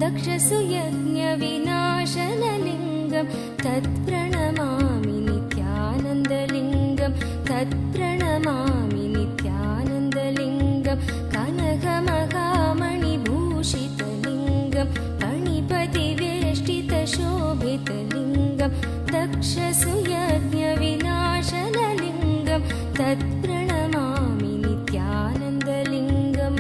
दक्षसुयज्ञविनाशनलिङ्गं तत्प्रणमामि नित्यानन्दलिङ्गं तत्प्रणमामि नित्यानन्दलिङ्गं कनकमहामणिभूषितलिङ्गं फणिपतिवेष्टितशोभितलिङ्गं दक्षसुयज्ञविनाशनलिङ्गं तत्प्रणमामि नित्यानन्दलिङ्गम्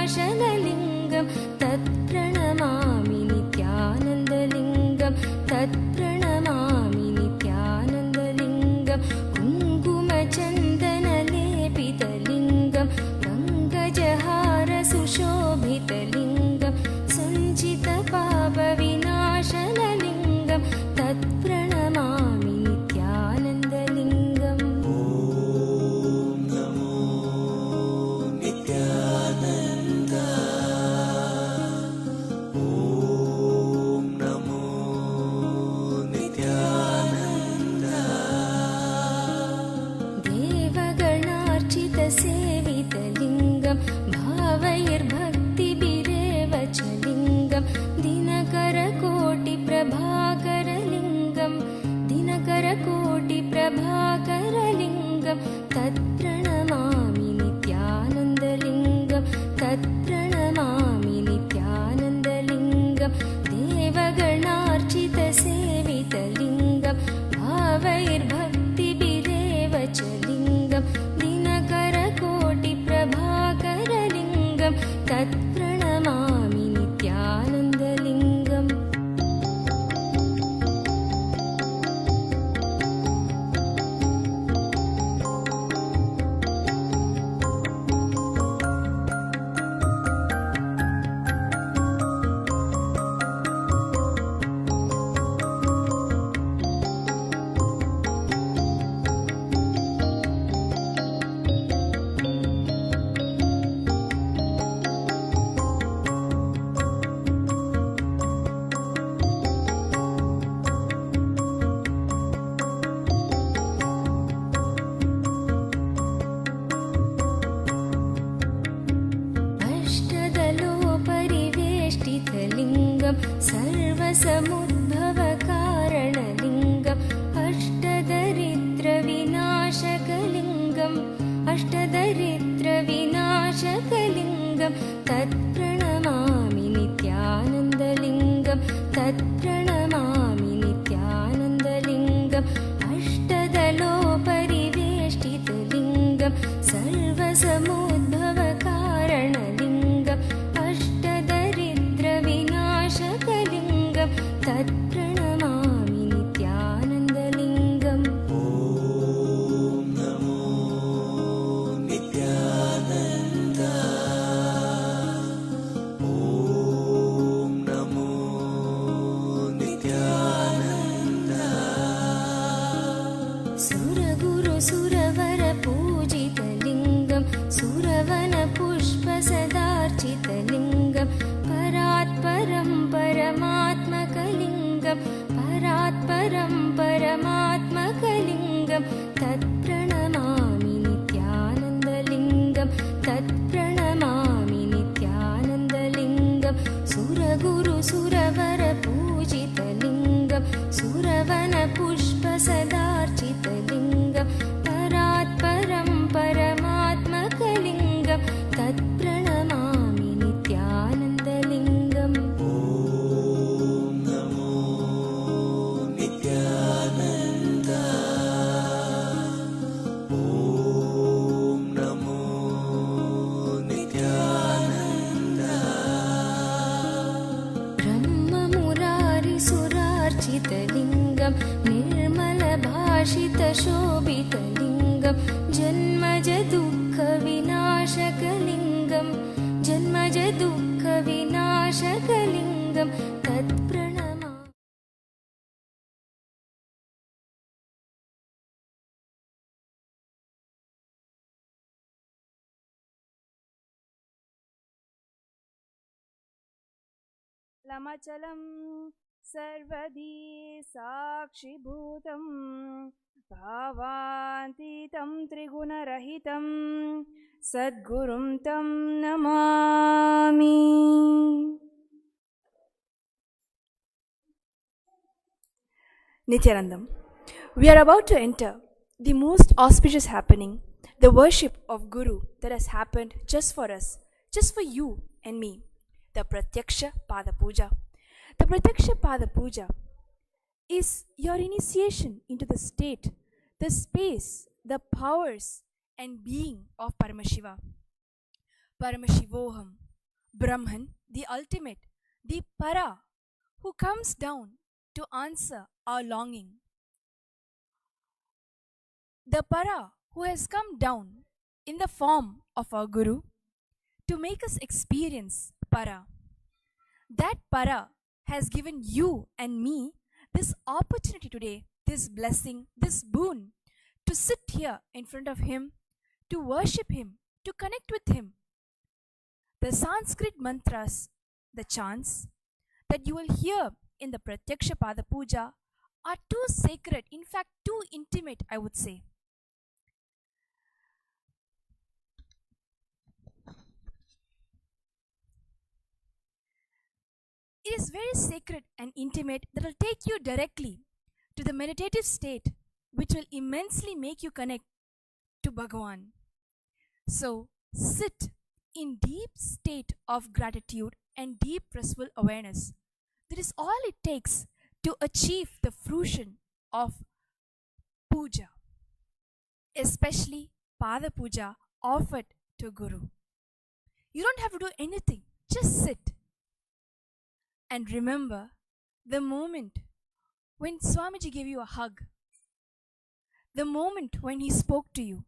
सञ्चितपापविनाशनलिङ्गं तत्प्रणमामि नित्यानन्दलिङ्गं तत्प्रणमामि नित्यानन्दलिङ्गं कुङ्कुमचन्दनलेपितलिङ्गं पङ्कजहारसुशोभितलिङ्गं सञ्चितपापविनाशनलिङ्गं तत्प्रणमामि नित्यानन्दलिङ्गम् सेवितलिङ्गं भावैर्भक्तिभिरेव च लिङ्गं दिनकरकोटिप्रभाकरलिङ्गं दिनकरकोटिप्रभाकरलिङ्गं तत्प्रणमामि नित्यानन्दलिङ्गं तत्प्रणमामि नित्यानन्दलिङ्गं देवगणार्चितसेवितलिङ्गं भावैर्भक्तिभिरेव च लिङ्गं दिनकरकोटिप्रभाकरलिङ्गं तत्प्रणमामि नित्यानन्दलिङ्गम् सर्वसमुद्भवकारणलिङ्गम् अष्टदरिद्रविनाशकलिङ्गं तत्प्रणमामि नित्यानन्दलिङ्गं तत्प्रणमामि नित्यानन्दलिङ्गम् अष्टदलोपरिवेष्टितलिङ्गं सर्वसमुद्भवकारणलिङ्गम् अष्टदरिद्रविनाशकलिङ्गं तत्प्रणमामि नित्यानन्दलिङ्गम् सुरवरपूजितलिङ्गं सुरवनपुष्पसदार्चितलिङ्गं परात्परं परमात्मकलिङ्गं परात्परं परमात्मकलिङ्गं तत्प्रणमामि नित्यानन्दलिङ्गं तत्प्रणमामि नित्यानन्दलिङ्गं सुरगुरुसुरवरपूजितलिङ्गं सुरवनपुष्पसदार्चितलिङ्गं परात्परं लमचलं सर्वदी साक्षिभूतं भावातीतं त्रिगुणरहितं सद्गुरुं तं Namami. Nithyanandam. We are about to enter the most auspicious happening, the worship of Guru that has happened just for us, just for you and me, the Pratyaksha Pada Puja. The Pratyaksha Pada Puja is your initiation into the state, the space, the powers and being of Paramashiva. Paramashivoham, Brahman, the ultimate, the Para, who comes down to answer our longing. The Para who has come down in the form of our Guru to make us experience Para. That Para has given you and me this opportunity today, this blessing, this boon, to sit here in front of Him, to worship Him, to connect with Him. The Sanskrit mantras, the chants that you will hear in the Pratyaksha Pada Puja are too sacred, in fact too intimate, I would say. It is very sacred and intimate that will take you directly to the meditative state which will immensely make you connect to Bhagavan. So sit in deep state of gratitude and deep restful awareness. That is all it takes to achieve the fruition of puja, especially Pada Puja offered to Guru. You don't have to do anything, just sit. And remember the moment when Swamiji gave you a hug, the moment when he spoke to you,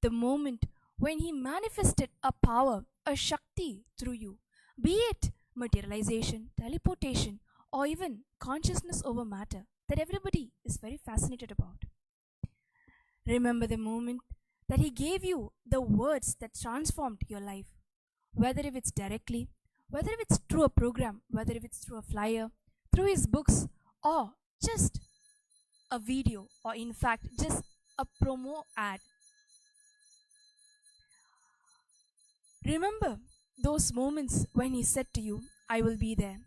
the moment when he manifested a power, a Shakti through you, be it materialization, teleportation, or even consciousness over matter that everybody is very fascinated about. Remember the moment that he gave you the words that transformed your life, whether if it's directly, whether if it's through a program, whether if it's through a flyer, through his books, or just a video, or in fact just a promo ad. Remember those moments when he said to you, I will be there,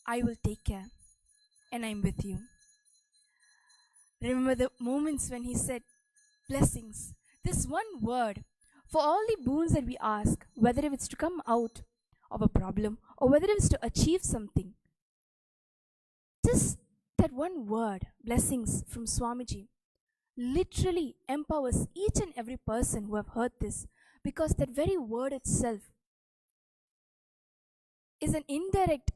I will take care, and I'm with you. Remember the moments when he said, blessings, this one word, for all the boons that we ask, whether if it's to come out of a problem or whether it's to achieve something. Just that one word, blessings from Swamiji, literally empowers each and every person who have heard this, because that very word itself is an indirect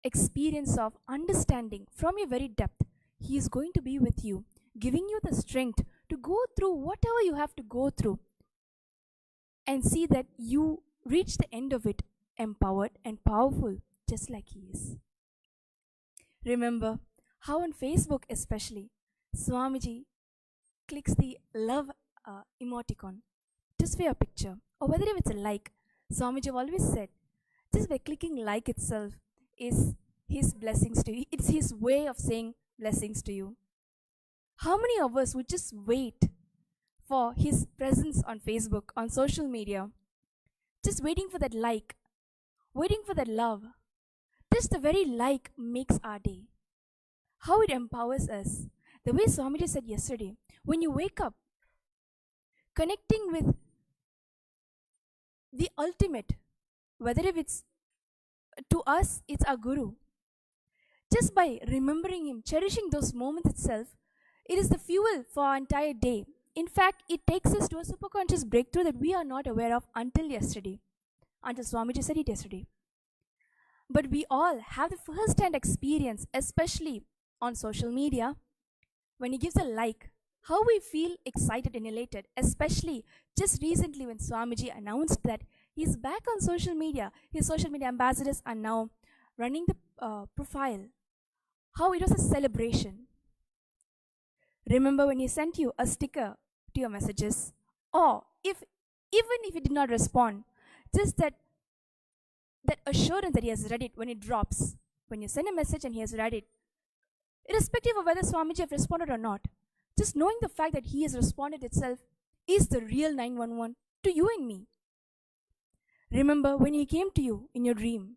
experience of understanding from your very depth. He is going to be with you, giving you the strength to go through whatever you have to go through and see that you reach the end of it empowered and powerful, just like he is. Remember how on Facebook especially, Swamiji clicks the love emoticon just for your picture, or whether if it's a like. Swamiji have always said, just by clicking like itself is his blessings to you. It's his way of saying blessings to you. How many of us would just wait for his presence on Facebook, on social media, just waiting for that like, waiting for that love? Just the very like makes our day. How it empowers us. The way Swamiji said yesterday, when you wake up, connecting with the ultimate, whether if it's to us, it's our Guru. Just by remembering him, cherishing those moments itself, it is the fuel for our entire day. In fact, it takes us to a superconscious breakthrough that we are not aware of until yesterday, until Swamiji said it yesterday. But we all have the first-hand experience, especially on social media, when he gives a like, how we feel excited and elated, especially just recently when Swamiji announced that he's back on social media. His social media ambassadors are now running the profile. How it was a celebration. Remember when he sent you a sticker to your messages, or even if he did not respond, just that assurance that he has read it when it drops, when you send a message and he has read it, irrespective of whether Swamiji have responded or not, just knowing the fact that he has responded itself is the real 911 to you and me. Remember when he came to you in your dream.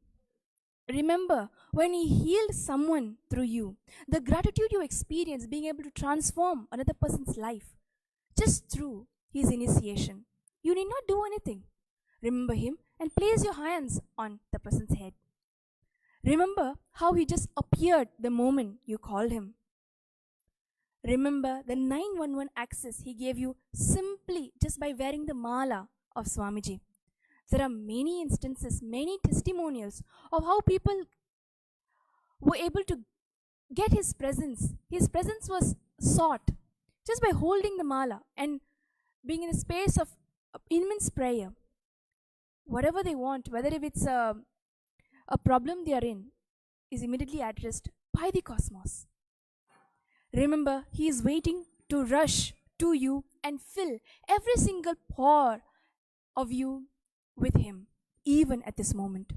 Remember when he healed someone through you. The gratitude you experience being able to transform another person's life just through his initiation. You need not do anything. Remember him and place your hands on the person's head. Remember how he just appeared the moment you called him. Remember the 911 access he gave you simply just by wearing the mala of Swamiji. There are many instances, many testimonials of how people were able to get his presence. His presence was sought just by holding the mala and being in a space of immense prayer. Whatever they want, whether if it's a problem they are in, is immediately addressed by the cosmos. Remember, he is waiting to rush to you and fill every single pore of you with him, even at this moment.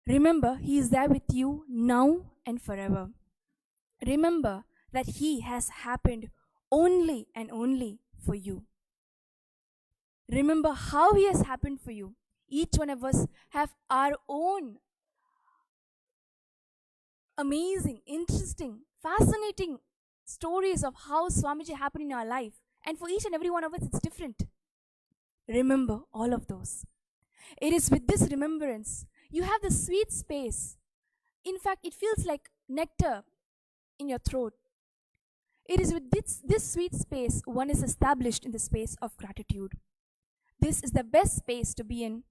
Remember, he is there with you now and forever. Remember that he has happened only and only for you. Remember how he has happened for you. Each one of us have our own amazing, interesting, fascinating stories of how Swamiji happened in our life. And for each and every one of us, it's different. Remember all of those. It is with this remembrance, you have the sweet space. In fact, it feels like nectar in your throat. It is with this sweet space one is established in the space of gratitude. This is the best space to be in,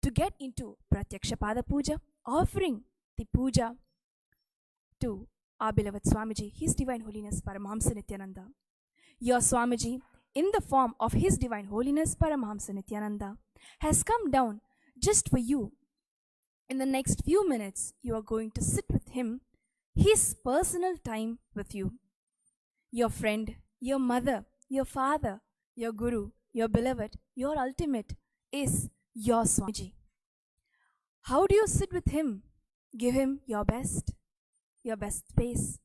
to get into Pratyaksha Pada Puja, offering the puja to our beloved Swamiji, His Divine Holiness Paramahamsa Your Swamiji, in the form of His Divine Holiness Paramahamsa has come down just for you. In the next few minutes, you are going to sit with him, his personal time with you. Your friend, your mother, your father, your guru, your beloved, your ultimate is your Swamiji. How do you sit with him? Give him your best space.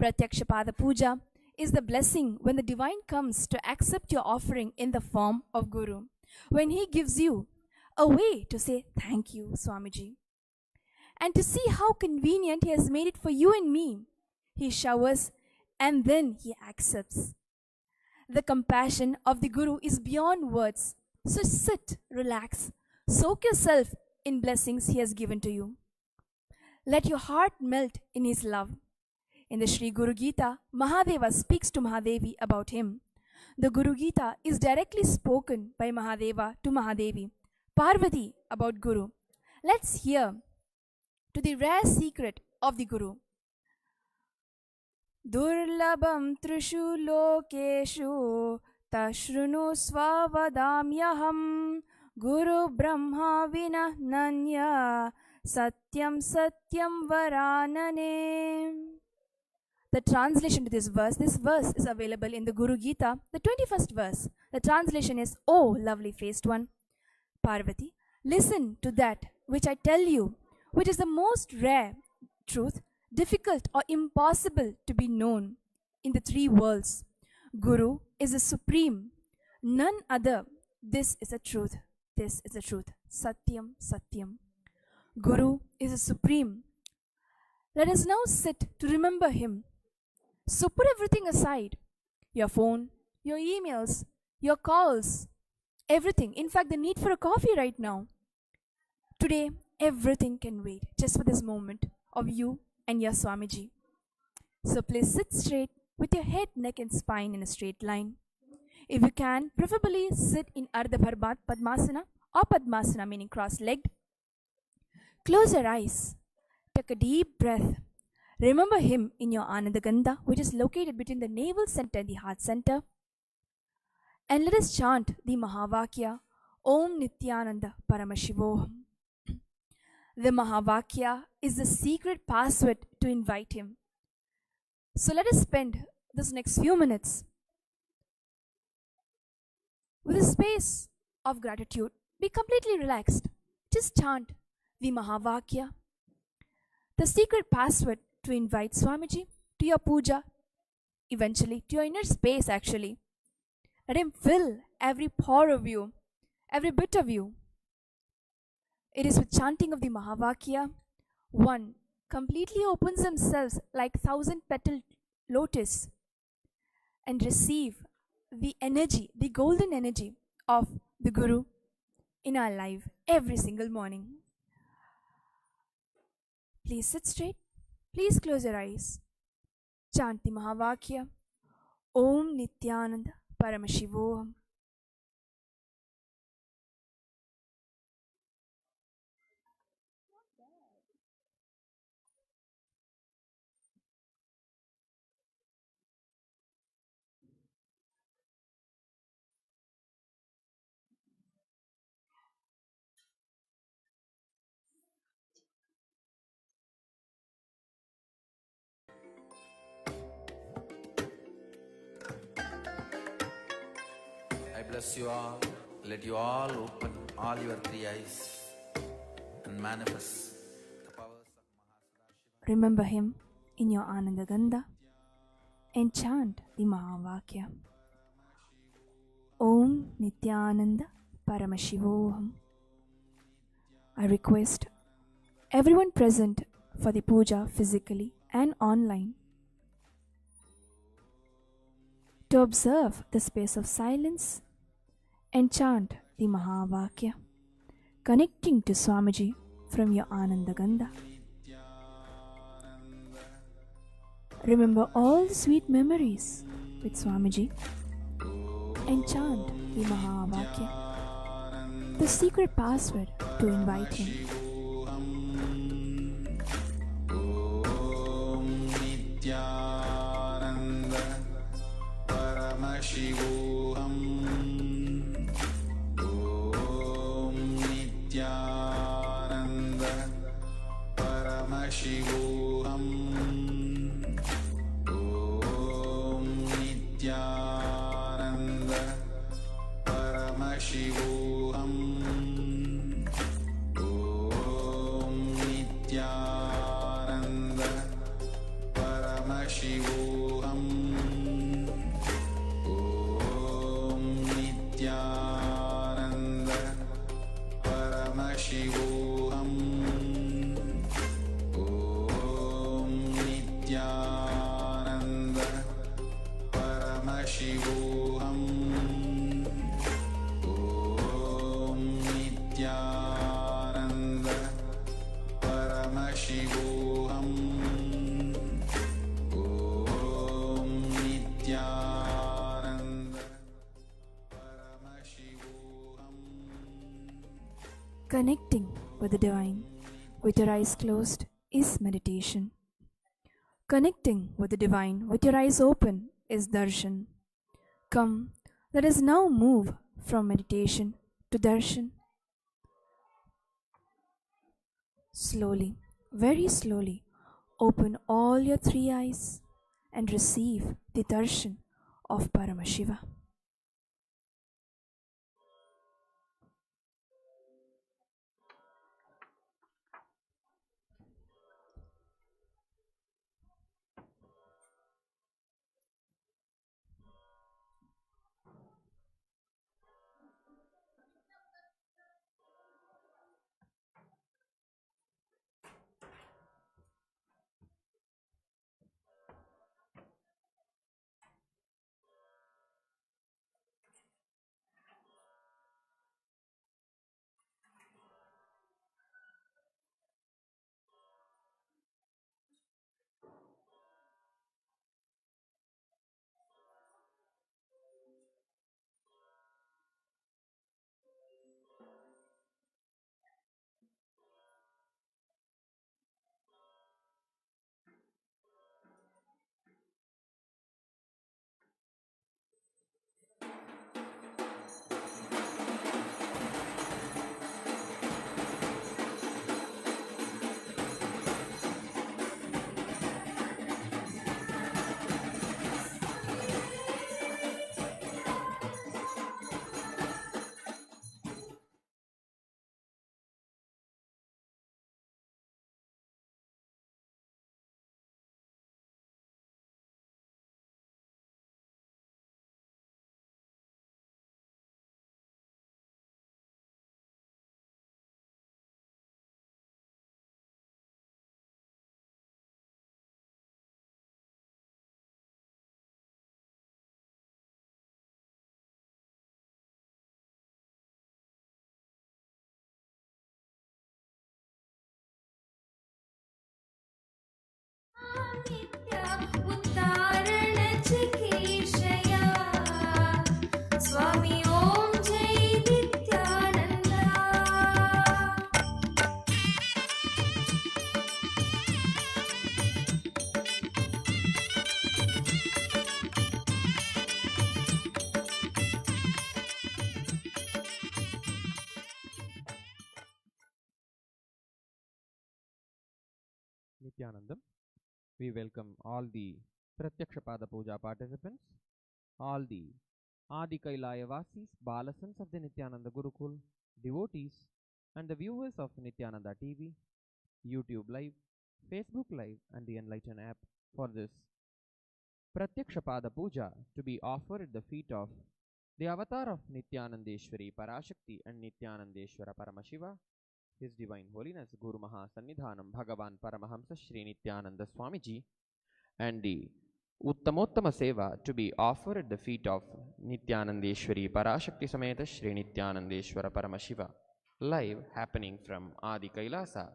Pratyaksha Pada Puja is the blessing when the divine comes to accept your offering in the form of Guru. When he gives you a way to say thank you, Swamiji. And to see how convenient he has made it for you and me. He showers and then he accepts. The compassion of the Guru is beyond words. So sit, relax, soak yourself in blessings he has given to you. Let your heart melt in his love. In the Sri Guru Gita, Mahadeva speaks to Mahadevi about him. The Guru Gita is directly spoken by Mahadeva to Mahadevi, Parvati about Guru. Let's hear to the rare secret of the Guru. Durlabam trishu lokeshu tashrunu svavadamyaham Guru Brahma vinananya satyam satyam varanane. The translation to this verse is available in the Guru Gita, the 21st verse. The translation is, O lovely faced one, Parvati, listen to that which I tell you, which is the most rare truth, difficult or impossible to be known in the three worlds. Guru is the supreme, none other. This is the truth. This is the truth. Satyam, Satyam. Guru is the supreme. Let us now sit to remember him. So put everything aside. Your phone, your emails, your calls, everything. In fact, the need for a coffee right now. Today, everything can wait just for this moment of you and your Swamiji. So please sit straight with your head, neck and spine in a straight line. If you can, preferably sit in Ardha Padmasana or Padmasana, meaning cross-legged. Close your eyes. Take a deep breath. Remember him in your Anandagandha, which is located between the navel center and the heart center. And let us chant the Mahavakya, Om Nithyananda Paramashivam. The Mahavakya is the secret password to invite him. So let us spend this next few minutes with a space of gratitude. Be completely relaxed. Just chant the Mahavakya, The secret password to invite Swamiji to your puja, eventually to your inner space actually. Let him fill every pore of you, every bit of you. It is with chanting of the Mahavakya, one completely opens themselves like thousand petal lotus and receive the energy, the golden energy of the Guru in our life every single morning. Please sit straight. Please close your eyes. Chant the Mahavakya. Om Nithyananda Paramashivam. I bless you all. Let you all open all your three eyes and manifest the powers of Mahasannidhanam. Remember him in your Ananda Gandha and chant the Mahavakya. Om Nithyananda Paramashivoham. I request everyone present for the puja physically and online to observe the space of silence and chant the Mahavakya, connecting to Swamiji from your Ananda Gandha. Remember all the sweet memories with Swamiji and chant the Mahavakya, the secret password to invite him. Nithyananda Paramashivam. Om Nithyananda Paramashivam. Om Nithyananda Paramashivam. Om Nithyananda Paramashivam. Om Nithyananda Paramashivam. Om Nithyananda Paramashivam. Om Nithyananda Paramashivam. Om Nithyananda Paramashivam. Connecting with the divine with your eyes closed is meditation. Connecting with the divine with your eyes open is darshan. Come, let us now move from meditation to darshan. Slowly, very slowly, open all your three eyes and receive the darshan of Paramashiva. नित्या उत्तारणचिकीर्षया स्वामी ॐ जय Nityananda Nithyanandam. We welcome all the Pratyakshapada Puja participants, all the Adi Kailaya Vasis, Balasans of the Nithyananda Gurukul, devotees, and the viewers of Nithyananda TV, YouTube Live, Facebook Live, and the Enlightened app for this Pratyakshapada Puja to be offered at the feet of the avatar of Nithyanandeshwari Parashakti and Nithyanandeshwara Paramashiva, His Divine Holiness Guru Mahasannidhanam Bhagavan Paramahamsa Shri Nithyananda Swamiji, and the Uttamotama Seva to be offered at the feet of Nithyanandeshwari Parashakti Sameta Shri Nithyanandeshwara Paramashiva, live happening from Adi Kailasa,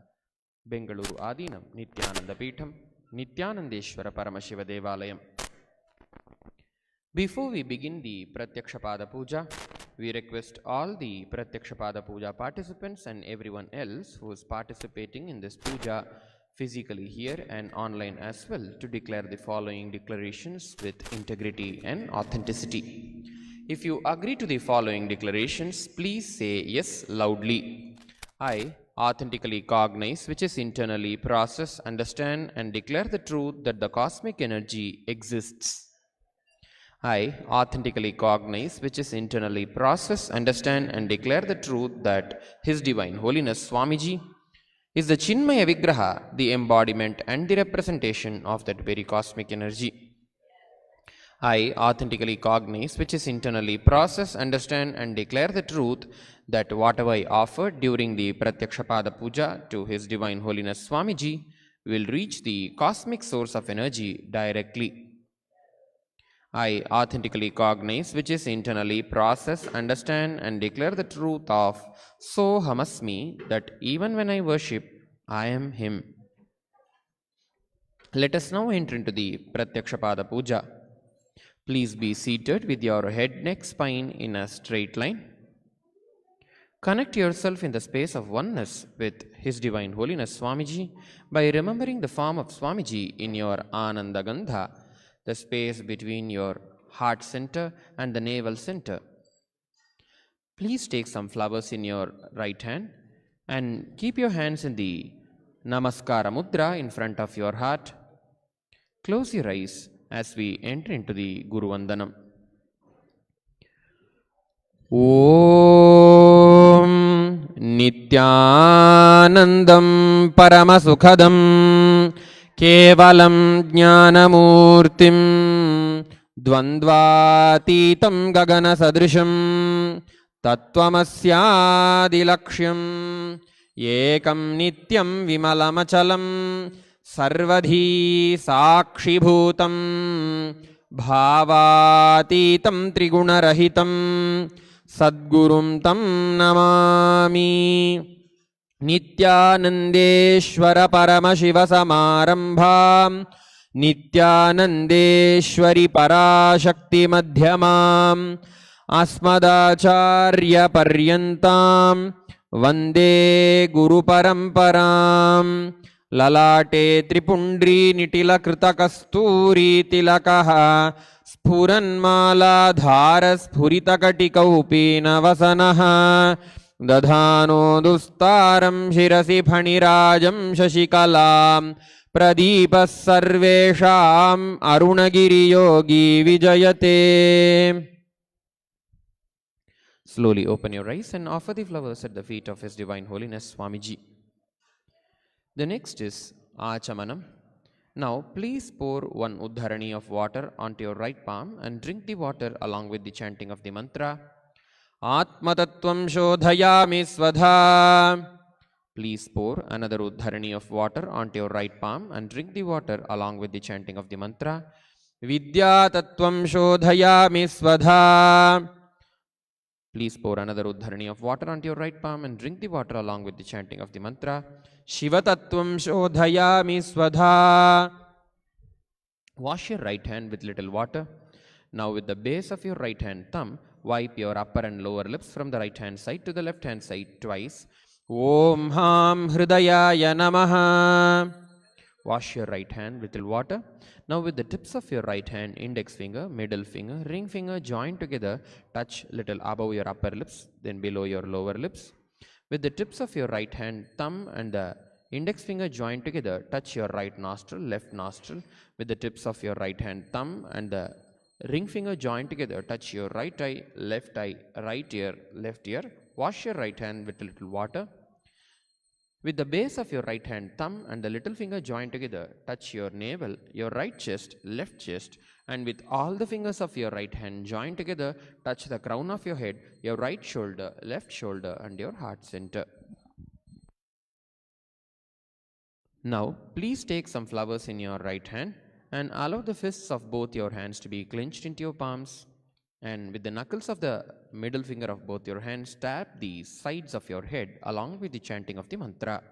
Bengaluru Adinam, Nithyananda Peetham, Nithyanandeshwara Paramashiva Devalayam. Before we begin the Pratyakshapada Puja, we request all the Pratyakshapada Puja participants and everyone else who is participating in this puja physically here and online as well to declare the following declarations with integrity and authenticity. If you agree to the following declarations, please say yes loudly. I authentically cognize, which is internally process, understand and declare the truth that the cosmic energy exists. I authentically cognize, which is internally process, understand and declare the truth that His Divine Holiness Swamiji is the Chinmaya Vigraha, the embodiment and the representation of that very cosmic energy. I authentically cognize, which is internally process, understand and declare the truth that whatever I offered during the Pratyakshapada Puja to His Divine Holiness Swamiji will reach the cosmic source of energy directly. I authentically cognize, which is internally process, understand and declare the truth of Sohamasmi, that even when I worship, I am Him. Let us now enter into the Pratyakshapada Puja. Please be seated with your head, neck, spine in a straight line. Connect yourself in the space of oneness with His Divine Holiness Swamiji by remembering the form of Swamiji in your Ananda Gandha, the space between your heart center and the navel center. Please take some flowers in your right hand and keep your hands in the Namaskara Mudra in front of your heart. Close your eyes as we enter into the Guru Vandanam. Om Nithyanandam Paramasukhadam Kevalam Jnanamurtim Dvandvatitam Gagana Sadrisham Tattvamasyadilaksham Ekam Nityam Vimalamachalam Sarvadhi Sakshibhutam Bhavatitam Trigunarahitam Sadgurum Tam Namami. Nithyanandeshwara Paramashiva Samarambham Nithyanandeshwari Parashakti Madhyamam Asmadacharya Paryantam Vande Guru Paramparam. Lalate Tripundri Nitila Krita Kasturi Tilakaha Spuranmala Dhara Spurita Katika Upina Vasanaha Dadhano Dustaram Shirasi Phanirajam Shashikalam Pradipas Sarvesham Arunagiri Yogi Vijayate. Slowly open your eyes and offer the flowers at the feet of His Divine Holiness Swamiji. The next is Achamanam. Now please pour one uddharani of water onto your right palm and drink the water along with the chanting of the mantra. Atmatattvam shodhayami svadha. Please pour another uddharani of water onto your right palm and drink the water along with the chanting of the mantra. Vidya tattvam shodhayami svadha. Please pour another uddharani of water onto your right palm and drink the water along with the chanting of the mantra. Shiva tattvam shodhayami svadha. Wash your right hand with little water. Now with the base of your right hand thumb, wipe your upper and lower lips from the right hand side to the left hand side twice. Om Ham Hridayaya Namaha. Wash your right hand with little water. Now with the tips of your right hand, index finger, middle finger, ring finger joined together, touch little above your upper lips, then below your lower lips. With the tips of your right hand, thumb and the index finger joined together, touch your right nostril, left nostril. With the tips of your right hand, thumb and the ring finger joined together, touch your right eye, right ear, left ear. Wash your right hand with a little water. With the base of your right hand, thumb and the little finger joined together, touch your navel, your right chest, left chest, and with all the fingers of your right hand joined together, touch the crown of your head, your right shoulder, left shoulder, and your heart center. Now, please take some flowers in your right hand and allow the fists of both your hands to be clenched into your palms. And with the knuckles of the middle finger of both your hands, tap the sides of your head along with the chanting of the mantra.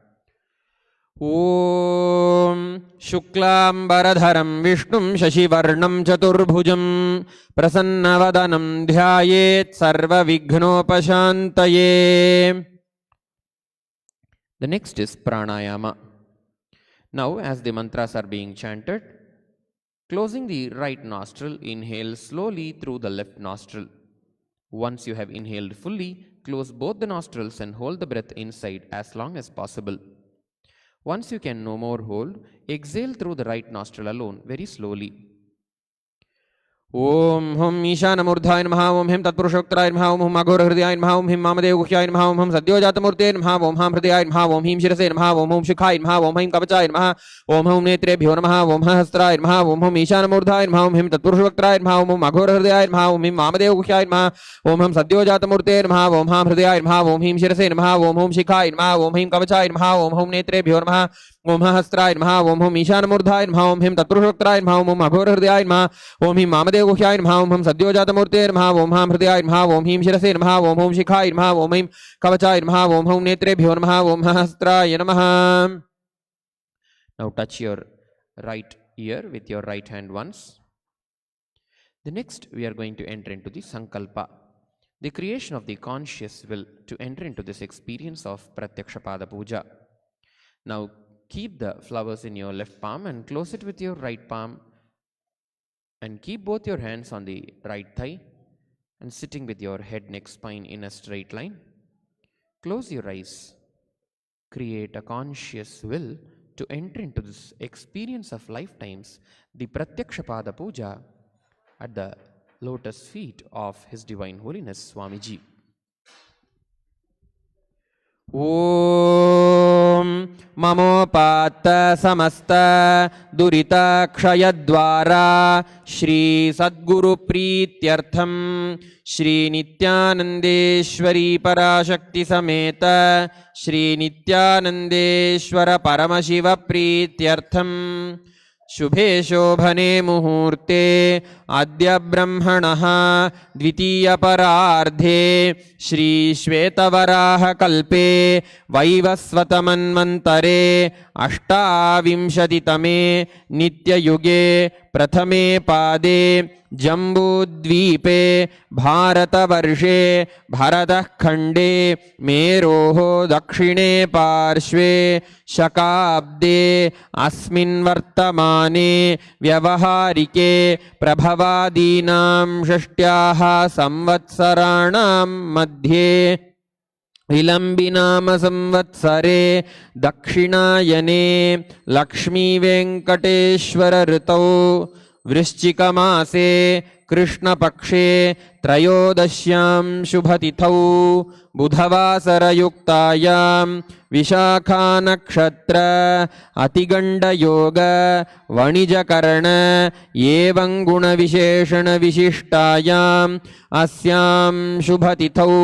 Om Shuklam Baradharam Vishnum Shashivarnam Chaturbhujam Prasannavadanam Dhyayet Sarva Vighnopashantaye. The next is Pranayama. Now, as the mantras are being chanted, closing the right nostril, inhale slowly through the left nostril. Once you have inhaled fully, close both the nostrils and hold the breath inside as long as possible. Once you can no more hold, exhale through the right nostril alone very slowly. Om Hum Ishanamurdhaయ Namaha. Om Him Tatpurushoktaraya Namaha. Om Hum Aghorahridayaya Namaha. Om Him Mamadevguhyaya Namaha. Om Hum Sadyojatamurteye Namaha. Om Ham Hridayaya Namaha. Om Him Shirase Namaha. Om Hum Shikhaya Namaha. Om Him Kavachaya Namaha. Om Hum Netrebhyo Namaha. Om Hastraya Namaha. Om Hum Ishanamurdhaయ Namaha. Om Him Tatpurushoktaraya Namaha. Om Hum Aghorahridayaya Namaha. Om Him Mamadevguhyaya Namaha. Om Hum Sadyojatamurteye Namaha. Om Ham Hridayaya Namaha. Om Him Shirase Namaha. Om Hum Shikhaya Namaha. Om Him Kavachaya Namaha. Om Hum Netrebhyo Namaha. Om Hastraya Namaha. Om Hum Ishanamurdhaయ Namaha. Om Him Tatpurushoktaraya Namaha. Om Hum Aghorahridayaya Namaha. Om Him Mamadevguhyaya Namaha. Om Hum Sadyojatamurteye Namaha. Om Ham Hridayaya Namaha. Om Him Shirase Namaha. Om Hum Shikhaya Namaha. Om Him Kavachaya Namaha. Om Hum Netrebhyo Namaha. Om Hastraya Namaha. Now touch your right ear with your right hand once. The next we are going to enter into the Sankalpa, the creation of the conscious will to enter into this experience of Pratyakshapada Puja. Now keep the flowers in your left palm and close it with your right palm, and keep both your hands on the right thigh and sitting with your head, neck, spine in a straight line. Close your eyes. Create a conscious will to enter into this experience of lifetimes, the Pratyakshapada Puja at the lotus feet of His Divine Holiness Swamiji. Om Mamopata Samasta Durita Kshayadvara Shri Sadguru Prityartham Shri Nithyanandeshwari Parashakti Sameta Shri Nithyanandeshwara Paramashiva Prityartham शुभे शोभने मुहूर्ते आद्य ब्रह्मणः द्वितीय परार्धे श्री श्वेतवराह कल्पे वैवस्वतमन्वन्तरे अष्टाविंशतितमे नित्ययुगे प्रथमे पादे जम्बूद्वीपे भारतवर्षे भरतः खण्डे मेरोः दक्षिणे पार्श्वे शकाब्दे अस्मिन् वर्तमाने व्यवहारिके प्रभवादीनां षष्ट्याः संवत्सराणां मध्ये विलम्बिनाम संवत्सरे दक्षिणायने लक्ष्मीवेङ्कटेश्वर ऋतौ वृश्चिकमासे कृष्णपक्षे त्रयोदश्यां शुभतिथौ बुधवासरयुक्तायां विशाखानक्षत्र अतिगण्डयोग वणिजकर्ण एवं गुणविशेषणविशिष्टायाम् अस्यां शुभतिथौ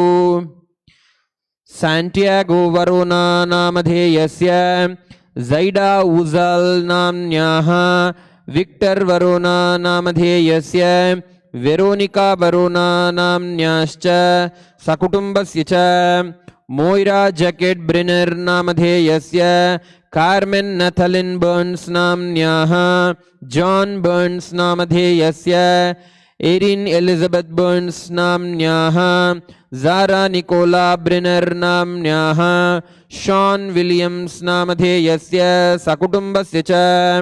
सान्टियागो वरुणा नामधेयस्य ज़ैडा उज़ल् नाम्न्याः विक्टर् वरुणा नामधेयस्य वेरोनिका वरुणा नाम्न्याश्च सकुटुम्बस्य च मोइरा जैकेट् ब्रिनर् नामधेयस्य Carmen Nathalyn Burns namnyaha John Burns namadheyasya Erin Elizabeth Burns namnyaha Zara Nicola Brenner namnyaha Sean Williams namadheyasya sakutumbasya cha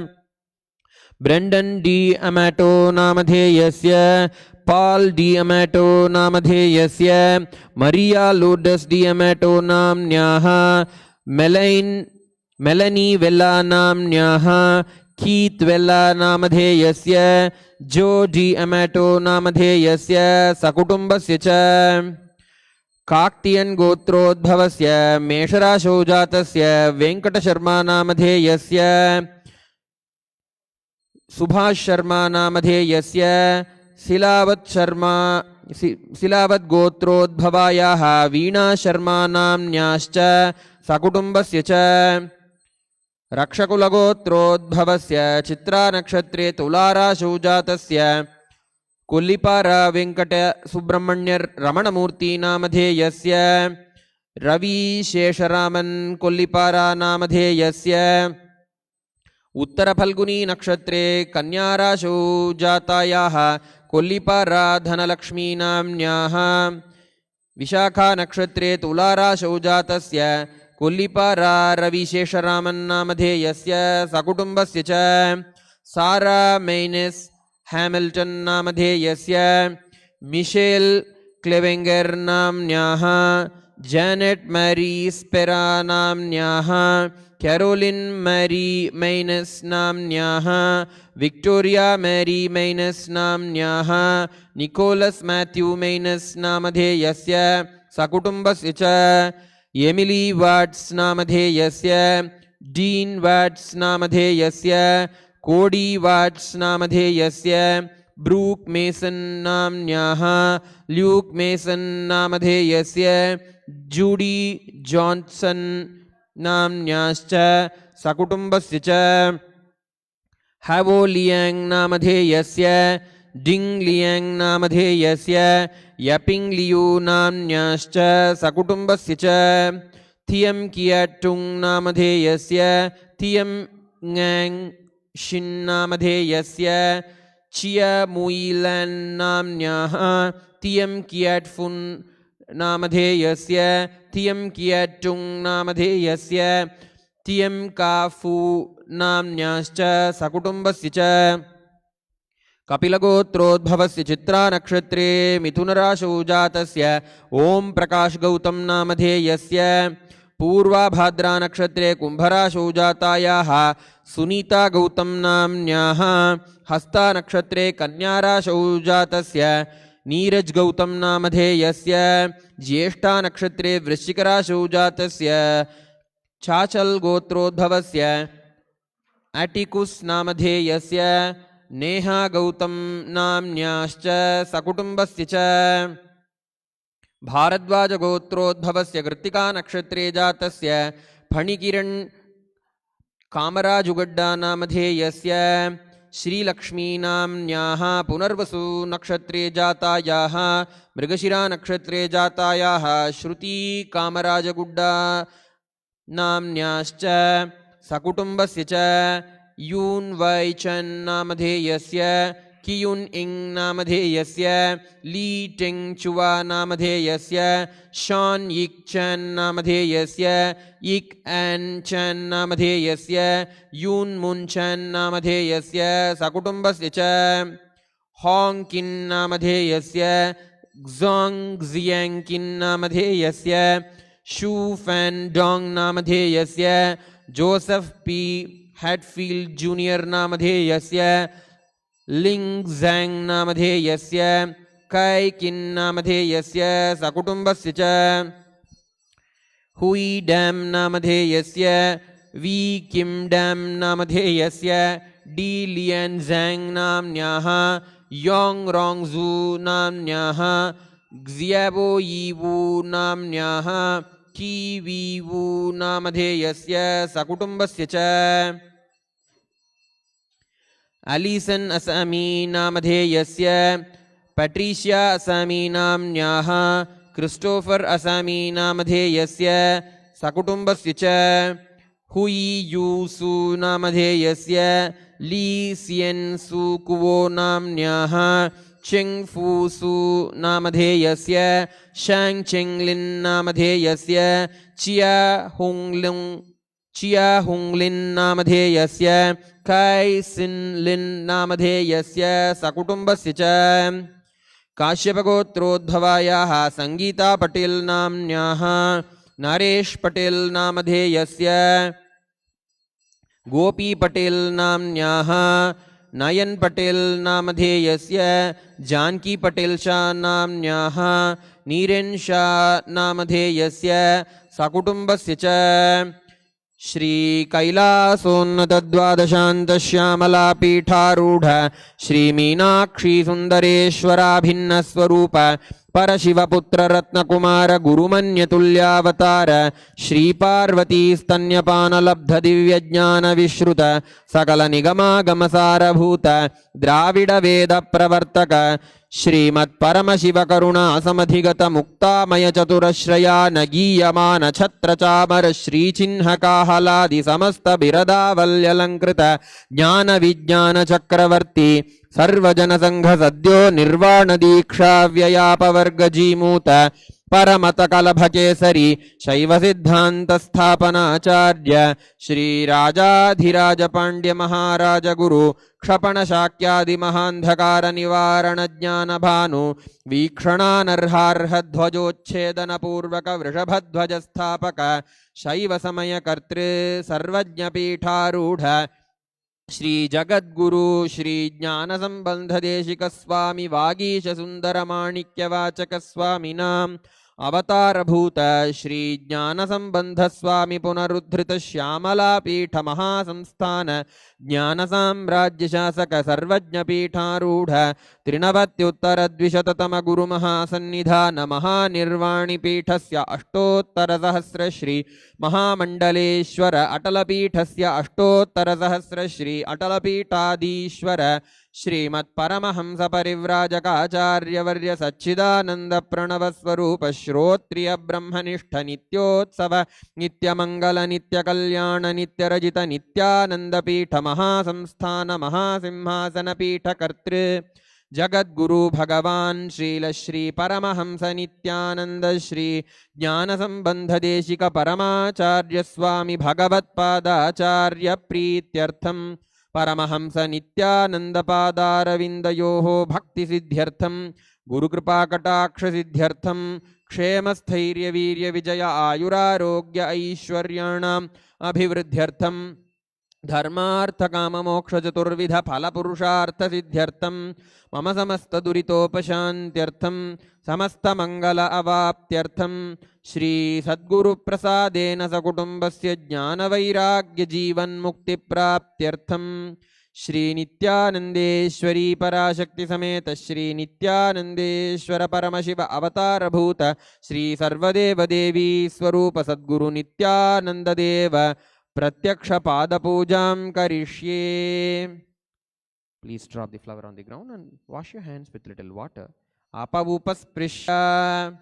Brendan D. Amato namadheyasya Paul D. Amato namadheyasya Maria Lourdes D. Amato namnyaha Melanie Vella namnyaha Keith Vella namadheyasya Joe D. Amato namadheyasya sakutumbasya cha Kaktiyan gotrodbhavasya Mesharasho jatasya Venkata Sharma namadheyasya Subhash Sharma namadheyasya Silavat gotrodbhavayaha Veena Sharma namnyascha sakutumbasya cha Rakshakula gotrodbhavasya Chitra nakshatre Tularasho jatasya Kullipara Venkata Subramanyar Ramanamurti namadheyasya Ravi Shesharaman Kullipara namadheyasya Uttara Phalguni nakshatre Kanyarasho jatayaha Kullipara Dhanalakshmi namnyaha Vishakha nakshatre Tularasho jatasya Kullipara Ravi Shesharaman namadheyasya sakutumbasya cha Sarah Maynes Hamilton namadheyasya Michelle Clevenger namnyaha Janet Mary Spera namnyaha Caroline Mary Maynes namnyaha Victoria Mary Maynes namnyaha Nicholas Matthew Maynes namadheyasya sakutumbasya cha Emily Watts namadheyasya Dean Watts namadheyasya Cody Watts namadheyasya Brooke Mason namnyaha Luke Mason namadheyasya Judy Johnson namnyascha sakutumbasya cha Havo Liang namadheyasya Ding Liang namadheyasya Yaping Liu namnyascha sakutumbasya cha Thiam Kiatung namadheyasya Thiam Ngang Shin namadheyasya Chia Muilan namnyaha Thiam Kiat Fun namadheyasya Thiam Kiatung namadheyasya Thiam Kafu namnyascha sakutumbasya cha Kapilagotrodbhavasya Chitra nakshatre Mithunarasho jatasya Om Prakash Gautam namadheyasya Purva Bhadra nakshatre Kumbharasho jatayaha Sunita Gautam namnyaha Hasta nakshatre Kanyarasho jatasya Neeraj Gautam namadheyasya Jyeshta nakshatre Vrishchikarasho jatasya Chachal gotrodbhavasya Atticus namadheyasya Neha Gautam namnyascha sakutumbasya cha Bharadvaja gotrodbhavasya Kritika nakshatre jatasya Phanikiran Kamarajugadda namadheyasya Shri Lakshmi namnyaha Punarvasu nakshatre jatayaha Mrigashira nakshatre jatayaha Shruti Kamarajagudda namnyascha sakutumbasya cha Yun Vai Chan namadheyasya Kiyun Ing namadheyasya Li Teng Chua namadheyasya Sean Yik Chan namadheyasya Yik An Chan namadheyasya Yun Mun Chan namadheyasya sakutumbasya cha Hong Kin namadheyasya Xong Xiang Kin namadheyasya Shu Fan Dong namadheyasya Joseph P. Hatfield Jr. namadheyasya Ling Zhang namadheyasya Kai Kin namadheyasya sakutumbasya cha Hui Dam namadheyasya V. Kim Dam namadheyasya D. Lian Zhang namnyaha Yong Rong Zhu namnyaha Xiabo Yiwu namnyaha Ki Vivu namadheyasya sakutumbasya cha Alison Asami namadheyasya Patricia Asami namnyaha Christopher Asami namadheyasya sakutumbasya cha हुयियूसु नामधेयस्य लीसियन्सु कुवो नाम्न्याः चेङ्फूसु नामधेयस्य शाङ्चेङ्लिन् नामधेयस्य चियाहुङ्लिन् नामधेयस्य कैसिन्लिन् नामधेयस्य सकुटुम्बस्य च काश्यपगोत्रोद्भवायाः संगीता पटेल् नाम्न्याः नरेश पटेल् नामधेयस्य गोपी पटेल् नाम्न्याः नयन पटेल् नामधेयस्य जानकी पटेल् शा नाम्न्याः नीरेन शा नामधेयस्य सकुटुम्बस्य च श्री कैलासोन्नत द्वादशान्त श्यामला पीठारूढ़ श्री मीनाक्षी सुंदरेश्वराभिन्न स्वरूप परशिव पुत्र रत्नकुमार गुरुमन्यतुल्यावतार श्री पार्वती स्तन्यपान लब्ध दिव्य ज्ञान विश्रुत सकल निगमागमसारभूत द्राविड वेद प्रवर्तक श्रीमत् परमशिव करुणा समधिगत मुक्तामय चतुरश्रया नगीयमान छत्र चामर श्री चिन्ह काहलादि समस्त बिरदावल्यलंकृत ज्ञान विज्ञान चक्रवर्ती सर्वजन संघ सद्यो निर्वाण दीक्षा व्ययापवर्ग जीमूत परमत कलभ केसरी शैव सिद्धांत स्थापनाचार्य श्री राजाधिराज पांड्य महाराज गुरु क्षपण शाक्यादि महांधकार निवारण ज्ञान भानु वीक्षणानर्हार्ह ध्वजोच्छेदन पूर्वक वृषभध्वज स्थापक शैव समय कर्तृ सर्वज्ञ पीठारूढ़ श्री जगद्गुरु श्री ज्ञान संबंध देशिक स्वामी वागीश सुंदर माणिक्य वाचक स्वामिनां अवतार भूत श्री ज्ञान संबंध स्वामी पुनरुद्धृत श्यामला पीठ महासंस्थान ज्ञान साम्राज्य शासक सर्वज्ञ पीठारूढ़ त्रिनवत्युत्तर द्विशततम गुरु महासन्निधान महानिर्वाणि पीठस्य अष्टोत्तर सहस्र श्री महामंडलेश्वर अटल पीठस्य अष्टोत्तर सहस्र श्री अटल पीठाधीश्वर श्रीमत् परमहंस परिव्राजकाचार्यवर्य सच्चिदानंद प्रणव स्वरूप श्रोत्रिय ब्रह्मनिष्ठ नित्योत्सव नित्यमंगल नित्य कल्याण नित्य रजित नित्यानंद पीठ महासंस्थान महासिंहासन पीठ कर्तृ जगद्गुरु भगवान श्रील श्री परमहंस नित्यानंद श्री ज्ञान संबंध देशिक परमाचार्य स्वामी भगवत्पादाचार्य प्रीत्यर्थम परमहंस नित्यानंद पादारविंदयोः भक्ति सिद्ध्यर्थम गुरुकृपा कटाक्ष सिद्ध्यर्थम क्षेम स्थैर्य वीर्य विजय आयुरारोग्य ऐश्वर्याणाम् अभिवृद्ध्यर्थम धर्मार्थ काम मोक्ष चतुर्विध फल पुरुषार्थ सिद्ध्यर्थम मम समस्त दुरितोपशान्त्यर्थम समस्त मंगल अवाप्त्यर्थम श्री सद्गुरु प्रसादेन सकुटुम्बस्य ज्ञान वैराग्य जीवन मुक्ति प्राप्त्यर्थम श्री नित्यानंदेश्वरी पराशक्ति समेत श्री नित्यानंदेश्वर परमशिव अवतार भूत श्री सर्वदेव देवी स्वरूप सद्गुरु नित्यानंद देव प्रत्यक्ष पाद पूजां करिष्ये. Please drop the flower on the ground and wash your hands with little water. Apavupasprishya.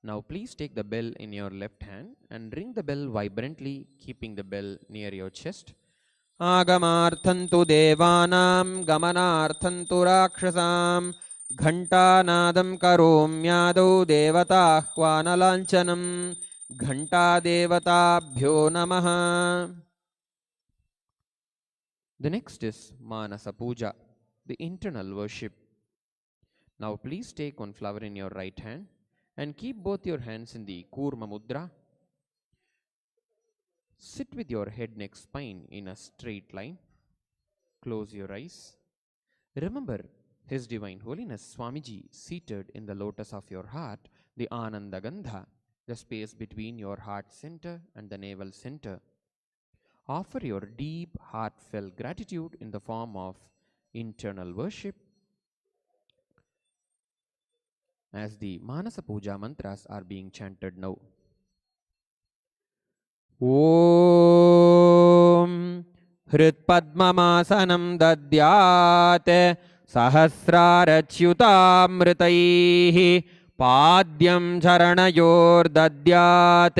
Now please take the bell in your left hand and ring the bell vibrantly, keeping the bell near your chest. Agamarthantu devanam gamanarthantu rakshasam ghantanadam karomyadau devatahvanalanchanam घंटा देवताभ्यो नमः. The next is Manasa Puja, the internal worship. Now please take one flower in your right hand and keep both your hands in the Kurma Mudra. Sit with your head neck spine in a straight line. Close your eyes. Remember His Divine Holiness Swamiji seated in the lotus of your heart, the Ananda Gandha, the space between your heart center and the navel center. Offer your deep, heartfelt gratitude in the form of internal worship. As the Manasa Puja mantras are being chanted now. Om Hritpadmamasanam dadyat sahasrarachyutamritaihi पाद्यं चरणयोर्दद्यात्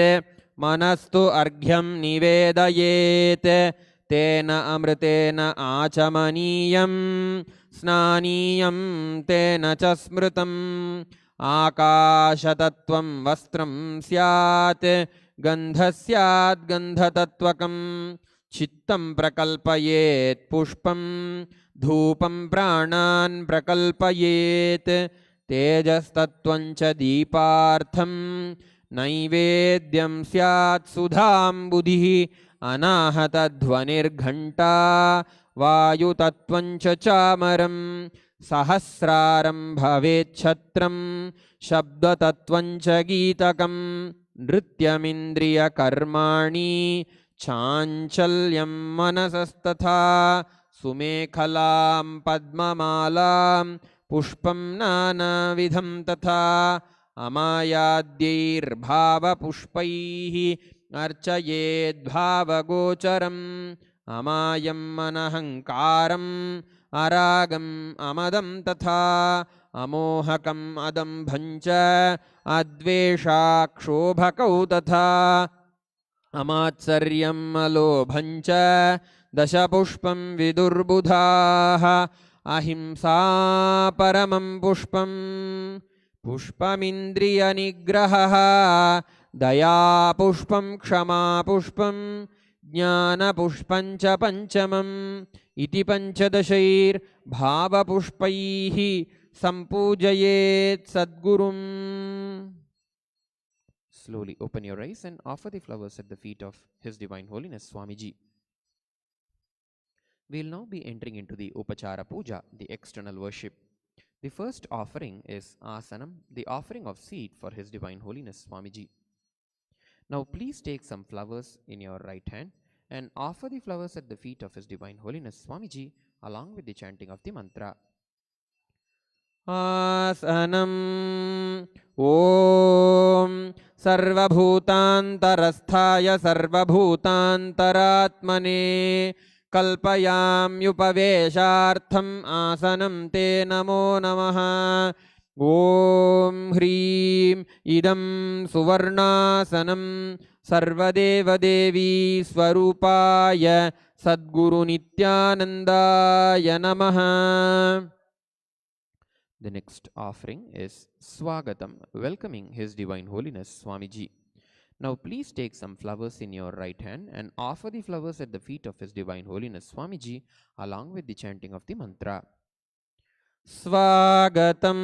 मनस्तु अर्घ्यं निवेदयेत् तेन अमृतेन आचमनीयं स्नानीयं तेन च स्मृतम् आकाशतत्त्वं वस्त्रं स्यात् गन्धः स्यात् गन्धतत्त्वकं चित्तं प्रकल्पयेत् पुष्पं धूपं प्राणान् प्रकल्पयेत् तेजस्तत्त्वं च दीपार्थं नैवेद्यं स्यात् सुधाम्बुधिः अनाहतध्वनिर्घण्टा वायुतत्त्वं च चामरं सहस्रारं भवेच्छत्रं शब्दतत्त्वं च गीतकं नृत्यमिन्द्रियकर्माणि चाञ्चल्यं मनसस्तथा सुमेखलां पद्ममालां पुष्पं नानाविधं तथा अमायाद्यैर्भावपुष्पैः अर्चयेद्भावगोचरम् अमायं अनहङ्कारम् अरागम् अमदं तथा अमोहकम् अदम्भं च अद्वेषाक्षोभकौ तथा अमात्सर्यम् अलोभं च दशपुष्पं विदुर्बुधाः अहिंसा परमं पुष्पं पुष्पमिन्द्रियनिग्रहः दया पुष्पं क्षमा पुष्पं ज्ञानपुष्पं च पञ्चमम् इति पञ्चदशैर्भावपुष्पैः सम्पूजयेत् सद्गुरुम्. Slowly open your eyes and offer the flowers at the feet of His Divine Holiness Swamiji. We will now be entering into the Upachara Puja, the external worship. The first offering is Asanam, the offering of seat for His Divine Holiness Swamiji. Now please take some flowers in your right hand and offer the flowers at the feet of His Divine Holiness Swamiji along with the chanting of the mantra. Asanam Om Sarvabhutantarasthaya Sarvabhutantaratmane Kalpayamyupaveshartham Asanam Te Namo Namaha. Om Hrim Idam Suvarnasanam Sarvadeva Devi Swarupaya Sadguru Nithyanandaya Namaha. The next offering is Swagatam, welcoming His Divine Holiness Swamiji. Now please take some flowers in your right hand and offer the flowers at the feet of His Divine Holiness Swamiji along with the chanting of the mantra. Swagatam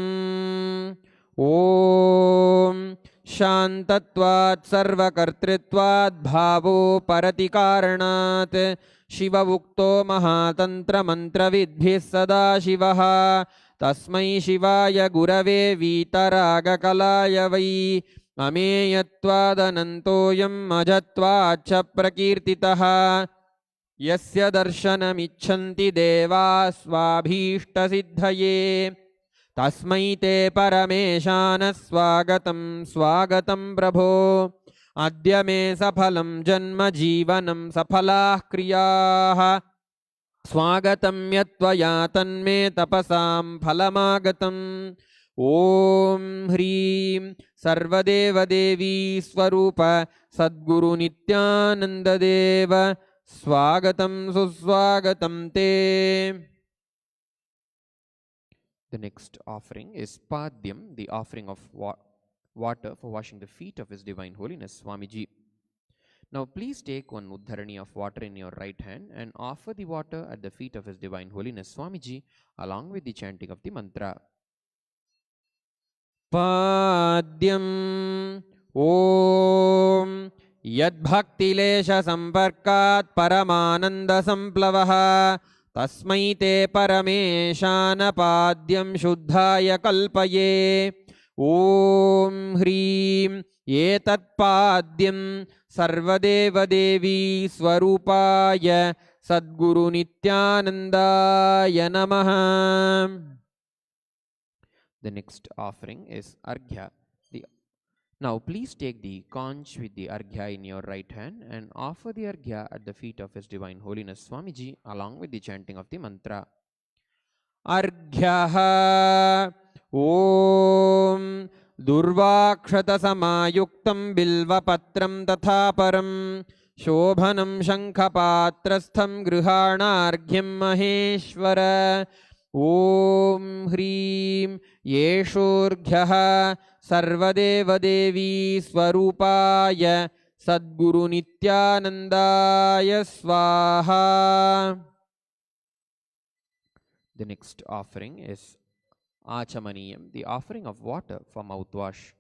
Om Shantatvat Sarvakartritvat Bhavo Paratikaranat Shiva Vukto Mahatantra Mantra Vidbhis Sada Shivaha Tasmai Shivaya Gurave Vitaraga Kalaya Vai Ameyatvadanantoyam Ajatvacha Prakirtitaha Yasya Darshanamichanti Deva Swabhishta Siddhaye Tasmai Te Parameshana Swagatam Swagatam Prabho Adya Me Saphalam Janma Jivanam Saphalah Kriyaha Swagatam Yatvaya Tanme Tapasam Phalamagatam. Om Hrim Sarvadeva Devi Swarupa Sadguru Nithyananda Deva Swagatam Suswagatam Te. The next offering is Padyam, the offering of water for washing the feet of His Divine Holiness Swamiji. Now please take one uddharani of water in your right hand and offer the water at the feet of His Divine Holiness Swamiji along with the chanting of the mantra. Padyam Om Yad Bhakti Lesha Samparkat Paramananda Samplavaha Tasmai Te Parameshana Padyam Shuddhaya Kalpaye. Om Hrim Etat Padyam Sarvadeva Devi Swarupaya Sadguru Nithyanandaya Namaha. The next offering is Arghya. Now please take the conch with the Arghya in your right hand and offer the Arghya at the feet of His Divine Holiness Swamiji along with the chanting of the mantra. Arghyaha Om दुर्वाक्षतसमायुक्तं बिल्वपत्रं तथा परं शोभनं शङ्खपात्रस्थं गृहाणार्घ्यं महेश्वर ॐ ह्रीं येषोऽर्घ्यः सर्वदेवदेवी स्वरूपाय सद्गुरुनित्यानन्दाय स्वाहा. The next offering is Achamaniyam, the offering of water for mouthwash.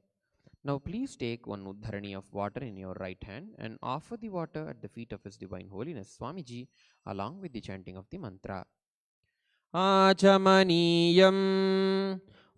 Now please take one uddharani of water in your right hand and offer the water at the feet of His Divine Holiness Swamiji along with the chanting of the mantra. Achamaniyam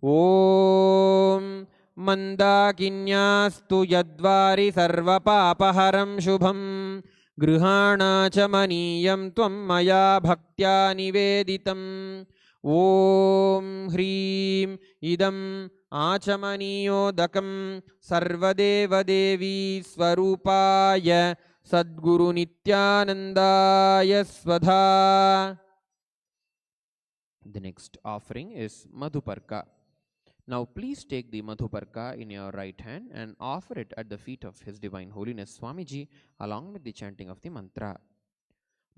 Om Mandakinyastu Yadvari Sarvapapaharam Shubham Grihanachamaniyam Tvam Maya Bhaktya Niveditam Om Hrim Idam Achamaniodakam Sarvadeva Devi Swarupaya Sadguru Nithyanandaya Svadha. The next offering is Madhuparka. Now please take the Madhuparka in your right hand and offer it at the feet of His Divine Holiness Swamiji along with the chanting of the mantra.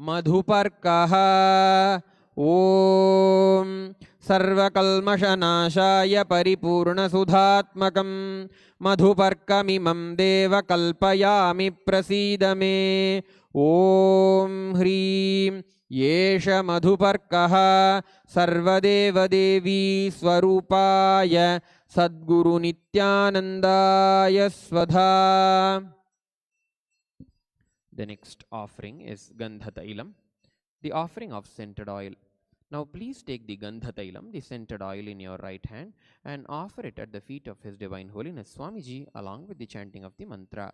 Madhuparkaha Om Sarvakalmashanashaya Paripurna Sudhatmakam Madhuparkamimam Deva Kalpayami Prasidame Om Hrim Yesha Madhuparkaha Sarvadeva Devi Swarupaya Sadguru Nithyanandaya Svadha. The next offering is Gandhatailam, the offering of scented oil. Now please take the Gandhatailam, the scented oil in your right hand and offer it at the feet of His Divine Holiness Swamiji along with the chanting of the mantra.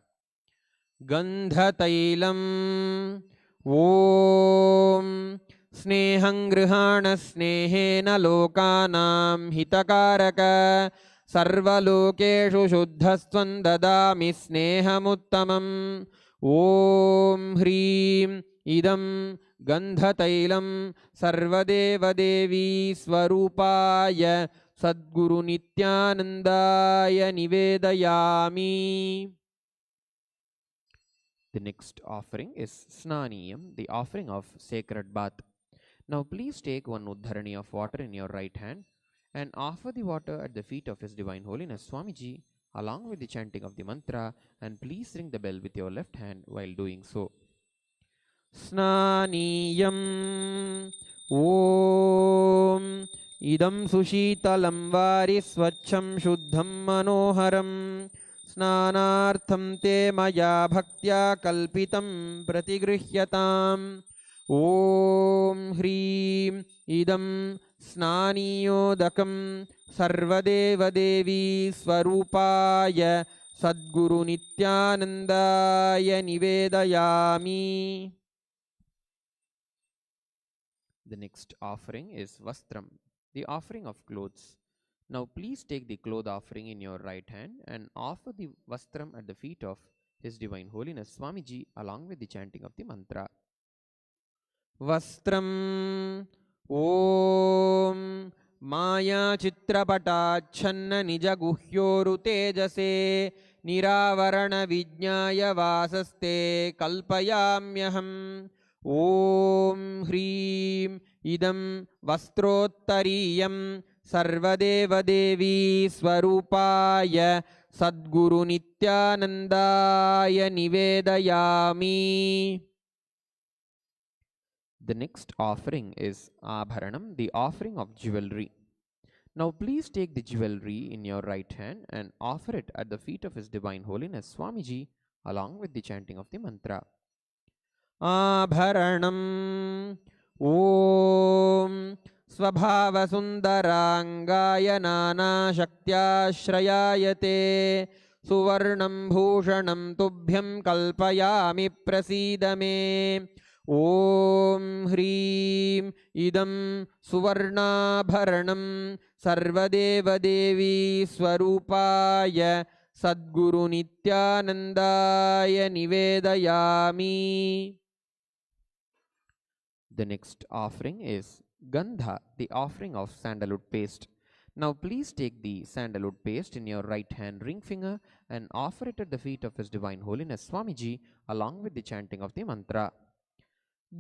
Gandhatailam Om Snehang Grihana Snehena Lokanam Hitakaraka Sarvalokeshu Shuddhastvan Dadami Snehamuttamam Om Hrim Idam Gandhatailam Sarvadeva Devi Swarupaya Sadguru Nithyanandaya Nivedayami. The next offering is Snaniyam, the offering of sacred bath. Now please take one uddharani of water in your right hand and offer the water at the feet of His Divine Holiness Swamiji along with the chanting of the mantra, and please ring the bell with your left hand while doing so. Snaniyam Om Idam Sushitalam Vari Swacham Shuddham Manoharam Snanartham Te Maya Bhaktya Kalpitam Pratigrihyatam Om Hrim Idam Snaniyodakam Sarvadeva Devi Swarupaya Sadguru Nithyanandaya Nivedayami. The next offering is Vastram, the offering of clothes. Now please take the cloth offering in your right hand and offer the Vastram at the feet of His Divine Holiness Swamiji along with the chanting of the mantra. Vastram Om Maya Chitrapatachanna Nija Guhyoru Tejase Niravarana Vijnaya Vasaste Kalpayamyaham Om Hrim Idam Vastrottariyam Sarvadeva Devi Swarupaya Sadguru Nithyanandaya Nivedayami. The next offering is Abharanam, the offering of jewelry. Now please take the jewelry in your right hand and offer it at the feet of His Divine Holiness Swamiji along with the chanting of the mantra. Abharanam Om Svabhava Sundarangaya Nana Shaktyashrayayate Suvarnam Bhushanam Tubhyam Kalpayami Prasidame Om Hrim Idam Suvarnabharanam Sarvadeva Devi Swarupaya Sadguru Nithyanandaya Nivedayami. The next offering is Gandha, the offering of sandalwood paste. Now please take the sandalwood paste in your right hand ring finger and offer it at the feet of His Divine Holiness Swamiji along with the chanting of the mantra.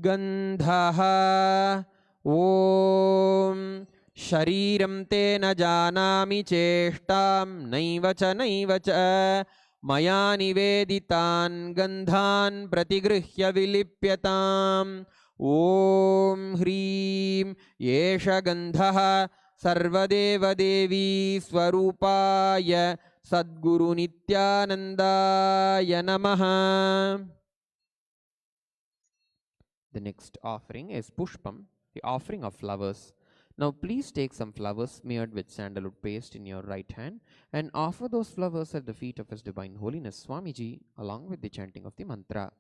Gandhaha Om Shariram te na janami cheshtam naiva cha maya niveditan gandhan pratigruhya vilipyatam Om Hrim Yesha Gandhaha Sarvadeva Devi Swarupaya Sadguru Nithyanandaya Namaha. The next offering is Pushpam, the offering of flowers. Now please take some flowers smeared with sandalwood paste in your right hand and offer those flowers at the feet of His Divine Holiness Swamiji along with the chanting of the mantra.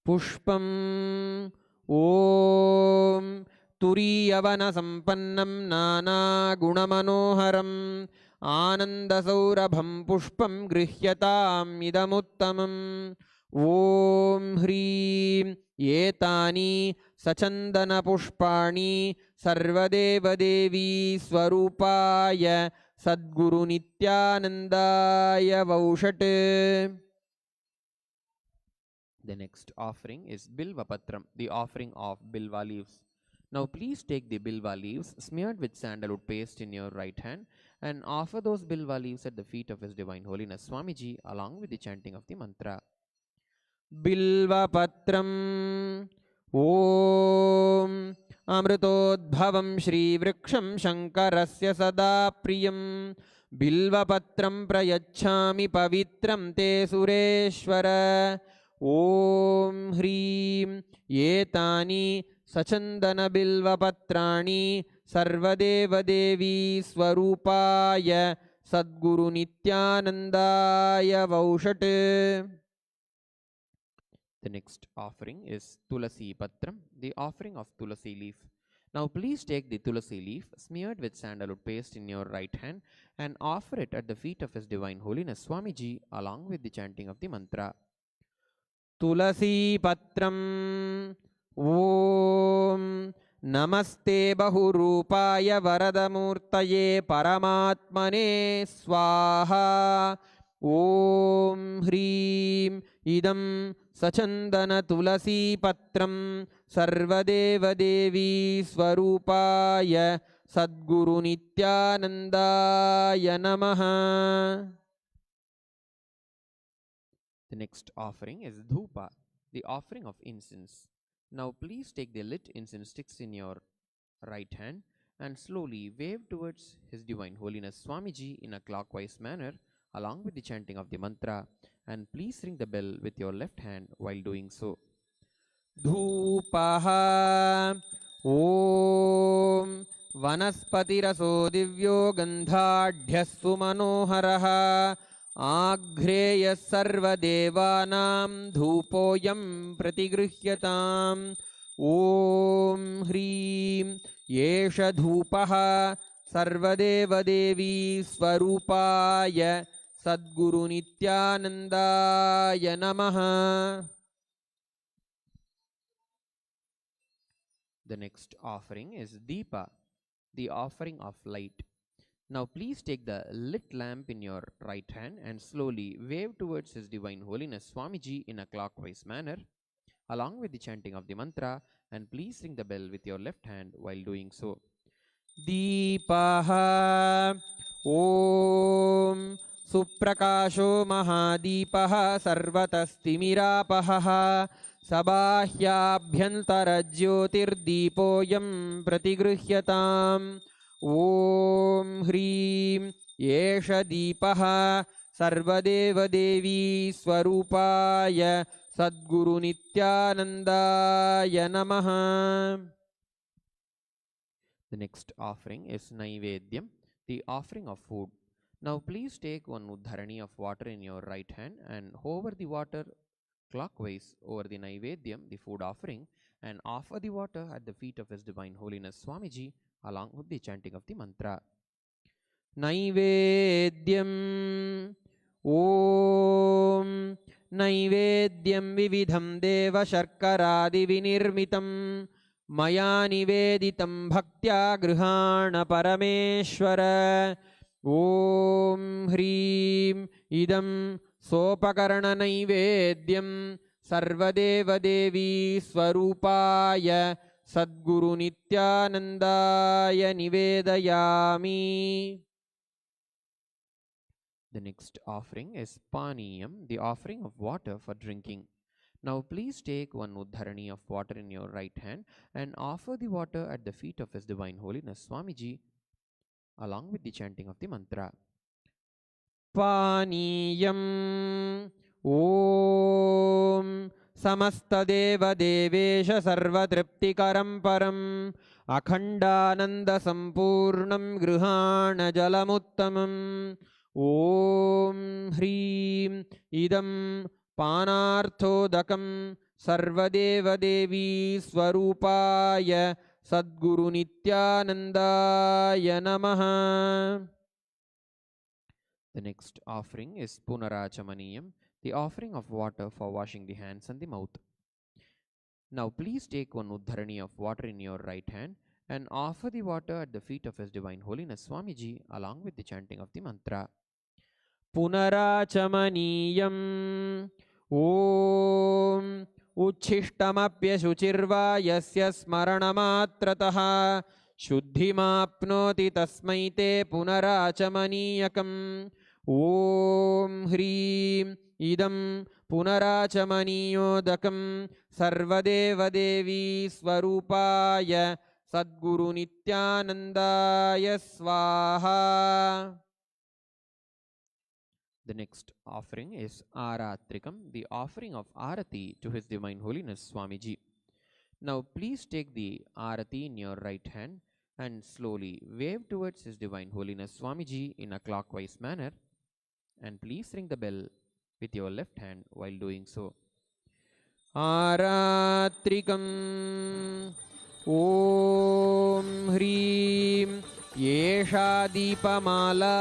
Pushpam Om Turiyavana Sampannam Nana Gunamanoharam Ananda Saurabham Pushpam Grihyatam Idamuttamam Om Hrim Yetani Sachandana Pushpani Sarvadeva Devi Swarupaya Sadguru Nithyanandaya Vaushat. The next offering is Bilva Patram, the offering of Bilva leaves. Now please take the Bilva leaves smeared with sandalwood paste in your right hand and offer those Bilva leaves at the feet of His Divine Holiness Swamiji along with the chanting of the mantra. Bilva Patram Om Amritodbhavam Shri Vriksham Shankarasya Sada Priyam Bilva Patram Prayachami Pavitram Te Sureshwara Om Hrim Yetani Sachandana Bilva Patrani Sarvadeva Devi Swarupaya Sadguru Nithyanandaya Vaushat. The next offering is Tulasi Patram, the offering of Tulasi leaf. Now please take the Tulasi leaf smeared with sandalwood paste in your right hand and offer it at the feet of His Divine Holiness Swamiji along with the chanting of the mantra. Tulasi Patram Om Namaste Bahurupaya Varadamurtaye Paramatmane Swaha Om Hrim Idam Sachandana Tulasi Patram Sarvadeva Devi Swarupaya Sadguru Nithyanandaya Namaha. The next offering is Dhupa, the offering of incense. Now please take the lit incense sticks in your right hand and slowly wave towards His Divine Holiness Swamiji in a clockwise manner along with the chanting of the mantra, and please ring the bell with your left hand while doing so. Dhupaha Om Vanaspatiraso Divyo Gandhadhyasu Manoharaha Agreya Sarva Devanam Dhupoyam Pratigruhyatam Om Hrim Yesha Dhupaha Sarvadeva Devi Swarupaya Sadguru Nithyanandaya Namaha. The next offering is Deepa, the offering of light. Now please take the lit lamp in your right hand and slowly wave towards His Divine Holiness Swamiji in a clockwise manner along with the chanting of the mantra, and please ring the bell with your left hand while doing so. Deepaha Om Suprakasho Mahadeepaha Sarvatastimirapaha Sabahyabhyantara Jyotirdeepoyam Pratigruhyatam Om Hrim Yesha Deepaha Sarvadeva Devi Swarupaya Sadguru Nithyanandaya Namaha. The next offering is Naivedyam, the offering of food. Now please take one uddharani of water in your right hand and hover the water clockwise over the Naivedyam, the food offering, and offer the water at the feet of His Divine Holiness Swamiji along with the chanting of the mantra. Naivedyam Om Naivedyam Vividham Deva Sharkaradi Vinirmitam मया निवेदितं भक्त्या गृहाण परमेश्वर। ॐ ह्रीं इदं सोपकरणनैवेद्यं सर्वदेवदेवी स्वरूपाय सद्गुरु नित्यानन्दाय निवेदयामि। The next offering is Paniyam, the offering of water for drinking. Now please take one uddharani of water in your right hand and offer the water at the feet of His Divine Holiness Swamiji along with the chanting of the mantra. पानीयम् ॐ समस्तदेवदेवेश सर्वतृप्तिकरं परम् अखण्डानन्दसम्पूर्णं गृहाण जलमुत्तमम्। ॐ ह्रीं इदं पानार्थोदकं सर्वदेवदेवी स्वरूपाय सद्गुरु नित्यानन्दाय नमः। The next offering is Punarachamaniyam, the offering of water for washing the hands and the mouth. Now please take one uddharani of water in your right hand and offer the water at the feet of His Divine Holiness Swamiji along with the chanting of the mantra. पुनराचमनीयम् ॐ उच्छिष्टमप्यशुचिर्वा यस्य स्मरणमात्रतः शुद्धिमाप्नोति तस्मै ते पुनराचमनीयकम्। ॐ ह्रीं इदं पुनराचमनीयोदकं सर्वदेवदेवी स्वरूपाय सद्गुरु नित्यानन्दाय स्वाहा। The next offering is Aratrikam, the offering of Arati to His Divine Holiness Swamiji. Now please take the Arati in your right hand and slowly wave towards His Divine Holiness Swamiji in a clockwise manner, and please ring the bell with your left hand while doing so. आरात्रिकम् ॐ ह्रीं एषा दीपमाला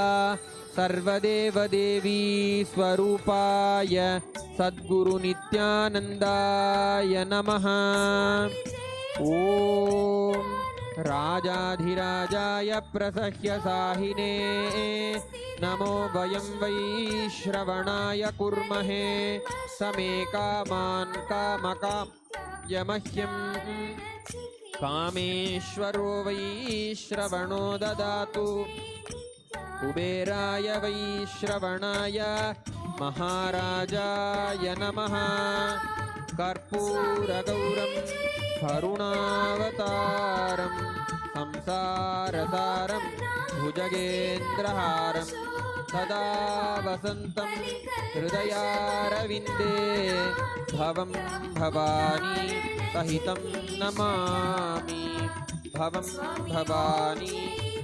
सर्वदेवदेवी स्वरूपाय सद्गुरु नित्यानन्दाय नमः। ॐ राजाधिराजाय प्रसह्य साहिने नमो वयं वै श्रवणाय कुर्महे समे कामान् कामकामयमह्यं कामेश्वरो वै श्रवणो ददातु कुबेराय वै श्रवणाय महाराजाय नमः। कर्पूरगौरं करुणावतारं संसारसारं भुजगेन्द्रहारं सदा वसन्तं हृदयारविन्दे भवं भवानी सहितं नमामि। भवं भवानी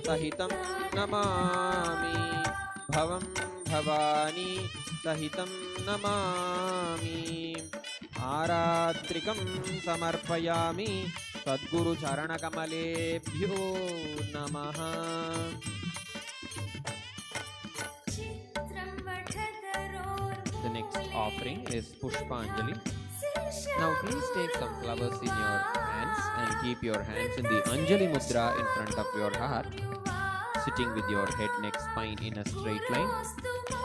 सहितं नमामि। भवं भवानी सहितं नमामि। आरात्रिकं समर्पयामि सद्गुरुचरणकमलेभ्यो नमः। The next offering is Pushpanjali. Now please take some flowers in your hands and keep your hands in the Anjali Mudra in front of your heart, sitting with your head, neck, spine in a straight line.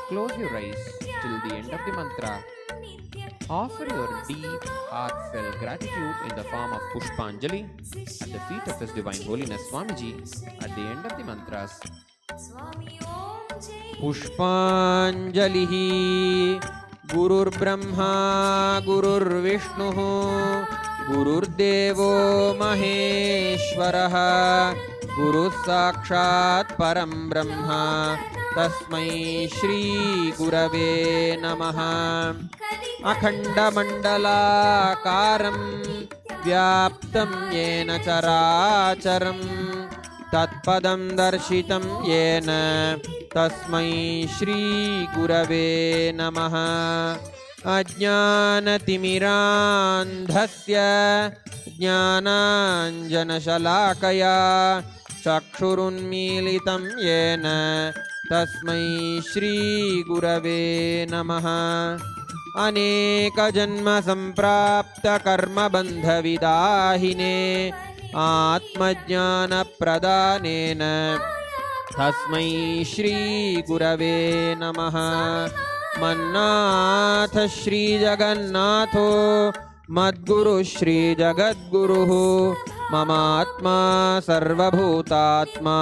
Close your eyes till the end of the mantra. Offer your deep, heartfelt gratitude in the form of Pushpanjali at the feet of His Divine Holiness Swamiji at the end of the mantras. पुष्पाञ्जलिः गुरुर्ब्रह्मा गुरुर्विष्णुः गुरुर्देवो महेश्वरः गुरुः साक्षात् परं ब्रह्म तस्मै श्री गुरवे नमः। अखण्डमण्डलाकारं व्याप्तं येन चराचरं तत्पदं दर्शितं येन तस्मै श्री गुरवे नमः। अज्ञानतिमिरान्धस्य ज्ञानाञ्जनशलाकया चक्षुरुन्मीलितं येन तस्मै श्री गुरवे नमः। अनेक जन्म संप्राप्त कर्म बंध विदाहिने आत्मज्ञान प्रदानेन तस्मै श्री गुरवे नमः। मन्नाथ श्री जगन्नाथो मद्गुरु श्री जगद्गुरुः ममात्मा सर्वभूतात्मा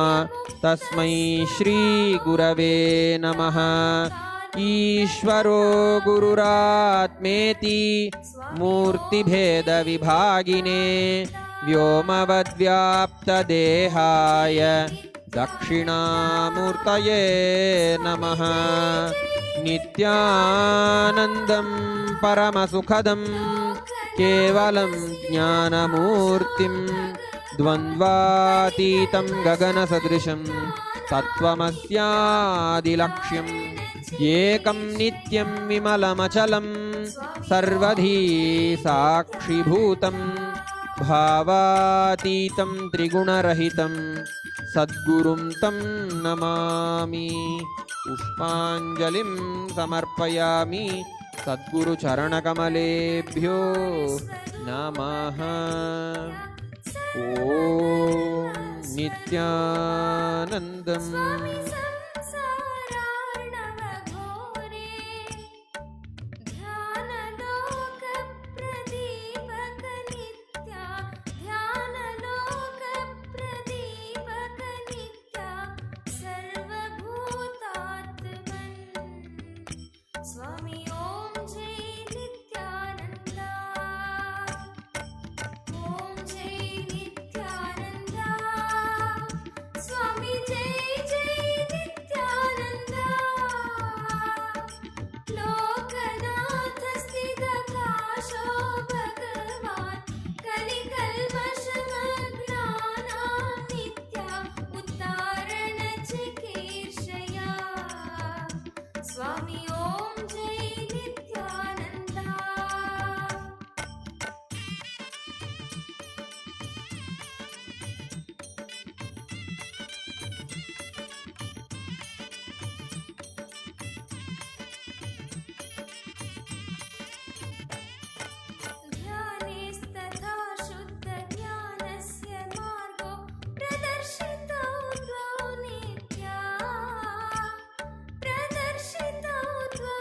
तस्मै श्री गुरवे नमः। ईश्वरो गुरुरात्मेति मूर्तिभेद विभागिने व्योमवद्व्याप्तदेहाय दक्षिणामूर्तये नमः। नित्यानन्दं परमसुखदं केवलं ज्ञानमूर्तिं द्वन्द्वातीतं गगनसदृशं तत्त्वमस्यादिलक्ष्यम् एकं नित्यं विमलमचलं सर्वधी साक्षिभूतं भावातीतं त्रिगुणरहितं सद्गुरुं तं नमामि। पुष्पाञ्जलिं समर्पयामि सद्गुरुचरणकमलेभ्यो नमः। ॐ नित्यानन्दम् स्वामी ओम जय नित्यानंदा ओम जय नित्यानंदा स्वामी जय जय नित्यानंदा लोकनाथ स्थितकाशो भगवान् कलिकल्मषमग्नानां नित्या उद्धारण चिकीर्षया स्वामी ओम जय नित्यानंदा। ध्यानेस्तथा शुद्ध ज्ञानस्य मार्गो प्रदर्शितो द्वौ नित्या प्रदर्शितो द्वौ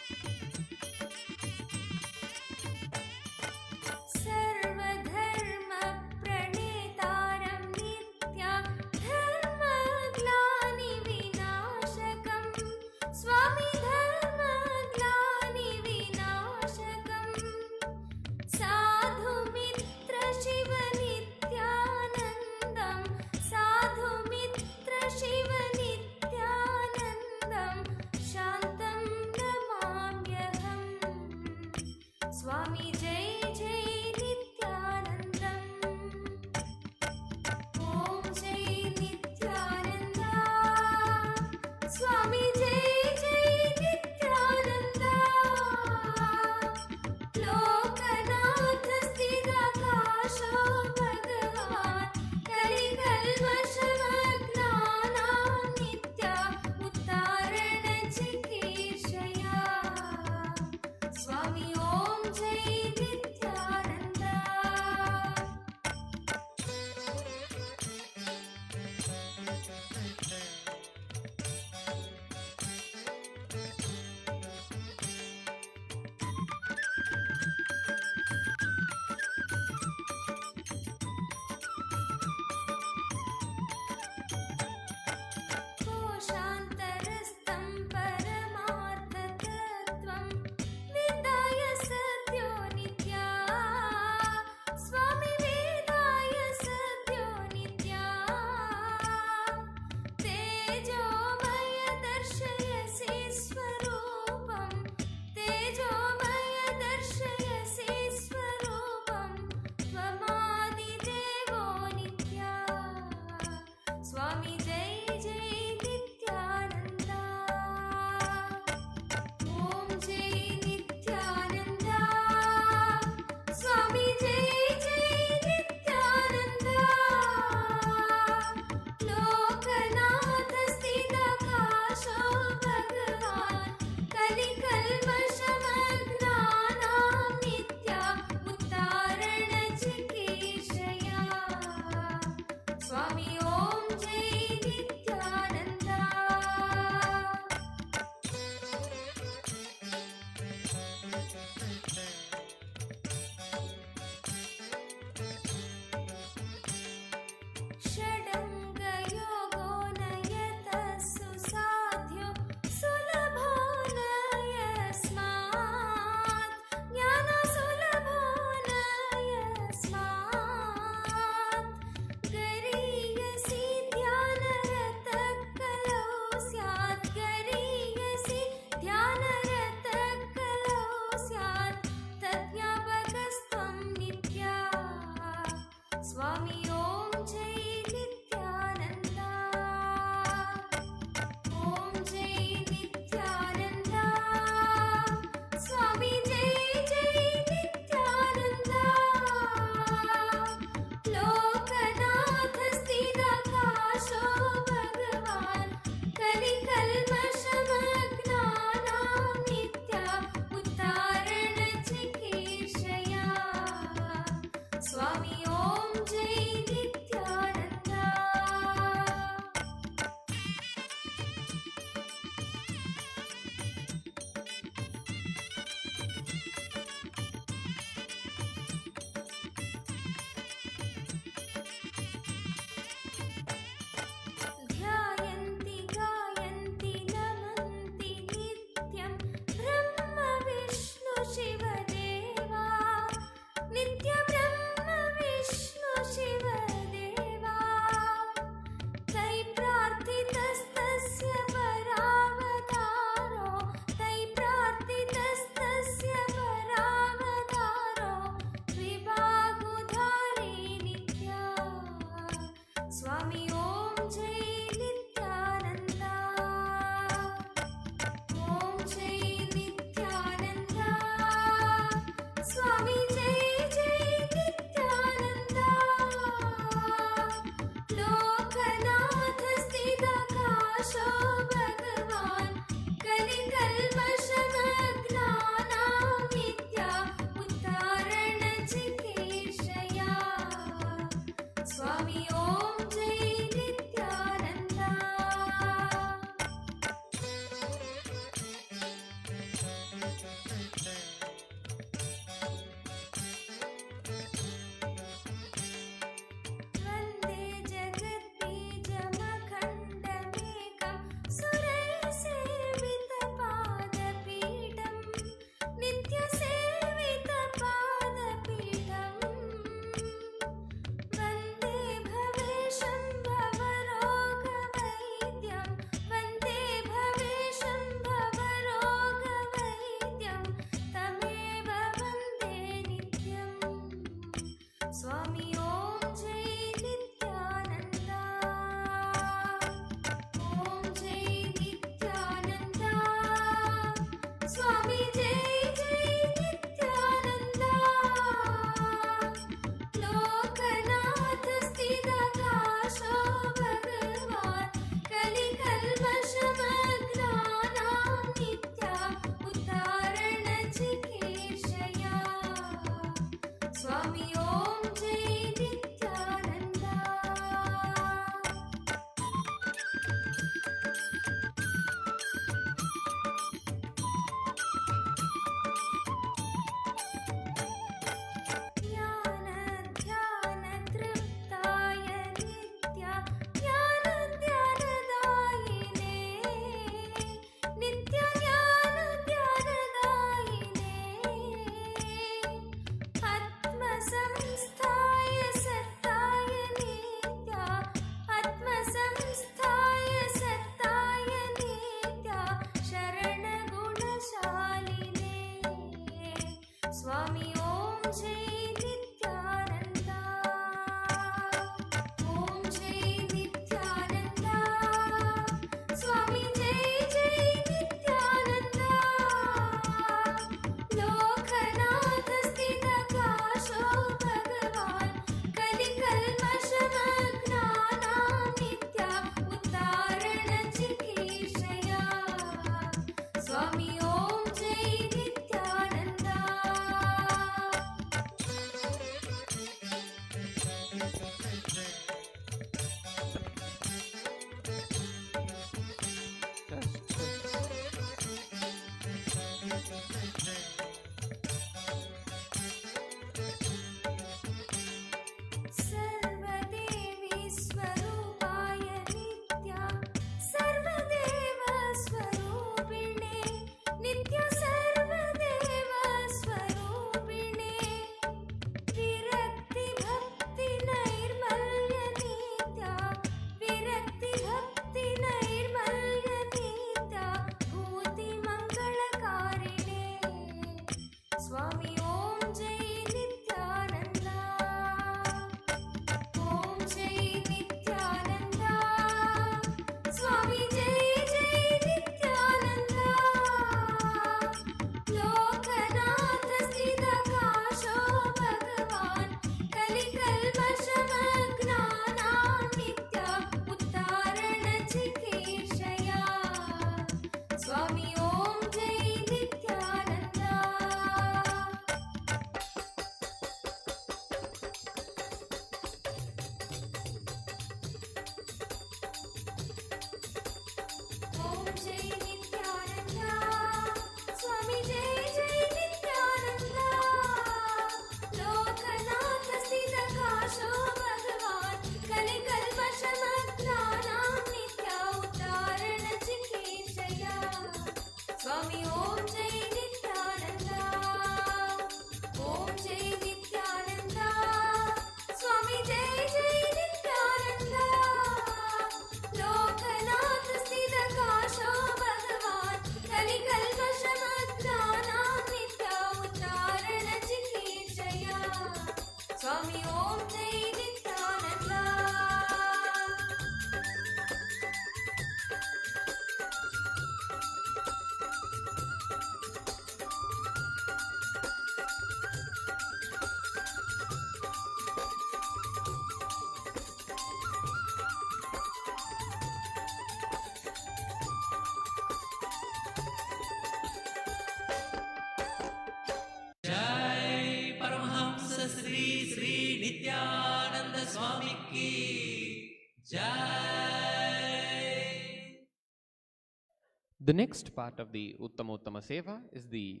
The next part of the Uttamotama Seva is the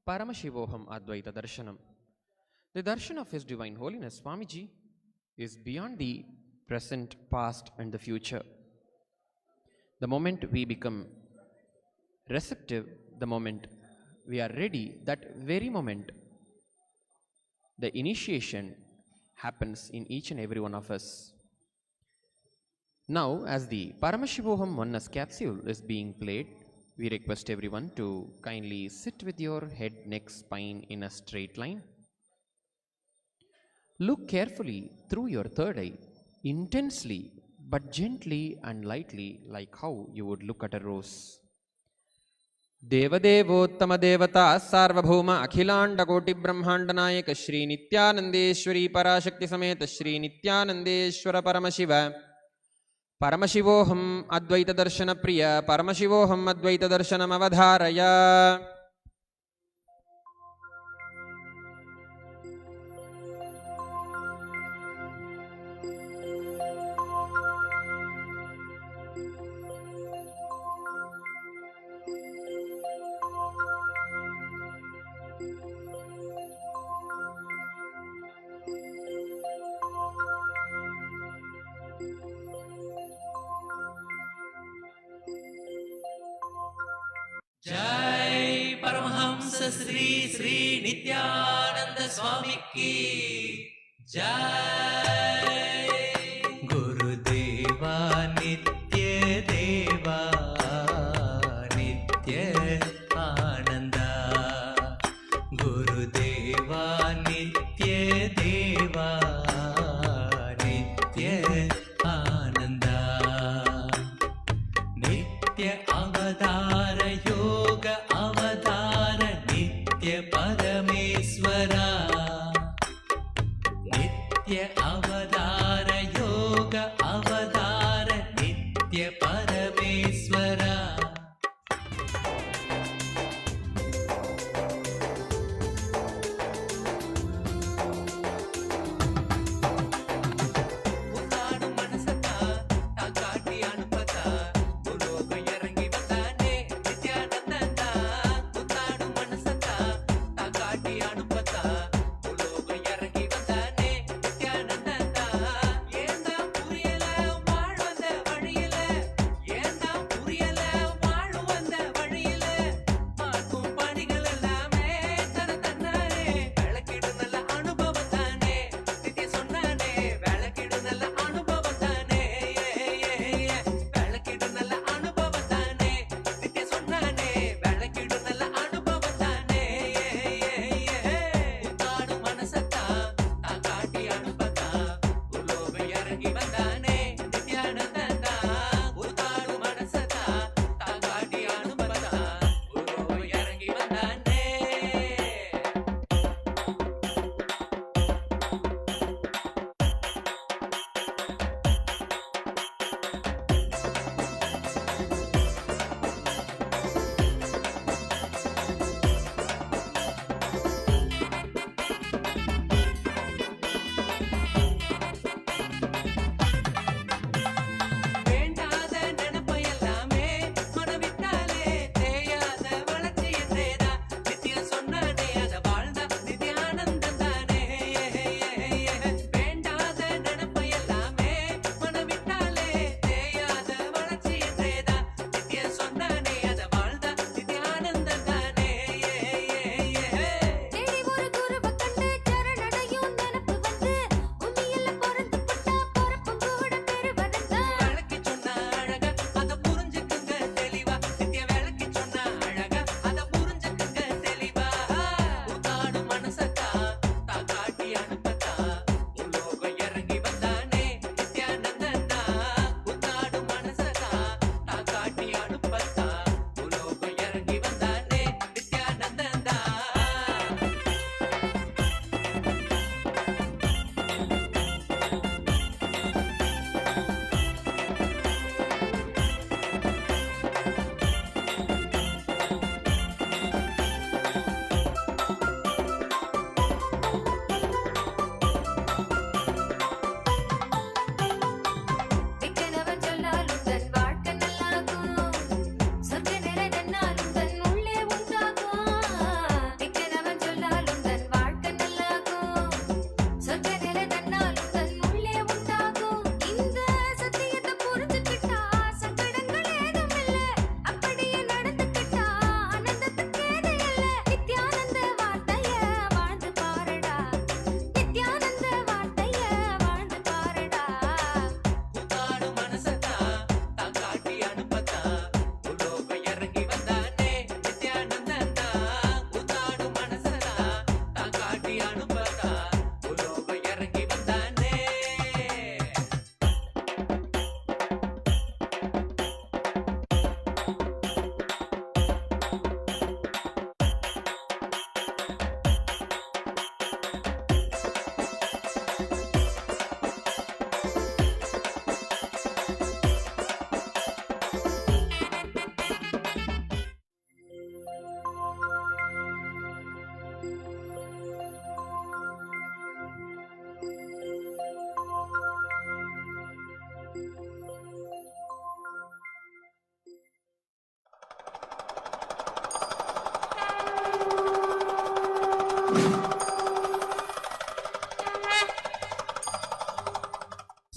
Paramashivoham Advaita Darshanam. The darshan of His Divine Holiness Swamiji is beyond the present, past and the future. The moment we become receptive, the moment we are ready, that very moment the initiation happens in each and every one of us. Now, as the Paramashivoham oneness capsule is being played, we request everyone to kindly sit with your head, neck, spine in a straight line. Look carefully through your third eye, intensely but gently and lightly, like how you would look at a rose. देवदेवोत्तम देवता सार्वभौम अखिलांड कोटि ब्रह्मांड नायक श्री नित्यानंदेश्वरी पराशक्ति समेत श्री नित्यानंदेश्वर परमशिव परमशिवोहम अद्वैत दर्शन प्रिय परमशिवोहम अद्वैत दर्शनम अवधारय. जय परमहंस श्री श्री नित्यानंद स्वामी की जय. गुरुदेवा नित्य देवा नित्य आनंदा. गुरुदेवा नित्य देवा नित्य आनंदा. नित्य अवतार योग अवतार नित्य परमेश्वरा. नित्य अवतार योग अवतार नित्य परमेश्वरा. உன்னாடு மனசத்தா தாக்காட்டி அனுப்பத்தா உலோக இறங்கி வந்தானே நித்யானந்தா. உன்னாடு மனசத்தா தாக்காட்டி அனுப்பத்தா உலோக இறங்கி வந்தானே நித்யானந்தா. ஏந்தா புரியல வாழ்வந்த வழியில, ஏந்தா புரியல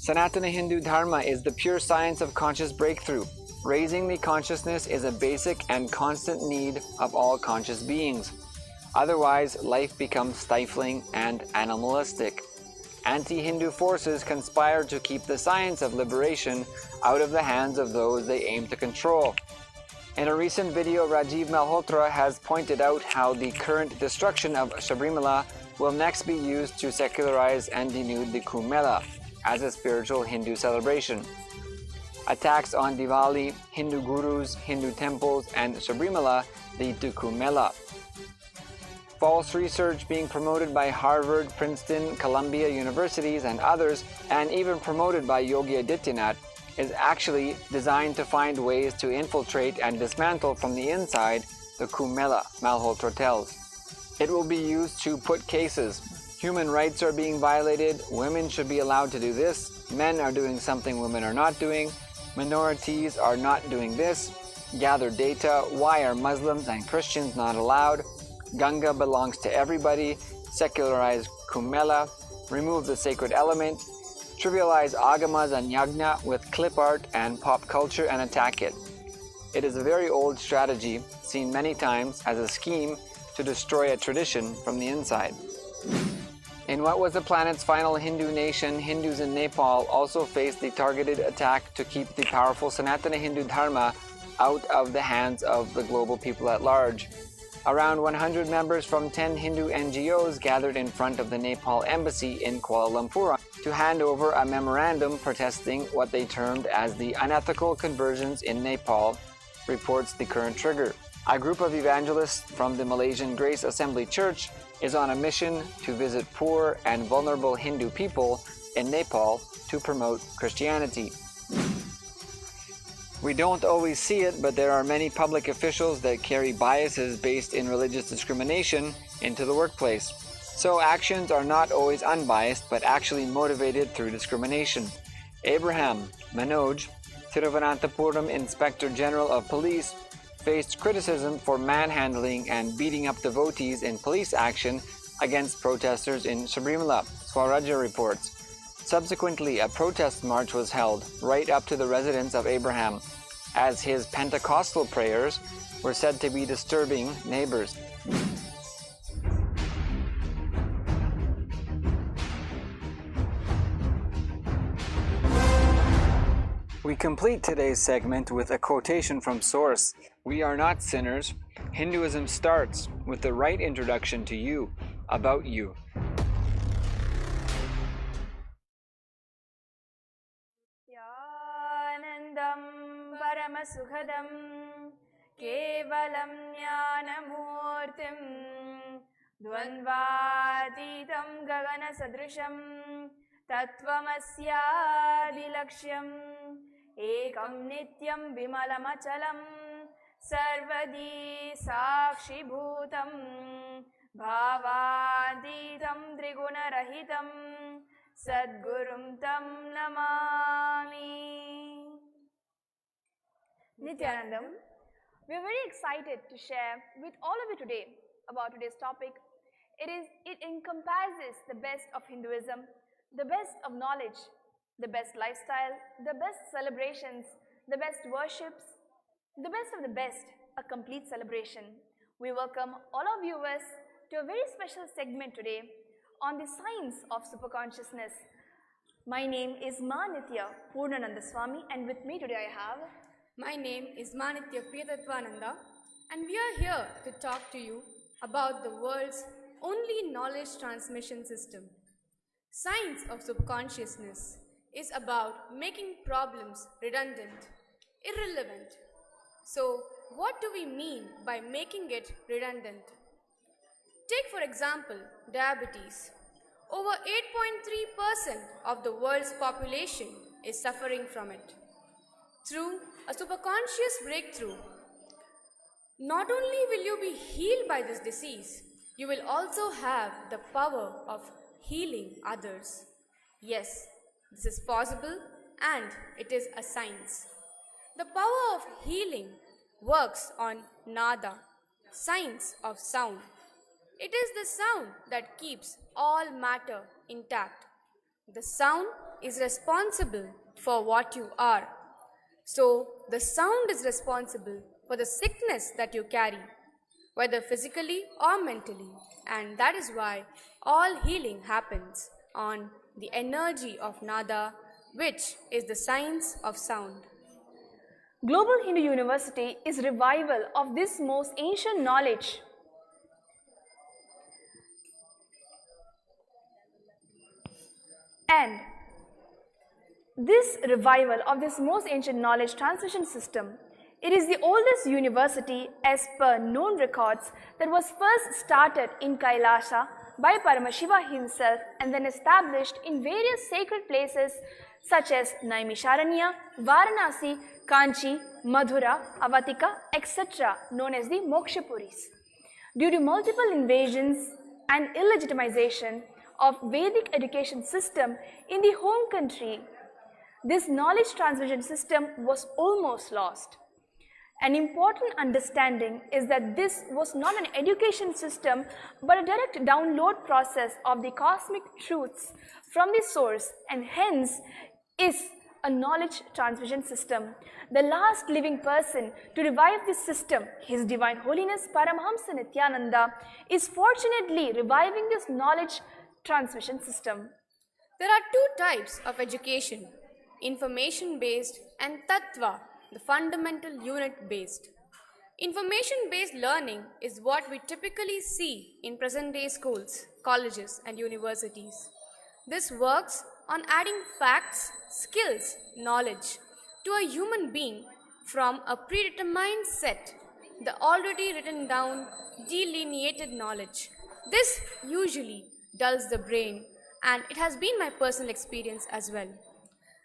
Sanatana Hindu Dharma is the pure science of conscious breakthrough. Raising the consciousness is a basic and constant need of all conscious beings. Otherwise, life becomes stifling and animalistic. Anti-Hindu forces conspire to keep the science of liberation out of the hands of those they aim to control. In a recent video, Rajiv Malhotra has pointed out how the current destruction of Sabrimala will next be used to secularize and denude the Kumbh Mela as a spiritual Hindu celebration. Attacks on Diwali, Hindu gurus, Hindu temples, and Sabrimala lead to Kumbh Mela. False research being promoted by Harvard, Princeton, Columbia universities, and others, and even promoted by Yogi Adityanath, is actually designed to find ways to infiltrate and dismantle from the inside the Kumbh Mela, Malhotra tells. It will be used to put cases. Human rights are being violated, women should be allowed to do this, men are doing something women are not doing, minorities are not doing this, gather data, why are Muslims and Christians not allowed, Ganga belongs to everybody, secularize Kumbh Mela, remove the sacred element, trivialize agamas and yagna with clip art and pop culture and attack it. It is a very old strategy, seen many times as a scheme to destroy a tradition from the inside. In what was the planet's final Hindu nation, Hindus in Nepal also faced the targeted attack to keep the powerful Sanatana Hindu Dharma out of the hands of the global people at large. Around 100 members from 10 Hindu NGOs gathered in front of the Nepal embassy in Kuala Lumpur to hand over a memorandum protesting what they termed as the unethical conversions in Nepal, reports the current trigger. A group of evangelists from the Malaysian Grace Assembly Church is on a mission to visit poor and vulnerable Hindu people in Nepal to promote Christianity. We don't always see it, but there are many public officials that carry biases based in religious discrimination into the workplace. So actions are not always unbiased, but actually motivated through discrimination. Abraham Manoj, Thiruvananthapuram Inspector General of Police, faced criticism for manhandling and beating up devotees in police action against protesters in Sabrimala, Swarajya reports. Subsequently, a protest march was held right up to the residence of Abraham, as his Pentecostal prayers were said to be disturbing neighbors. We complete today's segment with a quotation from Source. We are not sinners. Hinduism starts with the right introduction to you, about you. Nithyanandam Paramasukhadam Kevalam Jnanamurtim Dvandvatitam Gagana Sadrisham Tattvamasyadilaksham Ekam Nityam Vimalamachalam Sarvadi Sakshi Bhutam Bhavaditam Trigunarahitam Sadgurum Tam Namami. Nithyanandam, we are very excited to share with all of you today about today's topic. It encompasses the best of Hinduism, the best of knowledge, the best lifestyle, the best celebrations, the best worships, the best of the best, a complete celebration. We welcome all our viewers to a very special segment today on the science of superconsciousness. My name is Manithya Purnananda Swami, and with me today I have... My name is Manithya Priyatatvananda, and we are here to talk to you about the world's only knowledge transmission system. Science of superconsciousness is about making problems redundant, irrelevant. So, what do we mean by making it redundant? Take for example, diabetes. Over 8.3% of the world's population is suffering from it. Through a superconscious breakthrough, not only will you be healed by this disease, you will also have the power of healing others. Yes, this is possible and it is a science. The power of healing works on nada, science of sound. It is the sound that keeps all matter intact. The sound is responsible for what you are. So the sound is responsible for the sickness that you carry, whether physically or mentally, and that is why all healing happens on the energy of nada, which is the science of sound. Global Hindu University is revival of this most ancient knowledge. And this revival of this most ancient knowledge transmission system, it is the oldest university as per known records that was first started in Kailasa by Paramashiva himself and then established in various sacred places such as Naimisharanya, Varanasi, Kanchi, Madhura, Avatika, etc., known as the Mokshapuris. Due to multiple invasions and illegitimization of Vedic education system in the home country, this knowledge transmission system was almost lost. An important understanding is that this was not an education system but a direct download process of the cosmic truths from the source, and hence is a knowledge transmission system. The last living person to revive this system, His Divine Holiness Nithyananda, is fortunately reviving this knowledge transmission system. There are two types of education: information-based and tattva, the fundamental unit-based. Information-based learning is what we typically see in present-day schools, colleges and universities. This works on adding facts, skills, knowledge to a human being from a predetermined set, the already written down, delineated knowledge. This usually dulls the brain, and it has been my personal experience as well.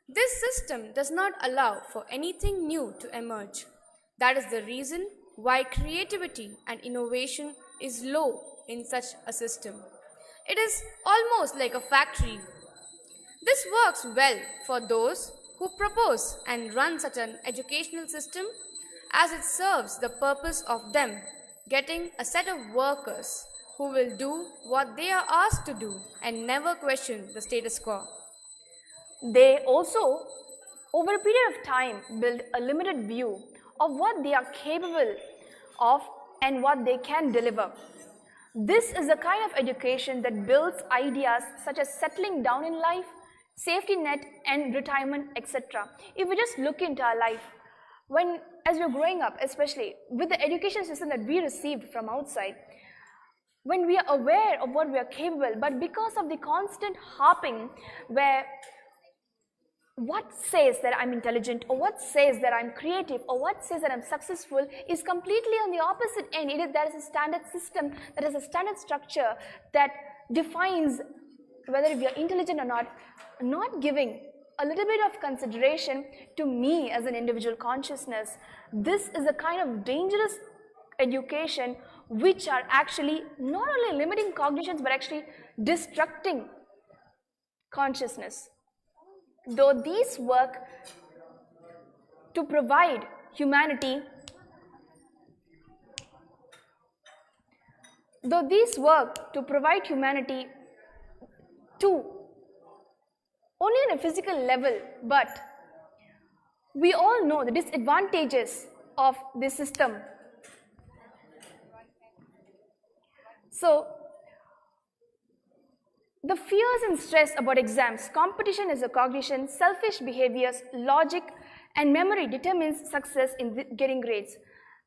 This system does not allow for anything new to emerge. That is the reason why creativity and innovation is low in such a system. It is almost like a factory. This works well for those who propose and run such an educational system, as it serves the purpose of them getting a set of workers who will do what they are asked to do and never question the status quo. They also, over a period of time, build a limited view of what they are capable of and what they can deliver. This is the kind of education that builds ideas such as settling down in life, safety net and retirement, etc. If we just look into our life, as we're growing up, especially with the education system that we received from outside, when we are aware of what we are capable, but because of the constant harping where what says that I'm intelligent, or what says that I'm creative, or what says that I'm successful is completely on the opposite end. There is a standard system, there is a standard structure that defines whether we are intelligent or not giving a little bit of consideration to me as an individual consciousness. This is a kind of dangerous education which are actually not only limiting cognitions but actually destructing consciousness. Though these work to provide humanity, to only on a physical level, but we all know the disadvantages of this system. So, the fears and stress about exams, competition as a cognition, selfish behaviors, logic and memory determines success in getting grades.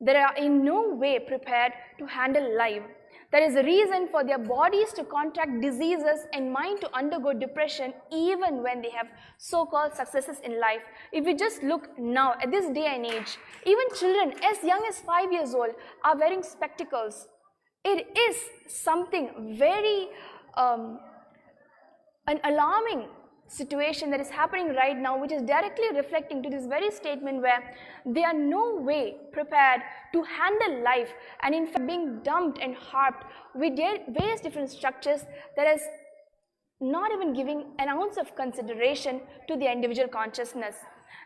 They are in no way prepared to handle life. There is a reason for their bodies to contract diseases and mind to undergo depression even when they have so-called successes in life. If we just look now at this day and age, even children as young as 5 years old are wearing spectacles. It is something very an alarming situation that is happening right now, which is directly reflecting to this very statement where they are no way prepared to handle life, and in fact being dumped and harped with various different structures that is not even giving an ounce of consideration to the individual consciousness.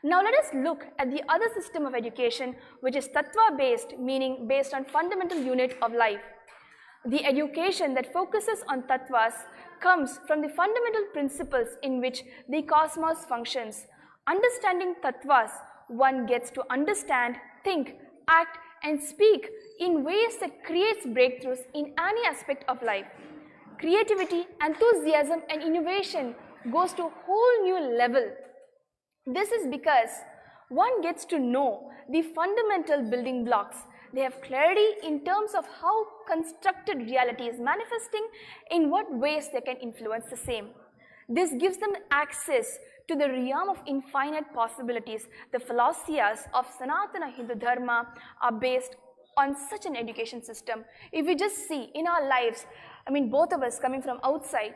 Now let us look at the other system of education, which is tattva based, meaning based on fundamental unit of life. The education that focuses on tattvas comes from the fundamental principles in which the cosmos functions. Understanding tattvas, one gets to understand, think, act and speak in ways that creates breakthroughs in any aspect of life. Creativity, enthusiasm and innovation goes to a whole new level. This is because one gets to know the fundamental building blocks. They have clarity in terms of how constructed reality is manifesting, in what ways they can influence the same. This gives them access to the realm of infinite possibilities. The philosophies of Sanatana Hindu Dharma are based on such an education system. If we just see in our lives, both of us coming from outside,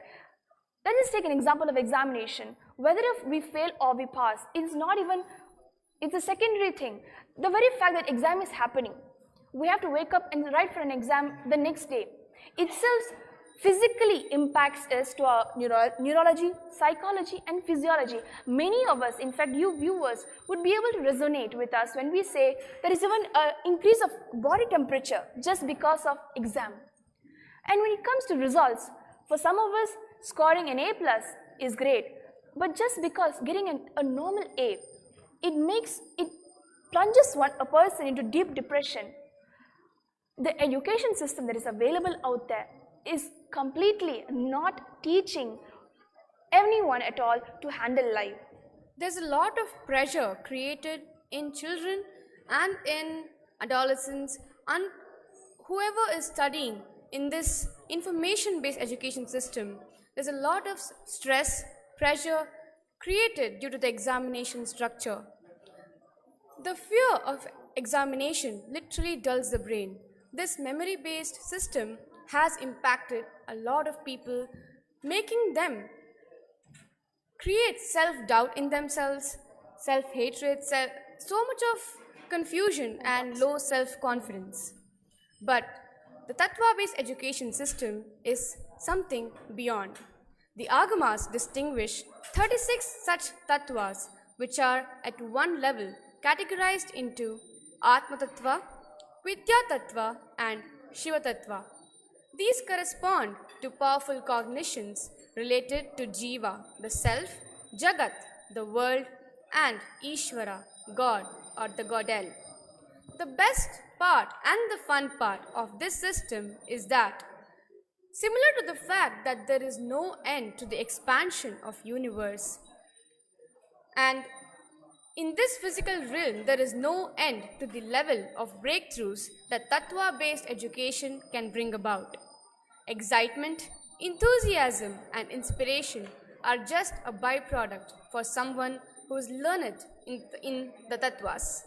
let us take an example of examination. Whether if we fail or we pass, it's a secondary thing. The very fact that exam is happening, we have to wake up and write for an exam the next day, itself physically impacts us to our neurology, psychology and physiology. Many of us, in fact you viewers, would be able to resonate with us when we say there is even an increase of body temperature just because of exam. And when it comes to results, for some of us, scoring an A+ is great, but just because getting a normal A, it plunges a person into deep depression. The education system that is available out there is completely not teaching anyone at all to handle life. There's a lot of pressure created in children and in adolescents and whoever is studying in this information-based education system. There's a lot of stress, pressure created due to the examination structure. The fear of examination literally dulls the brain. This memory-based system has impacted a lot of people, making them create self-doubt in themselves, self-hatred, so much of confusion and low self-confidence. But the tattva-based education system is something beyond. The Agamas distinguish 36 such tattvas which are at one level categorized into Atma Tattva, Vidya Tattva and Shiva Tattva. These correspond to powerful cognitions related to Jiva, the self, Jagat, the world, and Ishvara, God or the Godel. The best part and the fun part of this system is that, similar to the fact that there is no end to the expansion of universe, and in this physical realm there is no end to the level of breakthroughs that tattva-based education can bring about. Excitement, enthusiasm and inspiration are just a byproduct for someone who is learned in the tattvas.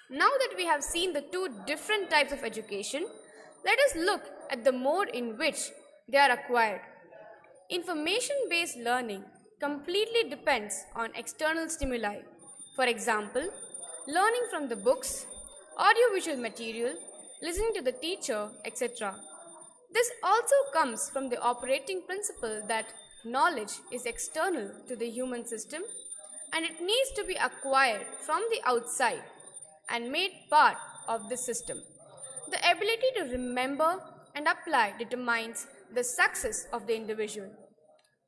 Now that we have seen the two different types of education, let us look at the mode in which they are acquired. Information-based learning completely depends on external stimuli. For example, learning from the books, audiovisual material, listening to the teacher, etc. This also comes from the operating principle that knowledge is external to the human system and it needs to be acquired from the outside and made part of the system. The ability to remember and apply determines the success of the individual.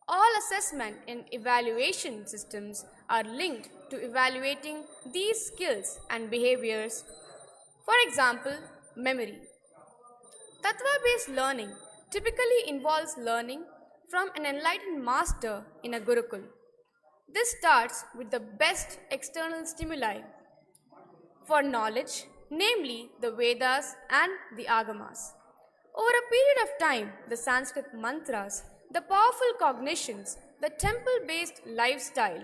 All assessment and evaluation systems are linked to evaluating these skills and behaviors. For example, memory. Tattva-based learning typically involves learning from an enlightened master in a Gurukul. This starts with the best external stimuli for knowledge, namely the Vedas and the Agamas. Over a period of time, the Sanskrit mantras, the powerful cognitions, the temple-based lifestyle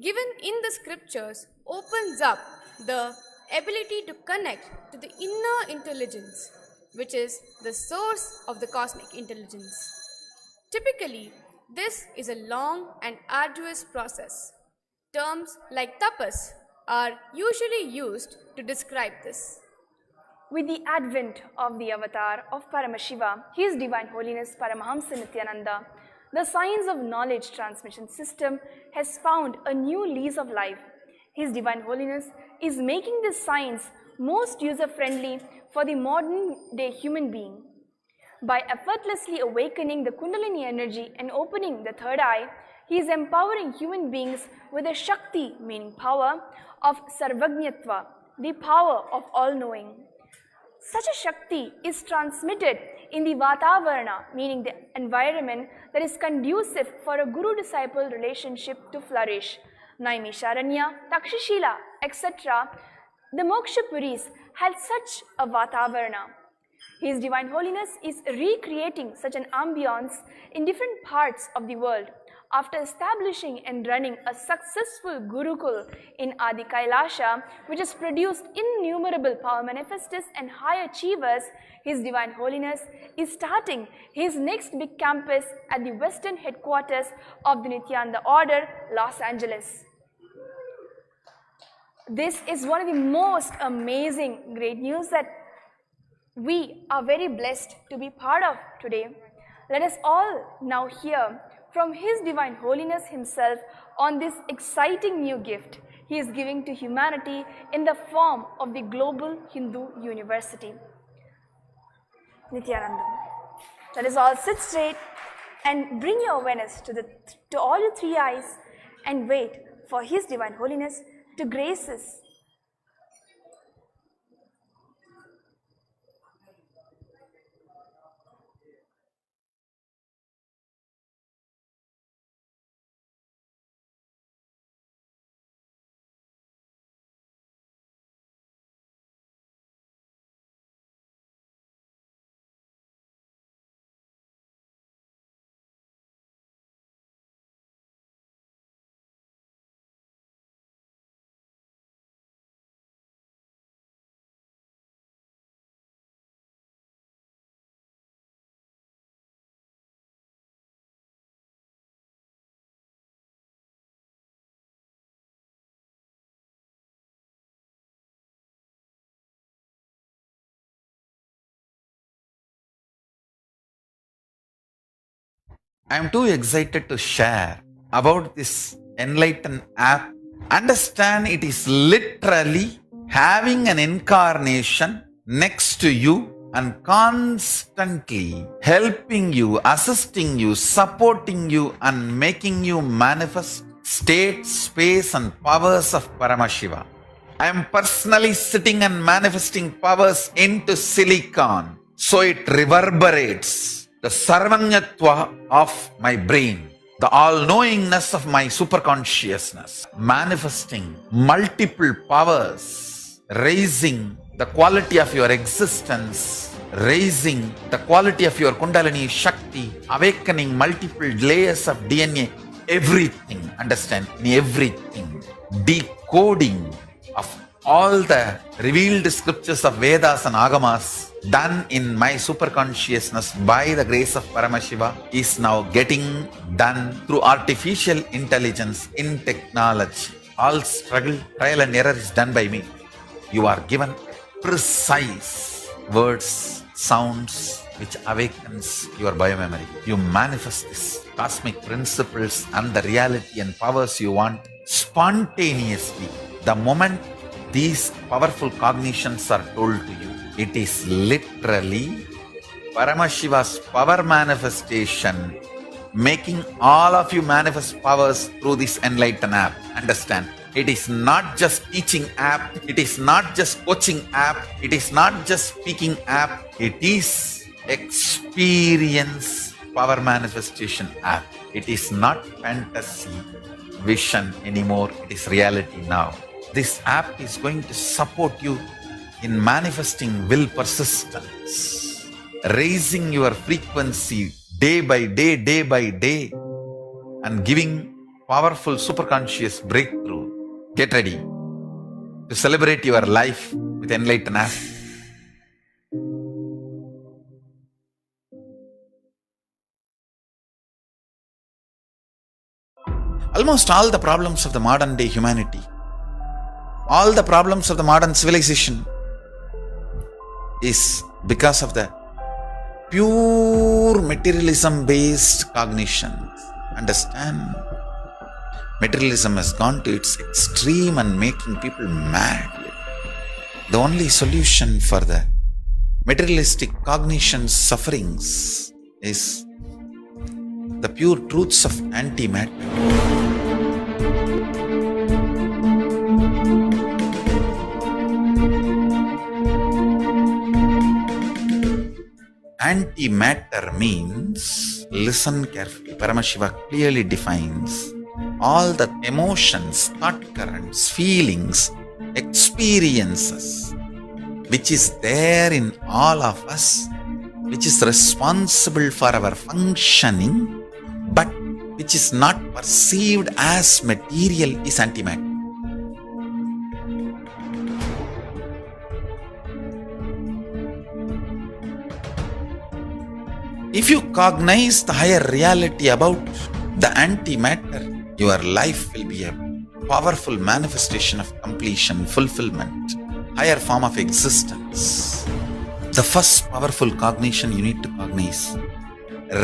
given in the scriptures opens up the ability to connect to the inner intelligence, which is the source of the cosmic intelligence. Typically, this is a long and arduous process. Terms like tapas are usually used to describe this. With the advent of the avatar of Paramashiva, His Divine Holiness Paramahamsa Nithyananda, the science of knowledge transmission system has found a new lease of life. His Divine Holiness is making this science most user-friendly for the modern-day human being. By effortlessly awakening the Kundalini energy and opening the third eye, he is empowering human beings with a Shakti, meaning power, of Sarvajñatva, the power of all-knowing. Such a Shakti is transmitted in the Vatavarana, meaning the environment that is conducive for a guru-disciple relationship to flourish. Naimisharanya, Takshashila, etc. The Mokshapuris had such a Vatavarana. His Divine Holiness is recreating such an ambience in different parts of the world. After establishing and running a successful Gurukul in Adi Kailasa, which has produced innumerable power manifestors and high achievers, His Divine Holiness is starting his next big campus at the western headquarters of the Nithyananda Order, Los Angeles. This is one of the most amazing great news that we are very blessed to be part of today. Let us all now hear from His Divine Holiness himself on this exciting new gift he is giving to humanity in the form of the Global Hindu University. Nithyananda. Let us all sit straight and bring your awareness to all your three eyes and wait for His Divine Holiness to grace us. I am too excited to share about this enlightened app. Understand, it is literally having an incarnation next to you and constantly helping you, assisting you, supporting you and making you manifest state, space and powers of Paramashiva. I am personally sitting and manifesting powers into silicon so it reverberates the sarvanyatva of my brain, the all-knowingness of my superconsciousness, manifesting multiple powers, raising the quality of your existence, raising the quality of your Kundalini Shakti, awakening multiple layers of DNA, everything, understand, everything, decoding of all the revealed scriptures of Vedas and Agamas done in my superconsciousness by the grace of Paramashiva is now getting done through artificial intelligence in technology. All struggle, trial and error is done by me. You are given precise words, sounds which awakens your biomemory. You manifest these cosmic principles and the reality and powers you want spontaneously. The moment these powerful cognitions are told to you, it is literally Paramashiva's power manifestation, making all of you manifest powers through this enlightened app. Understand, it is not just teaching app, it is not just coaching app, it is not just speaking app, it is experience power manifestation app. It is not fantasy, vision anymore, it is reality now. This app is going to support you in manifesting will persistence, raising your frequency day by day, and giving powerful superconscious breakthrough. Get ready to celebrate your life with enlightened app. Almost all the problems of the modern day humanity, all the problems of the modern civilization is because of the pure materialism based cognition. Understand? Materialism has gone to its extreme and making people mad. The only solution for the materialistic cognition's sufferings is the pure truths of antimatter. Antimatter means, listen carefully, Paramashiva clearly defines all the emotions, thought currents, feelings, experiences which is there in all of us, which is responsible for our functioning, but which is not perceived as material, is antimatter. If you cognize the higher reality about the antimatter, your life will be a powerful manifestation of completion, fulfillment, higher form of existence. The first powerful cognition you need to cognize: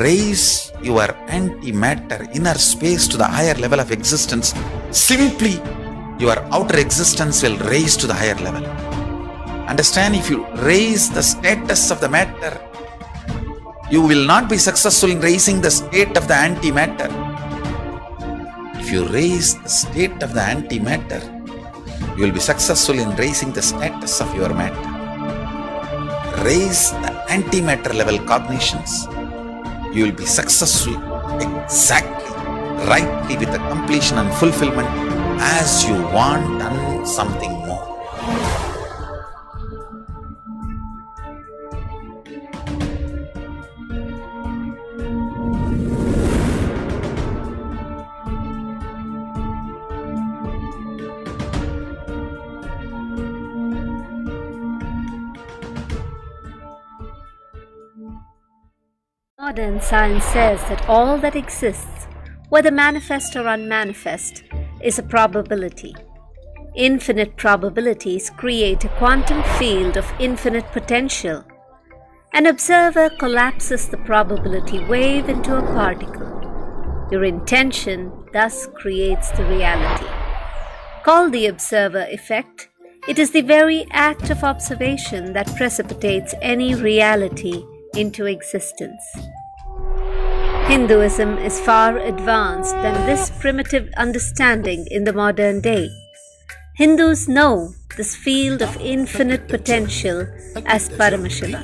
raise your antimatter inner space to the higher level of existence. Simply, your outer existence will raise to the higher level. Understand, if you raise the status of the matter, you will not be successful in raising the state of the antimatter. If you raise the state of the antimatter, you will be successful in raising the status of your matter. Raise the antimatter level cognitions. You will be successful exactly, rightly, with the completion and fulfillment as you want and something more. Modern science says that all that exists, whether manifest or unmanifest, is a probability. Infinite probabilities create a quantum field of infinite potential. An observer collapses the probability wave into a particle. Your intention thus creates the reality. Called the observer effect, it is the very act of observation that precipitates any reality into existence. Hinduism is far advanced than this primitive understanding in the modern day. Hindus know this field of infinite potential as Paramashiva.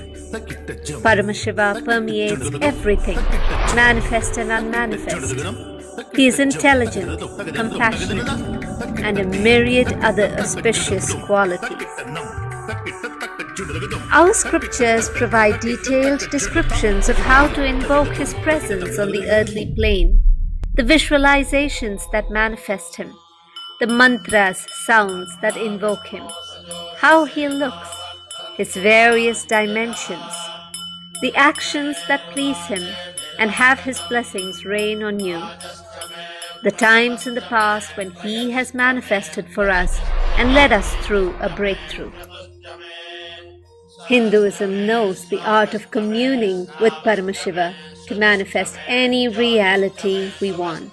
Paramashiva permeates everything, manifest and unmanifest. He is intelligent, compassionate, and a myriad other auspicious qualities. Our scriptures provide detailed descriptions of how to invoke His presence on the earthly plane, the visualizations that manifest Him, the mantras, sounds that invoke Him, how He looks, His various dimensions, the actions that please Him and have His blessings rain on you, the times in the past when He has manifested for us and led us through a breakthrough. Hinduism knows the art of communing with Paramashiva to manifest any reality we want.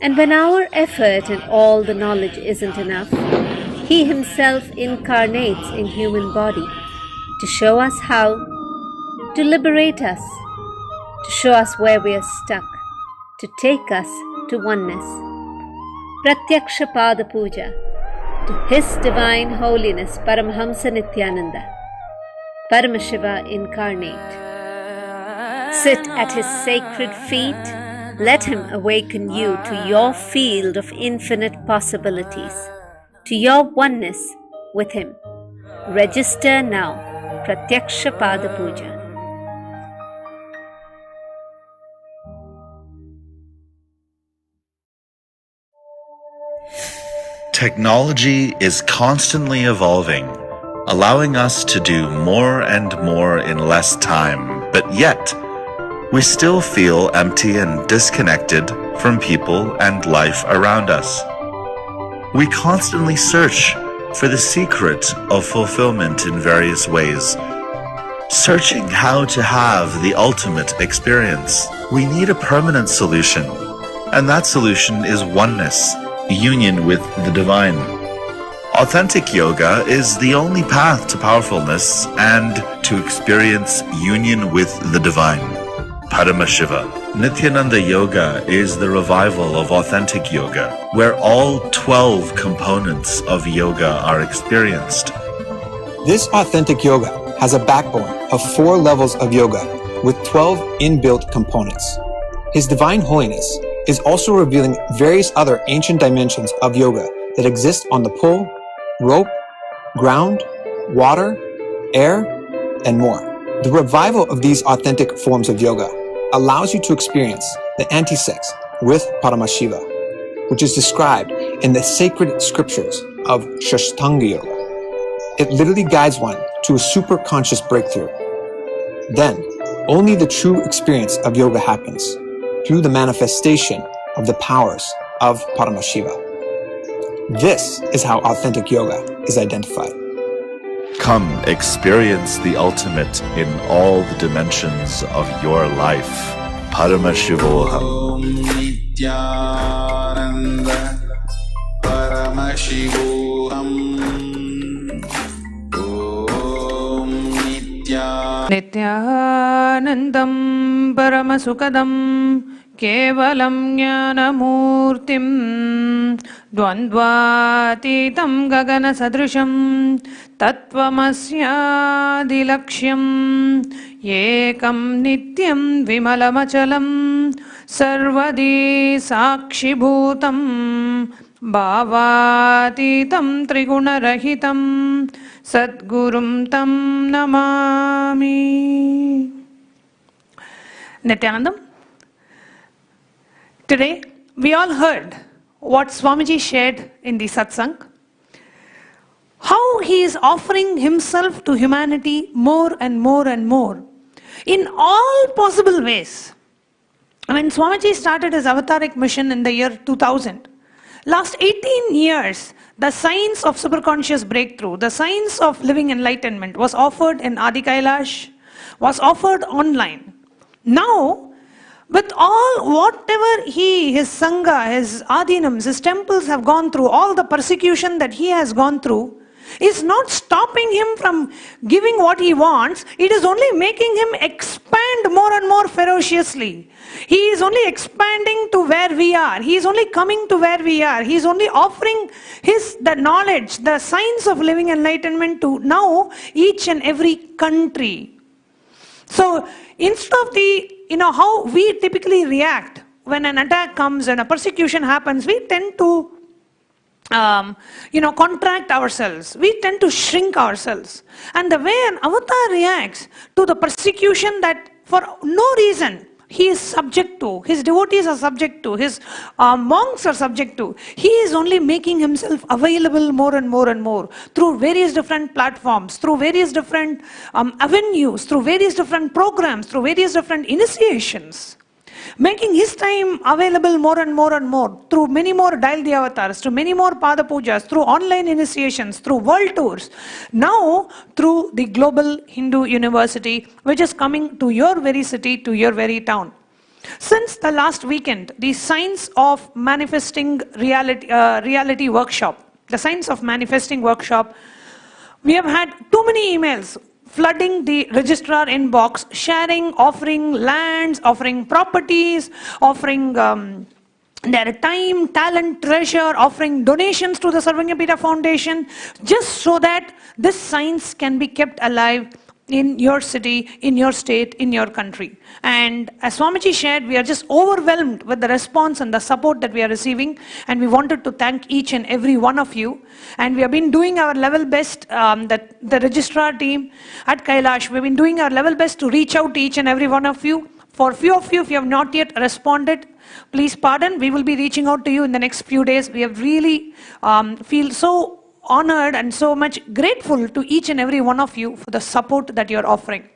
And when our effort and all the knowledge isn't enough, He Himself incarnates in human body to show us how, to liberate us, to show us where we are stuck, to take us to oneness. Pratyaksha Pada Puja to His Divine Holiness Paramahamsa Nithyananda, Paramashiva incarnate. Sit at His sacred feet, let Him awaken you to your field of infinite possibilities, to your oneness with Him. Register now, Pratyaksha Pada Puja. Technology is constantly evolving, allowing us to do more and more in less time, but yet we still feel empty and disconnected from people and life around us. We constantly search for the secret of fulfillment in various ways, searching how to have the ultimate experience. We need a permanent solution, and that solution is oneness, union with the divine. Authentic yoga is the only path to powerfulness and to experience union with the divine. Paramashiva. Nithyananda Yoga is the revival of authentic yoga, where all 12 components of yoga are experienced. This authentic yoga has a backbone of 4 levels of yoga with 12 inbuilt components. His Divine Holiness is also revealing various other ancient dimensions of yoga that exist on the pole, rope, ground, water, air, and more. The revival of these authentic forms of yoga allows you to experience the anti-sex with Paramashiva, which is described in the sacred scriptures of Shashtanga Yoga. It literally guides one to a super conscious breakthrough. Then, only the true experience of yoga happens through the manifestation of the powers of Paramashiva. This is how authentic yoga is identified. Come experience the ultimate in all the dimensions of your life. Paramashivoham. Om Nithyananda Paramashivam. Om Nithyanandam Paramasukadam Kevalam Jnanamurtim Dvandvatitam Gagana Sadrisham Tattvamasyadilaksham Ekam Nityam Vimalamachalam Sarvadi Sakshibhutam Bhavatitam Trigunarahitam Sadgurum Tam Namami. Nithyanandam. Today, we all heard what Swamiji shared in the satsang, how he is offering himself to humanity more and more and more, in all possible ways. When Swamiji started his avataric mission in the year 2000, last 18 years, the science of superconscious breakthrough, the science of living enlightenment was offered in Adi Kailash, was offered online. Now, with all whatever his Sangha, his Adinams, his temples have gone through, all the persecution that he has gone through, is not stopping him from giving what he wants. It is only making him expand more and more ferociously. He is only expanding to where we are. He is only coming to where we are. He is only offering the knowledge, the science of living enlightenment to now each and every country. So instead of how we typically react when an attack comes and a persecution happens, we tend to contract ourselves. We tend to shrink ourselves. And the way an avatar reacts to the persecution that for no reason he is subject to, his devotees are subject to, his monks are subject to, he is only making himself available more and more and more through various different platforms, through various different avenues, through various different programs, through various different initiations. Making his time available more and more and more through many more Dial the Avatars, through many more Pada Pujas, through online initiations, through world tours, now through the Global Hindu University, which is coming to your very city, to your very town. Since the last weekend, the Science of Manifesting Reality workshop, the Science of Manifesting workshop, we have had too many emails flooding the registrar inbox, sharing, offering lands, offering properties, offering their time, talent, treasure, offering donations to the Sarvanyapita Foundation, just so that this science can be kept alive in your city, in your state, in your country. And as Swamiji shared, we are just overwhelmed with the response and the support that we are receiving, and we wanted to thank each and every one of you. And we have been doing our level best, the registrar team at Kailash, we've been doing our level best to reach out to each and every one of you. For a few of you, if you have not yet responded, please pardon, we will be reaching out to you in the next few days. We have really feel so honored and so much grateful to each and every one of you for the support that you're offering.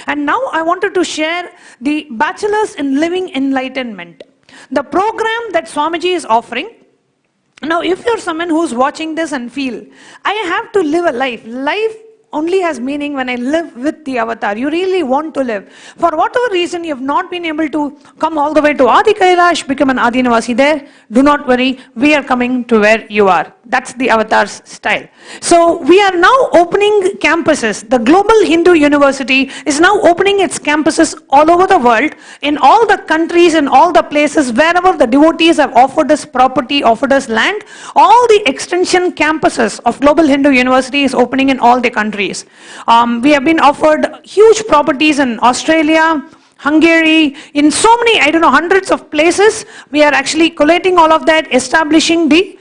And now I wanted to share the Bachelor's in Living Enlightenment, the program that Swamiji is offering. Now, if you're someone who's watching this and feel, I have to live a life only has meaning when I live with the avatar. You really want to live. For whatever reason you have not been able to come all the way to Adi Kailash, become an Adinavasi there, do not worry, we are coming to where you are. That's the avatar's style. So we are now opening campuses. The Global Hindu University is now opening its campuses all over the world, in all the countries, in all the places, wherever the devotees have offered us property, offered us land. All the extension campuses of Global Hindu University is opening in all the countries. We have been offered huge properties in Australia, Hungary, in so many, I don't know, hundreds of places. We are actually collating all of that, establishing the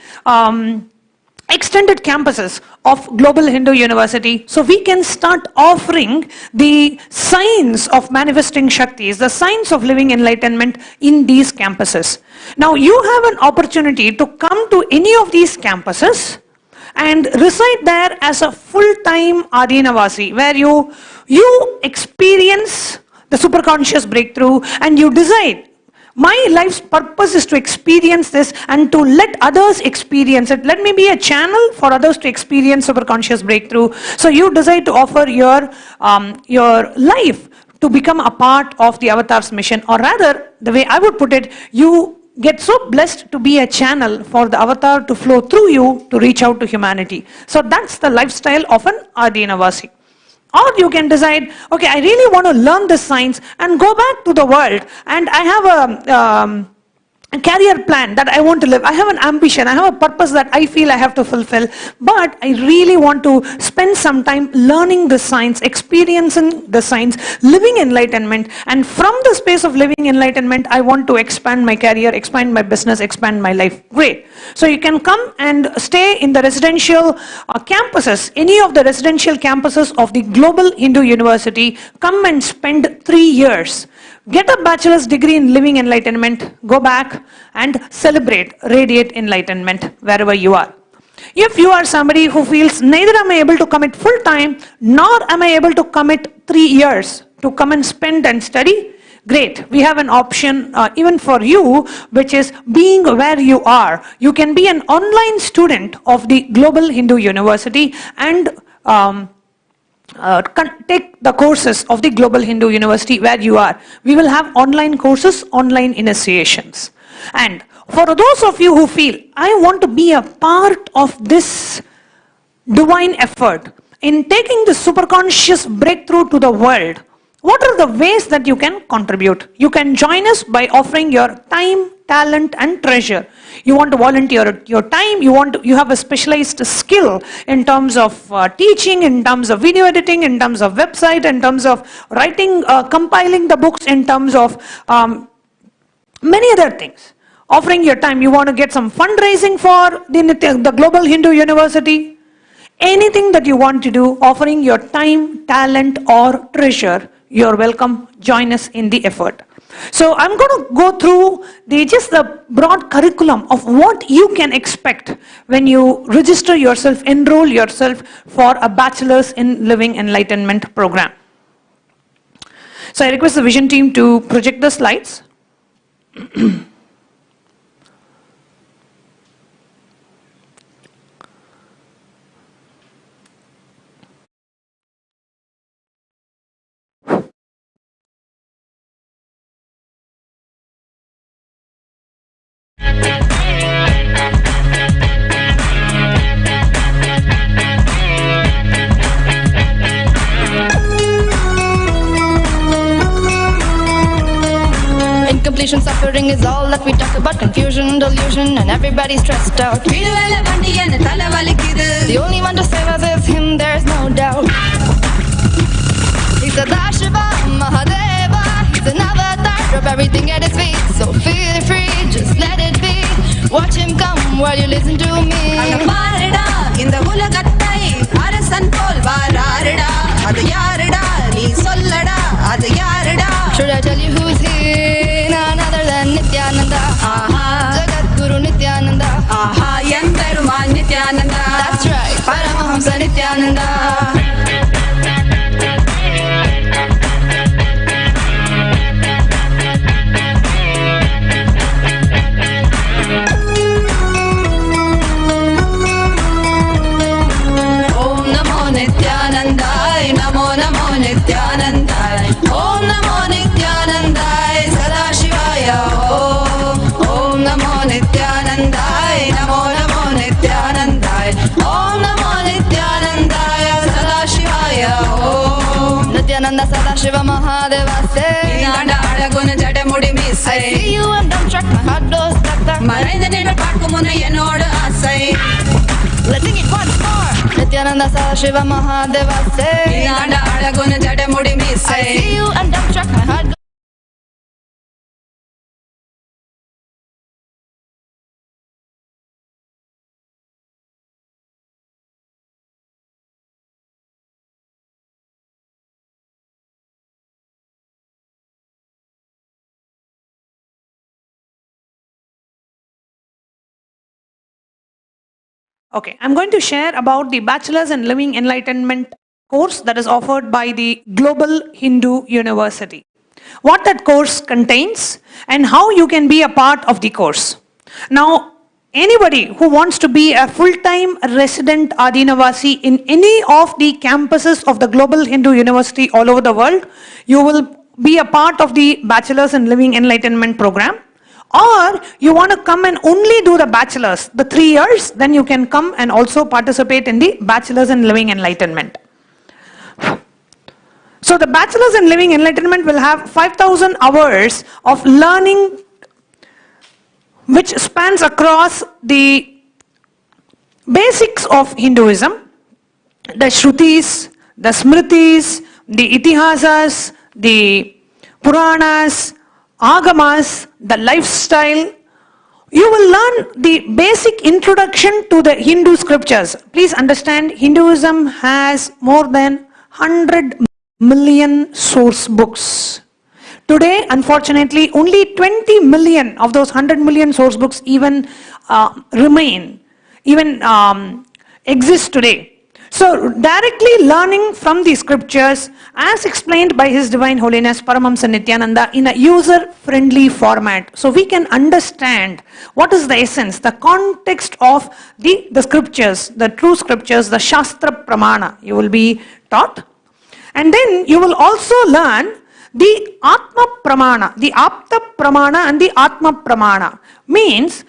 extended campuses of Global Hindu University, so we can start offering the signs of manifesting Shaktis, the signs of living enlightenment in these campuses. Now you have an opportunity to come to any of these campuses and reside there as a full-time Adinavasi, where you experience the superconscious breakthrough and you decide, my life's purpose is to experience this and to let others experience it. Let me be a channel for others to experience superconscious breakthrough. So you decide to offer your life to become a part of the avatar's mission, or rather, the way I would put it, you get so blessed to be a channel for the avatar to flow through you to reach out to humanity. So that's the lifestyle of an Adinavasi. Or you can decide, okay, I really want to learn this science and go back to the world, and I have a career plan that I want to live. I have an ambition, I have a purpose that I feel I have to fulfill, but I really want to spend some time learning the science, experiencing the science, living enlightenment, and from the space of living enlightenment, I want to expand my career, expand my business, expand my life. Great. So you can come and stay in the residential campuses, any of the residential campuses of the Global Hindu University. Come and spend 3 years. Get a bachelor's degree in living enlightenment, go back and celebrate, radiate enlightenment wherever you are. If you are somebody who feels neither am I able to commit full time, nor am I able to commit 3 years to come and spend and study, great. We have an option even for you, which is being where you are. You can be an online student of the Global Hindu University and take the courses of the Global Hindu University where you are. We will have online courses, online initiations. And for those of you who feel, I want to be a part of this divine effort in taking the superconscious breakthrough to the world, what are the ways that you can contribute? You can join us by offering your time, talent and treasure. You want to volunteer your time, you have a specialized skill in terms of teaching, in terms of video editing, in terms of website, in terms of writing, compiling the books, in terms of many other things. Offering your time, you want to get some fundraising for the Global Hindu University. Anything that you want to do, offering your time, talent or treasure, you're welcome. Join us in the effort. So I'm going to go through just the broad curriculum of what you can expect when you register yourself, enroll yourself for a Bachelor's in Living Enlightenment program. So I request the vision team to project the slides. Incompletion, suffering is all that we talk about. Confusion, delusion, and everybody's stressed out. The only one to save us is him, there's no doubt. He's a Shiva, Mahadeva. He's an avatar, drop everything at his feet. So feel free, just let it be. Watch him come while you listen to me. Should I tell you who's here? None other than Nithyananda. Jagatguru Nithyananda. Nithyananda. That's right, Paramashivam. Nithyananda Sadashiva Mahadeva say Nanda Adaguna Jadamudi miss I see you and dump truck, my heart goes stuck stuck. Maraida Nina Pakumuna Yanoda Asai Let's sing it once more. Nithyananda Sadashiva Mahadeva say Nanda Adaguna Jadamudi miss I see you and dump truck, my heart goes. Okay, I'm going to share about the Bachelor's in Living Enlightenment course that is offered by the Global Hindu University. What that course contains and how you can be a part of the course. Now, anybody who wants to be a full-time resident Adinavasi in any of the campuses of the Global Hindu University all over the world, you will be a part of the Bachelor's in Living Enlightenment program. Or you want to come and only do the bachelor's, the 3 years, then you can come and also participate in the Bachelor's in Living Enlightenment. So the Bachelor's in Living Enlightenment will have 5,000 hours of learning which spans across the basics of Hinduism, the Shrutis, the Smritis, the Itihasas, the Puranas, Agamas, the lifestyle. You will learn the basic introduction to the Hindu scriptures. Please understand, Hinduism has more than 100 million source books. Today, unfortunately, only 20 million of those 100 million source books even exist today. So, directly learning from the scriptures as explained by His Divine Holiness Paramahamsa in a user-friendly format. So, we can understand what is the essence, the context of the scriptures, the true scriptures, the Shastra Pramana you will be taught. And then you will also learn the Atma Pramana, the Apta Pramana and the Atma Pramana. Means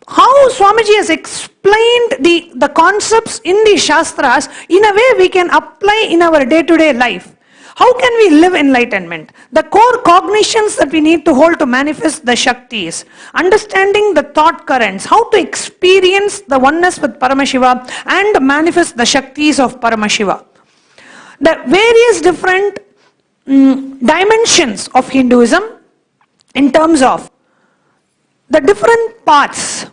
how Swamiji has explained the concepts in the Shastras in a way we can apply in our day-to-day life. How can we live enlightenment? The core cognitions that we need to hold to manifest the Shaktis, understanding the thought currents, how to experience the oneness with Paramashiva and manifest the Shaktis of Paramashiva. The various different dimensions of Hinduism in terms of the different parts.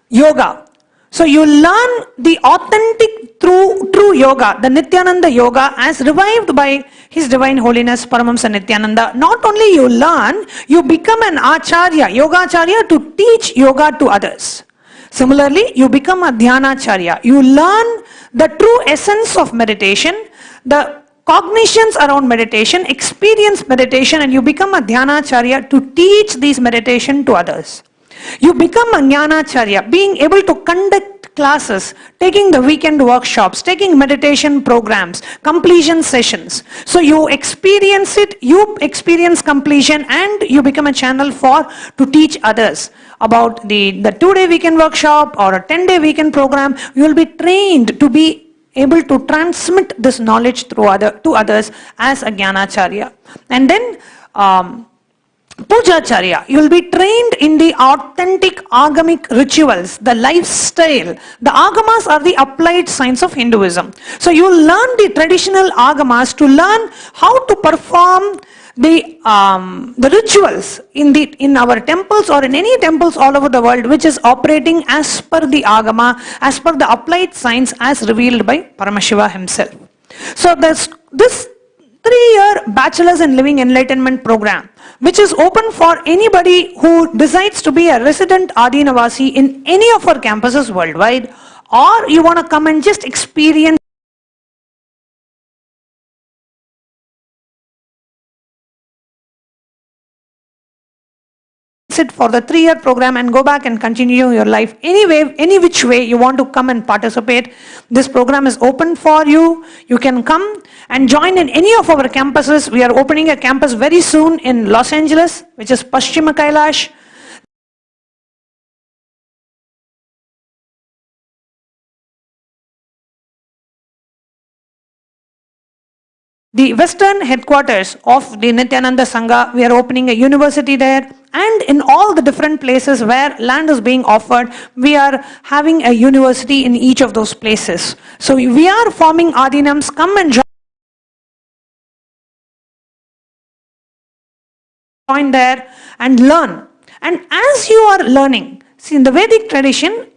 Yoga. So you learn the authentic true yoga, the Nithyananda yoga as revived by His Divine Holiness Paramahamsa. Not only you learn, you become an acharya, yogacharya to teach yoga to others. Similarly, you become a dhyanacharya. You learn the true essence of meditation, the cognitions around meditation, experience meditation, and you become a dhyanacharya to teach these meditation to others. You become a jnanacharya, being able to conduct classes, taking the weekend workshops, taking meditation programs, completion sessions. So you experience it, you experience completion, and you become a channel to teach others about the 2-day weekend workshop or a 10-day weekend program. You will be trained to be able to transmit this knowledge to others as a jnanacharya. And then Pujacharya, you will be trained in the authentic agamic rituals, the lifestyle. The agamas are the applied science of Hinduism. So you will learn the traditional agamas to learn how to perform the rituals in our temples or in any temples all over the world, which is operating as per the agama, as per the applied science as revealed by Paramashiva himself. So this 3-year Bachelor's in Living Enlightenment program, which is open for anybody who decides to be a resident Adinavasi in any of our campuses worldwide, or you want to come and just experience it for the 3-year program and go back and continue your life. Any which way you want to come and participate, this program is open for you. You can come and join in any of our campuses. We are opening a campus very soon in Los Angeles, which is Paschima Kailash. the western headquarters of the Nithyananda Sangha. We are opening a university there, and in all the different places where land is being offered, we are having a university in each of those places. So we are forming Adinams. Come and join there and learn. And as you are learning, see, in the Vedic tradition,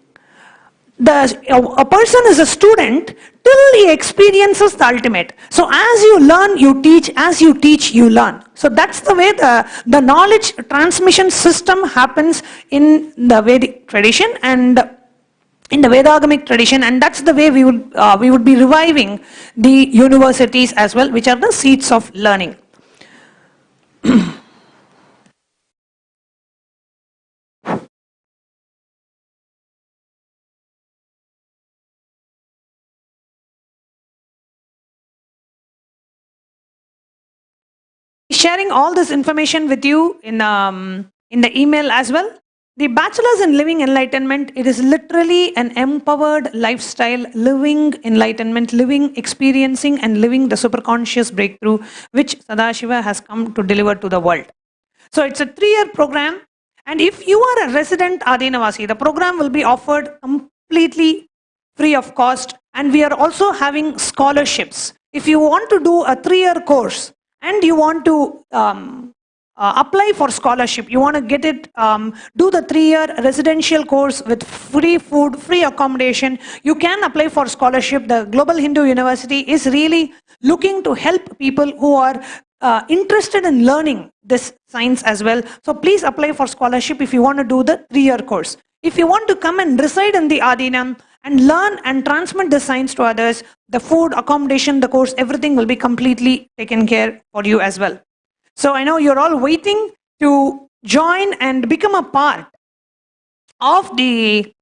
a person is a student till he experiences the ultimate. So as you learn, you teach. As you teach, you learn. So that's the way the knowledge transmission system happens in the Vedic tradition and in the Vedagamic tradition, and that's the way we would be reviving the universities as well, which are the seats of learning. Sharing all this information with you in the email as well. The Bachelor's in Living Enlightenment, it is literally an empowered lifestyle, living enlightenment, living, experiencing and living the superconscious breakthrough which Sadashiva has come to deliver to the world. So it's a 3-year program, and if you are a resident Adinavasi, the program will be offered completely free of cost, and we are also having scholarships. If you want to do a 3-year course and you want to apply for scholarship, you want to get it, do the 3-year residential course with free food, free accommodation, you can apply for scholarship. The Global Hindu University is really looking to help people who are interested in learning this science as well. So please apply for scholarship if you want to do the 3-year course. If you want to come and reside in the Adinam and learn and transmit the science to others, the food, accommodation, the course, everything will be completely taken care for you as well. So I know you're all waiting to join and become a part of the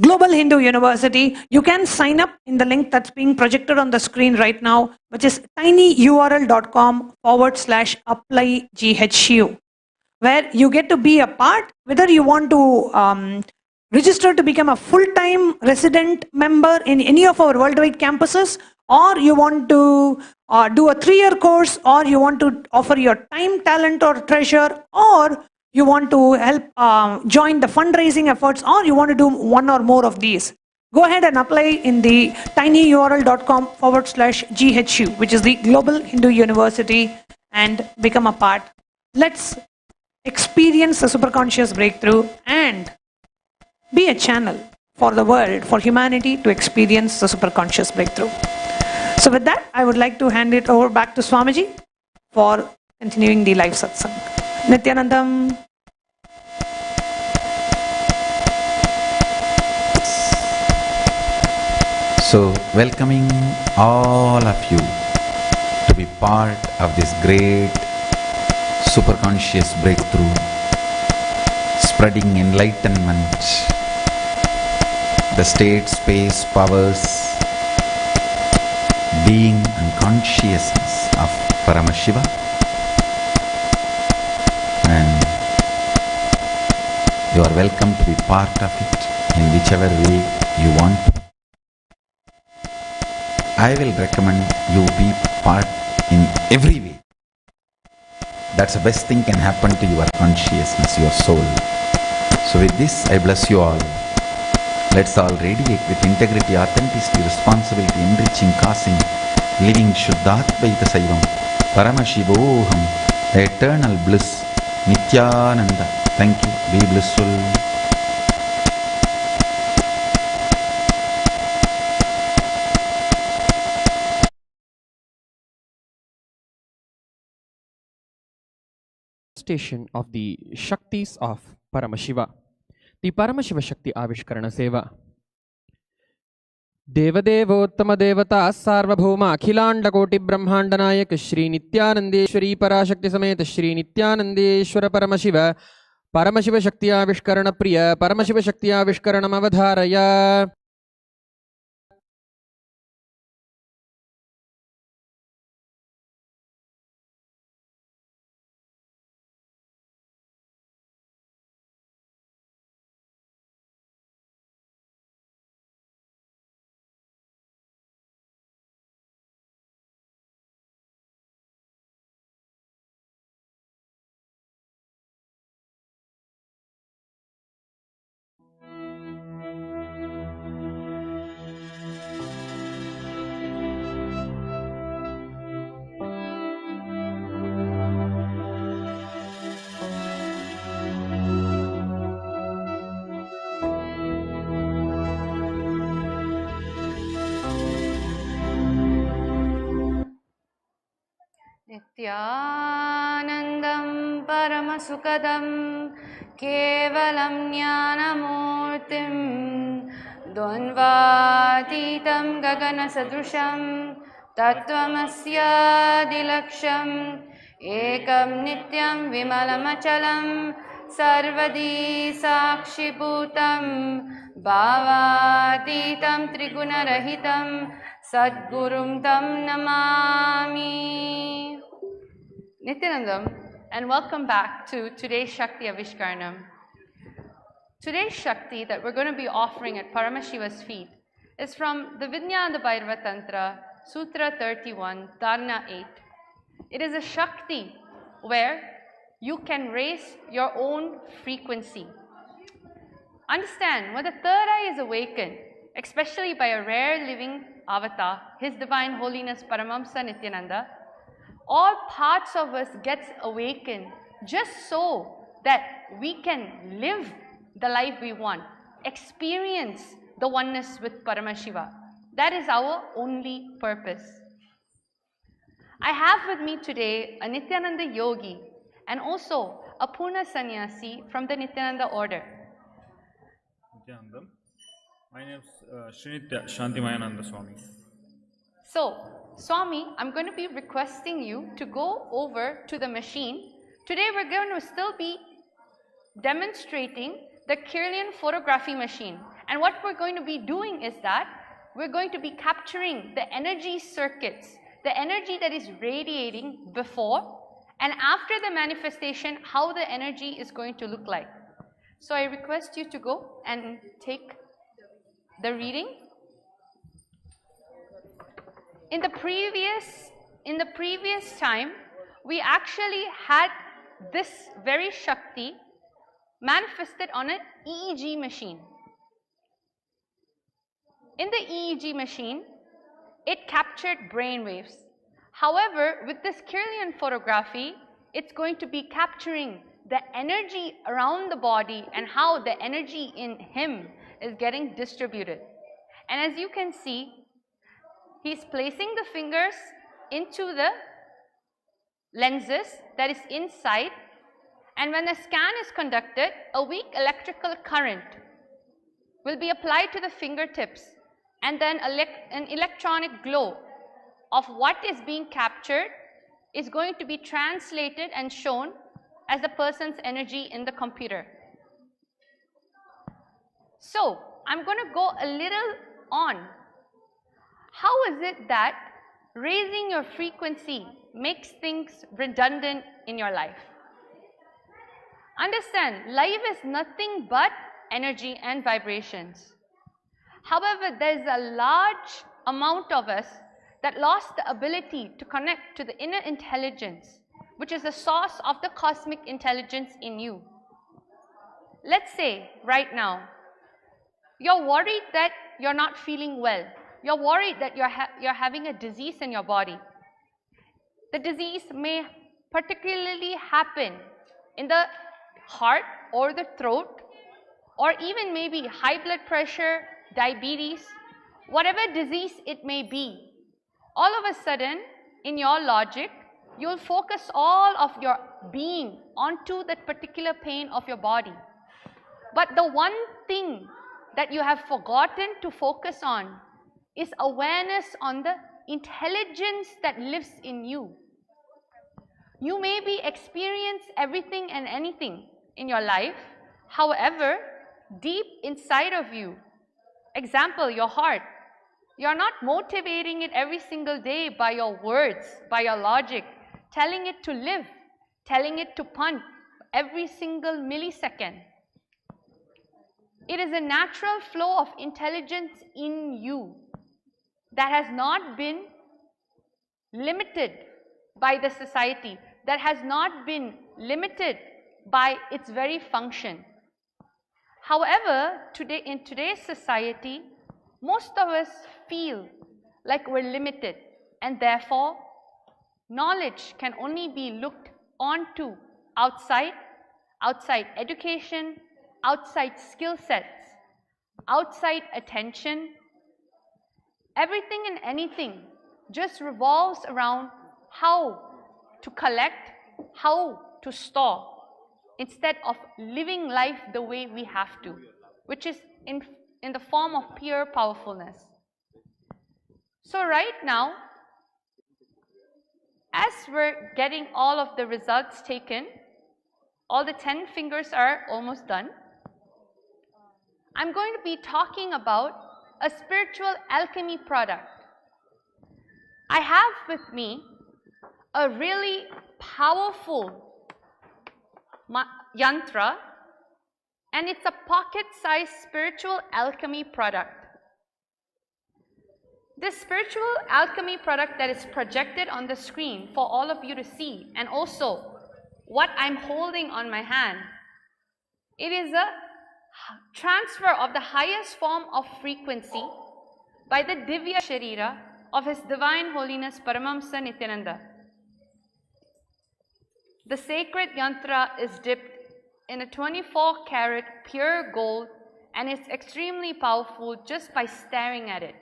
Global Hindu University. You can sign up in the link that's being projected on the screen right now, which is tinyurl.com/apply-GHU, where you get to be a part, whether you want to register to become a full-time resident member in any of our worldwide campuses, or you want to do a 3-year course, or you want to offer your time, talent or treasure, or you want to help join the fundraising efforts, or you want to do one or more of these. Go ahead and apply in the tinyurl.com/GHU, which is the Global Hindu University, and become a part. Let's experience the superconscious breakthrough and be a channel for the world, for humanity to experience the superconscious breakthrough. So with that, I would like to hand it over back to Swamiji for continuing the live satsang. Nithyanandam. So, welcoming all of you to be part of this great superconscious breakthrough, spreading enlightenment, the state, space, powers, being and consciousness of Paramashiva, and you are welcome to be part of it in whichever way you want. I will recommend you be part in every way. That's the best thing can happen to your consciousness, your soul. So with this, I bless you all. Let's all radiate with integrity, authenticity, responsibility, enriching, causing, living Shuddhatvaita Saivam, Paramashivoham, the eternal bliss, Nithyananda. Thank you. Be blissful. Station of the Shaktis of Paramashiva. The Paramashiva Shakti Avishkarana Seva. Devadeva Devata Sarvabhuma Akhilandakoti Brahmandanayaka Shri Nithyanandeshwari Parashakti Sameta Shri Nithyanandeshwara Paramashiva Paramashiva Shakti Avishkarana Priya Paramashiva Shakti Avishkaranam Avadharaya. नित्यानन्दं परमसुखदं केवलं ज्ञानमूर्तिं द्वन्द्वातीतं गगनसदृशं तत्त्वमस्यादिलक्ष्यम् एकं नित्यं विमलमचलं सर्वदी साक्षिभूतं भावातीतं त्रिगुणरहितं Sadgurum tam namami. Nithyanandam, and welcome back to today's Shakti Avishkaranam. Today's Shakti that we're going to be offering at Paramashiva's feet is from the Nithyananda Bhairava Tantra, Sutra 31, Dharana 8. It is a Shakti where you can raise your own frequency. Understand, when the third eye is awakened, especially by a rare living avatar, His Divine Holiness Paramahamsa Nithyananda, all parts of us gets awakened just so that we can live the life we want, experience the oneness with Paramashiva. That is our only purpose. I have with me today a Nithyananda yogi and also a Purna sannyasi from the Nithyananda order. Nithyanandam. My name is Srinitya Shantimayananda Swami. So, Swami, I'm going to be requesting you to go over to the machine. Today we're going to still be demonstrating the Kirlian photography machine. And what we're going to be doing is that we're going to be capturing the energy circuits, the energy that is radiating before and after the manifestation, how the energy is going to look like. So I request you to go and take the reading. In the previous time, we actually had this very Shakti manifested on an EEG machine. In the EEG machine, it captured brain waves. However, with this Kirlian photography, it's going to be capturing the energy around the body and how the energy in him is getting distributed. And as you can see, he's placing the fingers into the lenses that is inside, and when a scan is conducted, a weak electrical current will be applied to the fingertips, and then an electronic glow of what is being captured is going to be translated and shown as the person's energy in the computer. So, I'm going to go a little on. How is it that raising your frequency makes things redundant in your life? Understand, life is nothing but energy and vibrations. However, there's a large amount of us that lost the ability to connect to the inner intelligence, which is the source of the cosmic intelligence in you. Let's say right now, you're worried that you're not feeling well. You're worried that you're having a disease in your body. The disease may particularly happen in the heart or the throat, or even maybe high blood pressure, diabetes, whatever disease it may be. All of a sudden, in your logic, you'll focus all of your being onto that particular pain of your body. But the one thing that you have forgotten to focus on is awareness on the intelligence that lives in you. You may be experience everything and anything in your life. However, deep inside of you, example, your heart, you're not motivating it every single day by your words, by your logic, telling it to live, telling it to pump every single millisecond. It is a natural flow of intelligence in you that has not been limited by the society, that has not been limited by its very function. However, today, in today's society, most of us feel like we're limited, and therefore knowledge can only be looked onto outside education, outside skill sets, outside attention. Everything and anything just revolves around how to collect, how to store, instead of living life the way we have to, which is in the form of pure powerfulness. So right now, as we're getting all of the results taken, all the 10 fingers are almost done. I'm going to be talking about a spiritual alchemy product. I have with me a really powerful yantra, and it's a pocket-sized spiritual alchemy product. This spiritual alchemy product that is projected on the screen for all of you to see, and also what I'm holding on my hand, it is a transfer of the highest form of frequency by the Divya Sharira of His Divine Holiness Nithyananda. The sacred yantra is dipped in a 24-karat pure gold, and it's extremely powerful just by staring at it.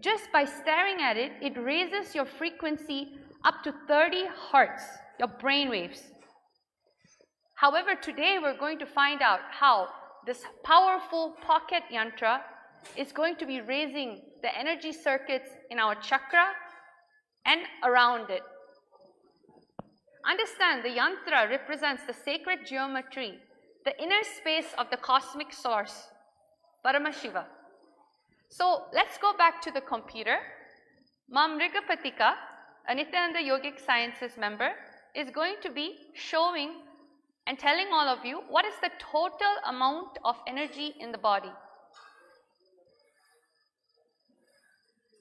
Just by staring at it, it raises your frequency up to 30 hertz, your brain waves. However, today we're going to find out how this powerful pocket yantra is going to be raising the energy circuits in our chakra and around it. Understand, the yantra represents the sacred geometry, the inner space of the cosmic source, Paramashiva. So let's go back to the computer. Mam Rigapatika, a Nithyananda Yogic Sciences member, is going to be showing and telling all of you what is the total amount of energy in the body.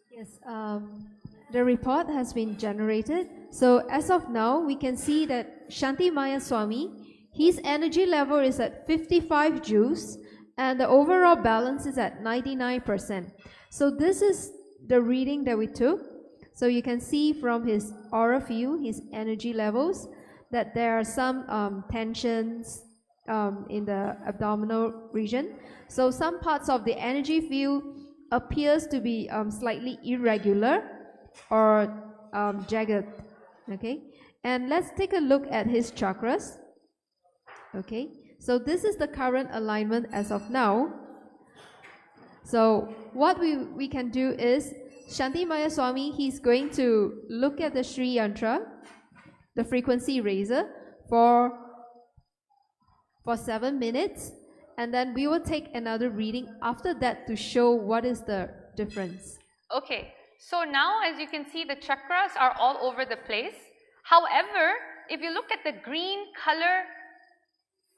Yes, the report has been generated. So as of now, we can see that Shanti Maya Swami, his energy level is at 55 joules and the overall balance is at 99%. So this is the reading that we took. So you can see from his aura view, his energy levels, that there are some tensions in the abdominal region. So some parts of the energy field appears to be slightly irregular or jagged. Okay, and let's take a look at his chakras. Okay, so this is the current alignment as of now. So what we can do is, Shanti Maya Swami, he's going to look at the Sri Yantra, the frequency raiser, for 7 minutes, and then we will take another reading after that to show what is the difference. Okay, so now as you can see, the chakras are all over the place. However, if you look at the green color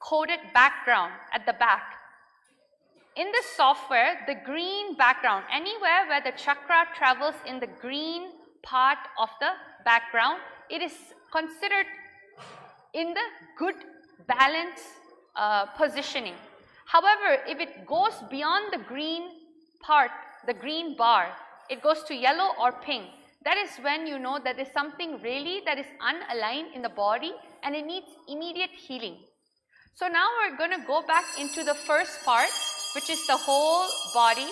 coded background at the back, in the software, the green background, anywhere where the chakra travels in the green part of the background, it is considered in the good balance positioning. However, if it goes beyond the green part, the green bar, it goes to yellow or pink, that is when you know that there's something really that is unaligned in the body and it needs immediate healing. So now we're going to go back into the first part, which is the whole body.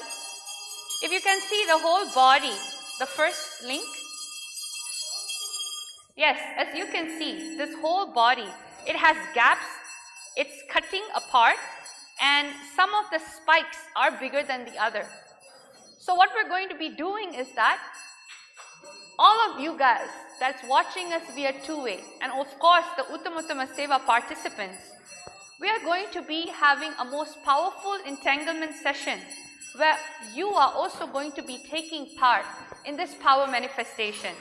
If you can see the whole body, the first link. Yes, as you can see, this whole body, it has gaps, it's cutting apart, and some of the spikes are bigger than the other. So what we're going to be doing is that all of you guys that's watching us via two-way, and of course the Uttamotama Seva participants, we are going to be having a most powerful entanglement session where you are also going to be taking part in this power manifestation.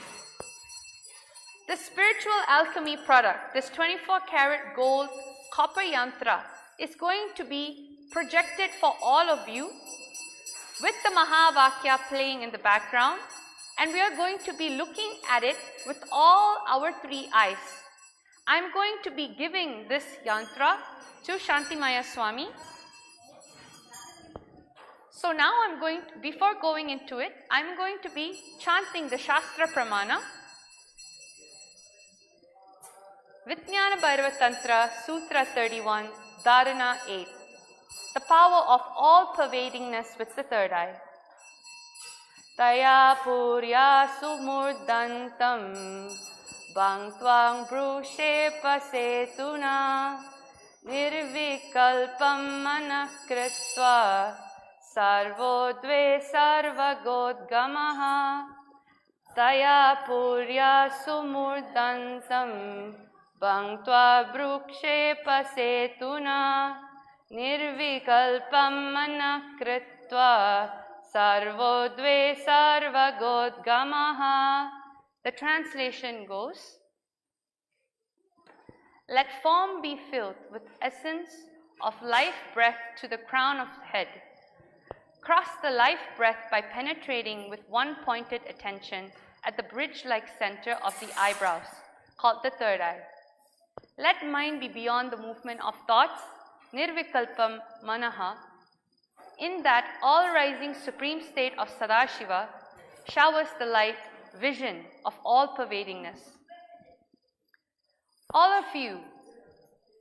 The spiritual alchemy product, this 24-karat gold copper yantra, is going to be projected for all of you with the Mahavakya playing in the background, and we are going to be looking at it with all our three eyes. I'm going to be giving this yantra to Shanti Maya Swami. So now I'm going to, before going into it, I'm going to be chanting the Shastra Pramana. Vijnana Bhairava Tantra, Sutra 31, Dharana 8. The power of all pervadingness with the third eye. Taya Purya Sumurdantam Bhangtvang brushe pasetuna nirvikalpam manakritva sarvodve sarvagodgamaha taya purya sumurdantam bhangtva brukshe pasetuna nirvikalpam manakritva sarvodve sarvagodgamaha. The translation goes, let form be filled with essence of life breath to the crown of the head. Cross the life breath by penetrating with one pointed attention at the bridge-like center of the eyebrows, called the third eye. Let mind be beyond the movement of thoughts, nirvikalpam manaha, in that all-rising supreme state of Sadashiva showers the light vision of all-pervadingness. All of you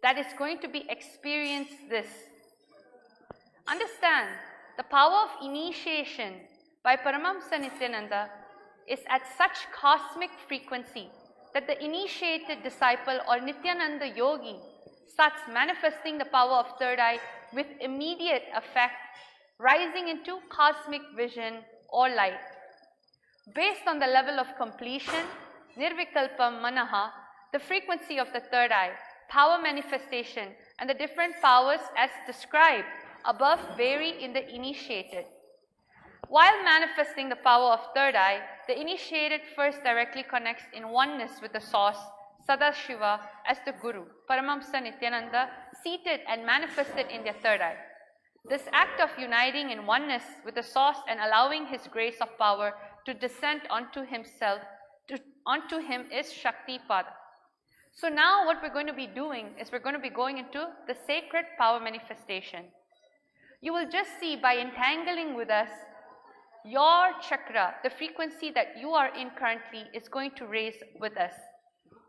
that is going to be experience this, understand the power of initiation by Nithyananda is at such cosmic frequency that the initiated disciple or Nithyananda yogi starts manifesting the power of third eye with immediate effect, rising into cosmic vision or light. Based on the level of completion, nirvikalpam manaha, the frequency of the third eye, power manifestation, and the different powers as described above vary in the initiated. While manifesting the power of third eye, the initiated first directly connects in oneness with the source, Sadashiva, as the Guru, Nithyananda, seated and manifested in their third eye. This act of uniting in oneness with the source and allowing his grace of power to descend onto himself, onto him is Shakti Pada. So now what we're going to be doing is we're going to be going into the sacred power manifestation. You will just see by entangling with us, your chakra, the frequency that you are in currently is going to raise with us.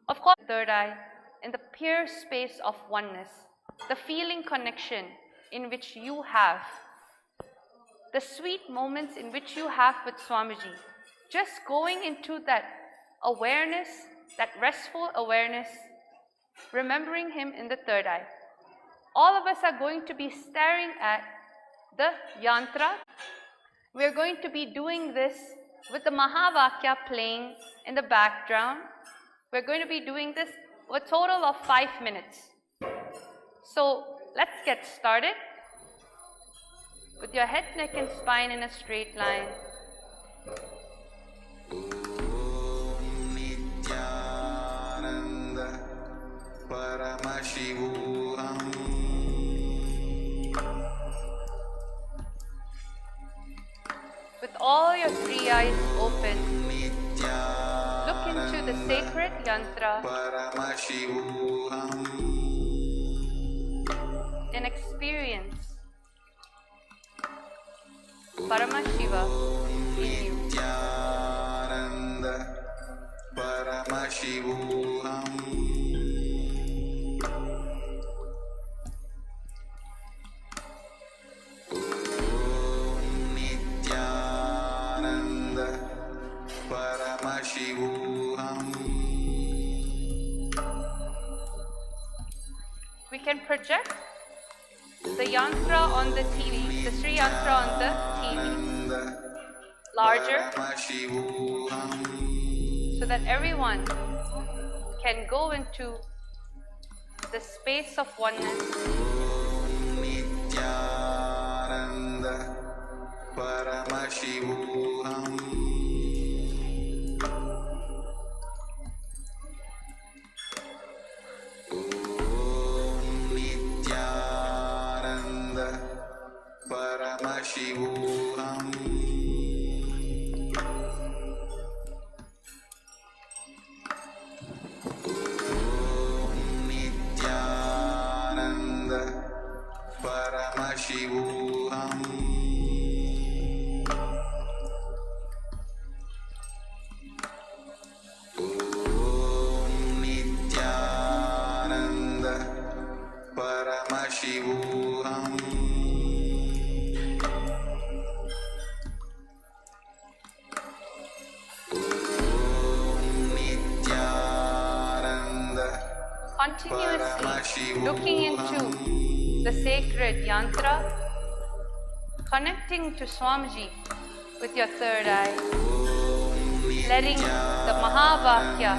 Of course, third eye, in the pure space of oneness, the feeling connection in which you have, the sweet moments in which you have with Swamiji, just going into that awareness, that restful awareness, remembering him in the third eye. All of us are going to be staring at the yantra. We are going to be doing this with the Mahavakya playing in the background. We're going to be doing this a total of 5 minutes. So let's get started. With your head, neck and spine in a straight line. Nithyananda Paramashivam. With all your three eyes open, look into the sacred yantra and experience Paramashiva in you. Nithyananda Paramashivam. Nithyananda Paramashivam. We can project the yantra on the TV, the Sri yantra on the TV, larger, so that everyone can go into the space of oneness. Nithyananda Paramashivam. Paramashivam. Nithyananda Paramashivam. Nithyananda Paramashivam. looking into the sacred yantra, connecting to Swamiji with your third eye, letting the Mahavakya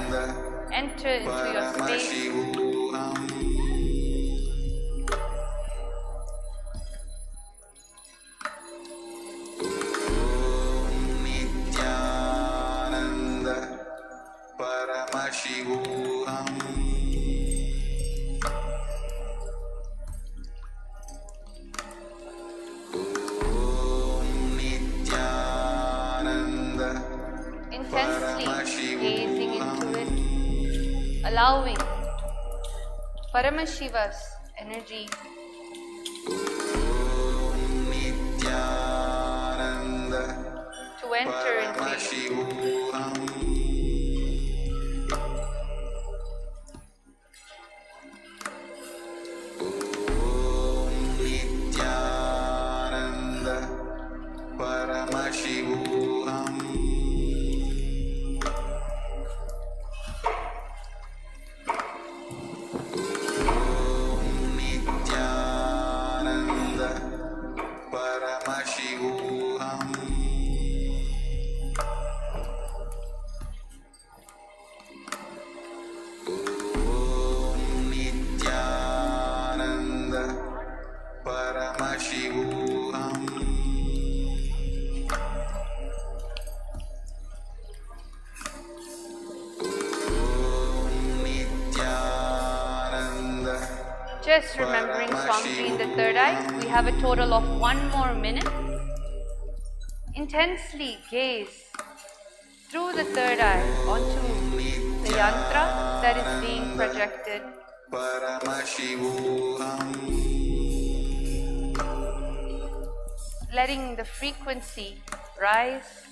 enter into your space. Intensely gazing into it, allowing Paramashiva's energy to enter into you. Just remembering Swamiji in the third eye, we have a total of 1 more minute. Intensely gaze through the third eye onto the yantra that is being projected. Letting the frequency rise.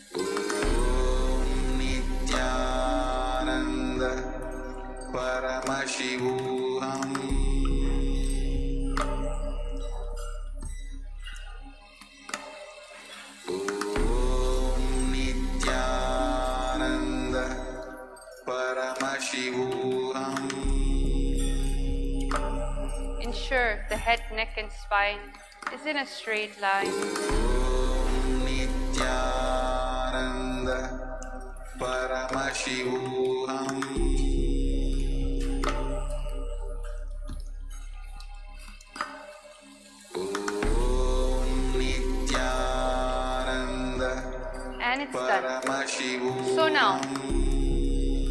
Ensure the head, neck and spine is in a straight line. And it's done. So now,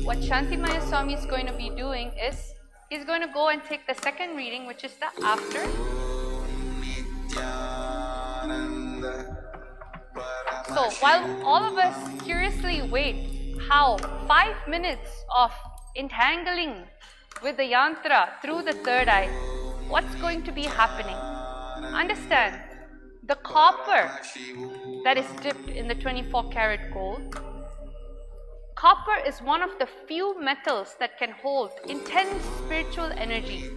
what Shantimaya Swami is going to be doing is, he's going to go and take the second reading, which is the after. So while all of us curiously wait how 5 minutes of entangling with the yantra through the third eye, what's going to be happening? Understand, the copper that is dipped in the 24-karat gold, copper is one of the few metals that can hold intense spiritual energy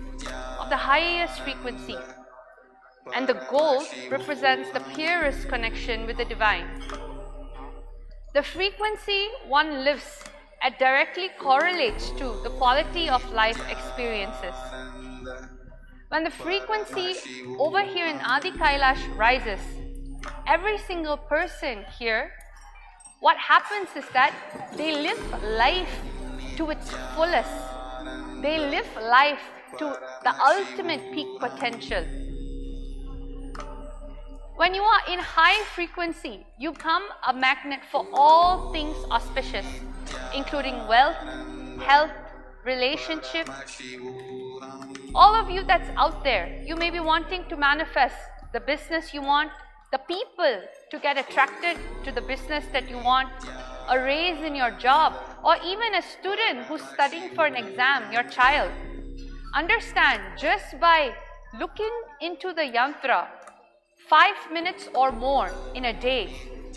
of the highest frequency. And the gold represents the purest connection with the divine. The frequency one lives at directly correlates to the quality of life experiences. When the frequency over here in Adi Kailash rises, every single person here, what happens is that they live life to its fullest. They live life to the ultimate peak potential. When you are in high frequency, you become a magnet for all things auspicious, including wealth, health, relationship. All of you that's out there, you may be wanting to manifest the business you want, the people to get attracted to the business that you want, a raise in your job, or even a student who's studying for an exam, your child. Understand, just by looking into the yantra 5 minutes or more in a day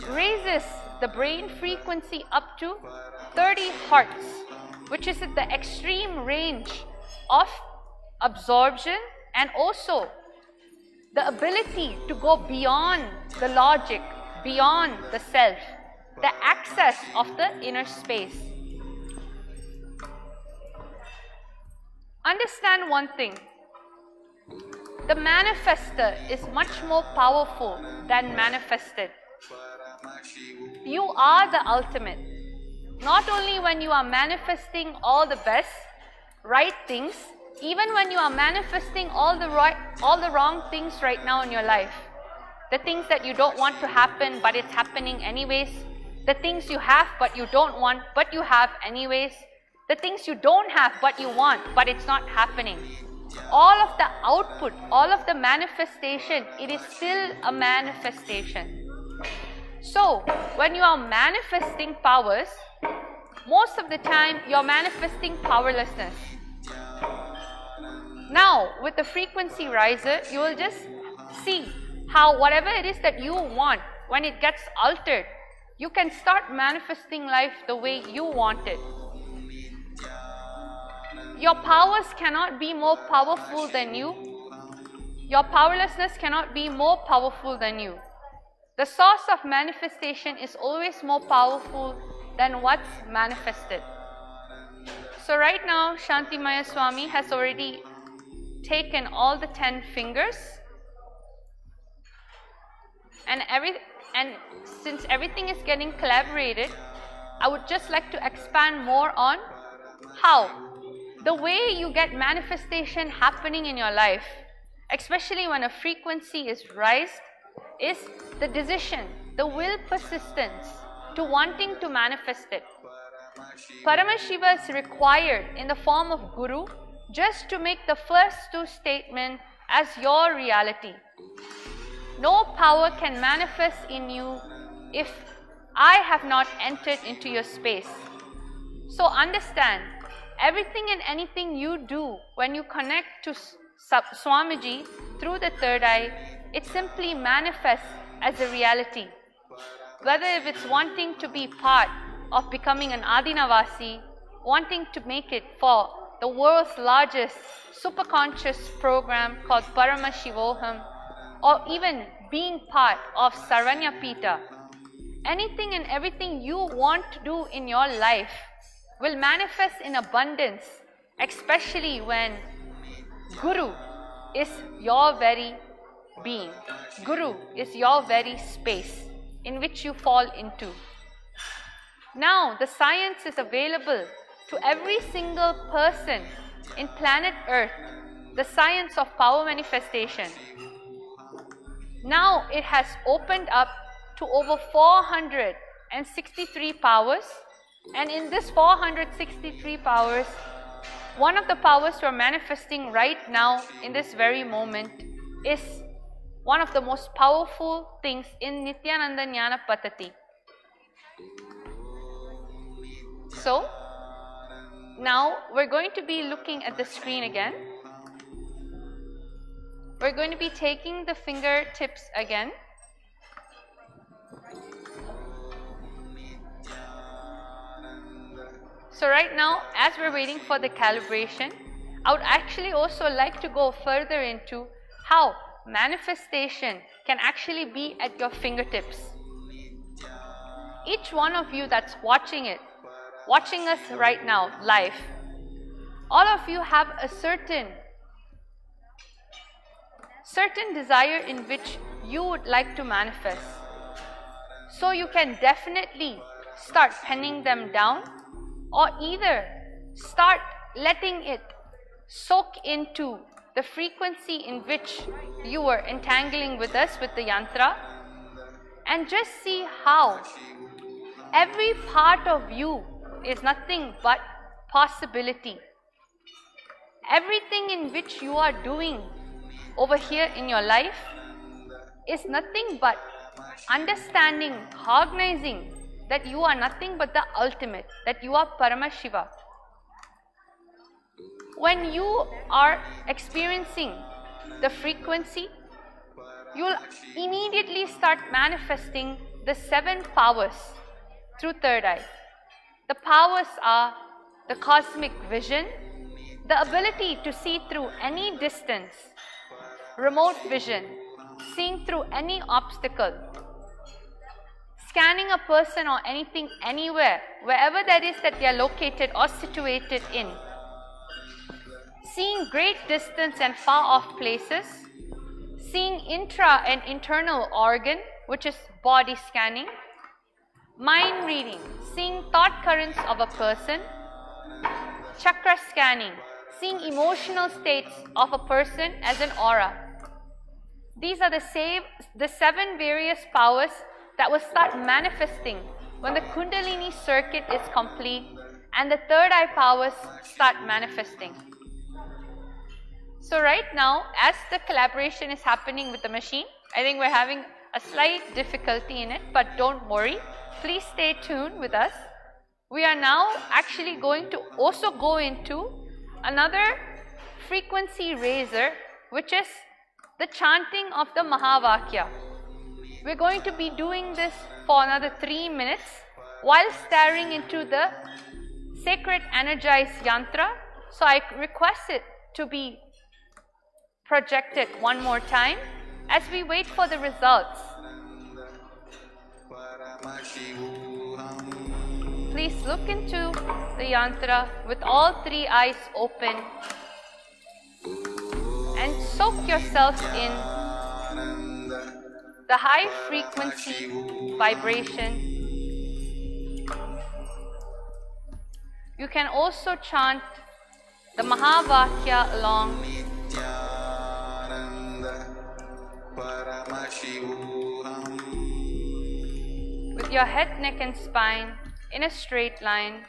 raises the brain frequency up to 30 hertz, which is at the extreme range of absorption and also the ability to go beyond the logic, beyond the self, the access of the inner space. Understand one thing, The manifester is much more powerful than manifested. You are the ultimate. Not only when you are manifesting all the best, right things, even when you are manifesting all the wrong things right now in your life. The things that you don't want to happen, but it's happening anyways. The things you have, but you don't want, but you have anyways. The things you don't have, but you want, but it's not happening. All of the output, all of the manifestation, it is still a manifestation. So, when you are manifesting powers, most of the time you're manifesting powerlessness. Now, with the frequency riser, you will just see how whatever it is that you want, when it gets altered, you can start manifesting life the way you want it. Your powers cannot be more powerful than you. Your powerlessness cannot be more powerful than you. The source of manifestation is always more powerful than what's manifested. So right now, Shantimaya Swami has already taken all the 10 fingers, and since everything is getting collaborated, I would just like to expand more on how the way you get manifestation happening in your life, especially when a frequency is raised, is the decision, the will persistence to wanting to manifest it. Paramashiva is required in the form of Guru just to make the first two statements as your reality. No power can manifest in you if I have not entered into your space. So understand, everything and anything you do when you connect to Swamiji through the third eye, it simply manifests as a reality. Whether if it's wanting to be part of becoming an Adinavasi, wanting to make it for the world's largest superconscious program called Paramashivoham, or even being part of Sarvanyapita, anything and everything you want to do in your life will manifest in abundance, especially when Guru is your very being. Guru is your very space in which you fall into. Now, the science is available to every single person in planet Earth, the science of power manifestation. Now, it has opened up to over 463 powers, and in this 463 powers, one of the powers we are manifesting right now in this very moment is one of the most powerful things in Nithyananda Jnana Pattati. So, now we're going to be looking at the screen again. We're going to be taking the fingertips again. So right now, as we're waiting for the calibration, I would actually also like to go further into how manifestation can actually be at your fingertips. Each one of you that's watching us right now, live, all of you have a certain desire in which you would like to manifest. So you can definitely start penning them down, or either start letting it soak into the frequency in which you were entangling with us with the yantra, and just see how every part of you is nothing but possibility. Everything in which you are doing over here in your life is nothing but understanding, cognizing that you are nothing but the ultimate, that you are Paramashiva. When you are experiencing the frequency, you will immediately start manifesting the 7 powers through third eye. The powers are the cosmic vision, the ability to see through any distance, remote vision, seeing through any obstacle, scanning a person or anything anywhere, wherever that is that they are located or situated in, seeing great distance and far off places, seeing intra and internal organ, which is body scanning, mind reading, seeing thought currents of a person, chakra scanning, seeing emotional states of a person as an aura. These are the 7 various powers that will start manifesting when the Kundalini circuit is complete and the third eye powers start manifesting. So right now, as the collaboration is happening with the machine, I think we're having a slight difficulty in it, but don't worry. Please stay tuned with us. We are now actually going to also go into another frequency raiser, which is the chanting of the Mahavakya. We're going to be doing this for another 3 minutes while staring into the sacred energized yantra. So I request it to be projected one more time as we wait for the results. Please look into the yantra with all 3 eyes open and soak yourself in the high frequency vibration. You can also chant the Mahavakya along. With your head, neck and spine in a straight line.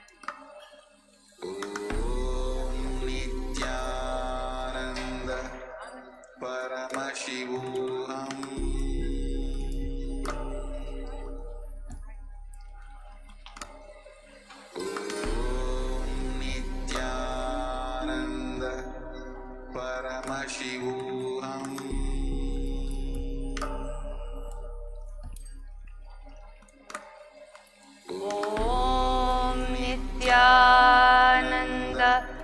Om Nithyananda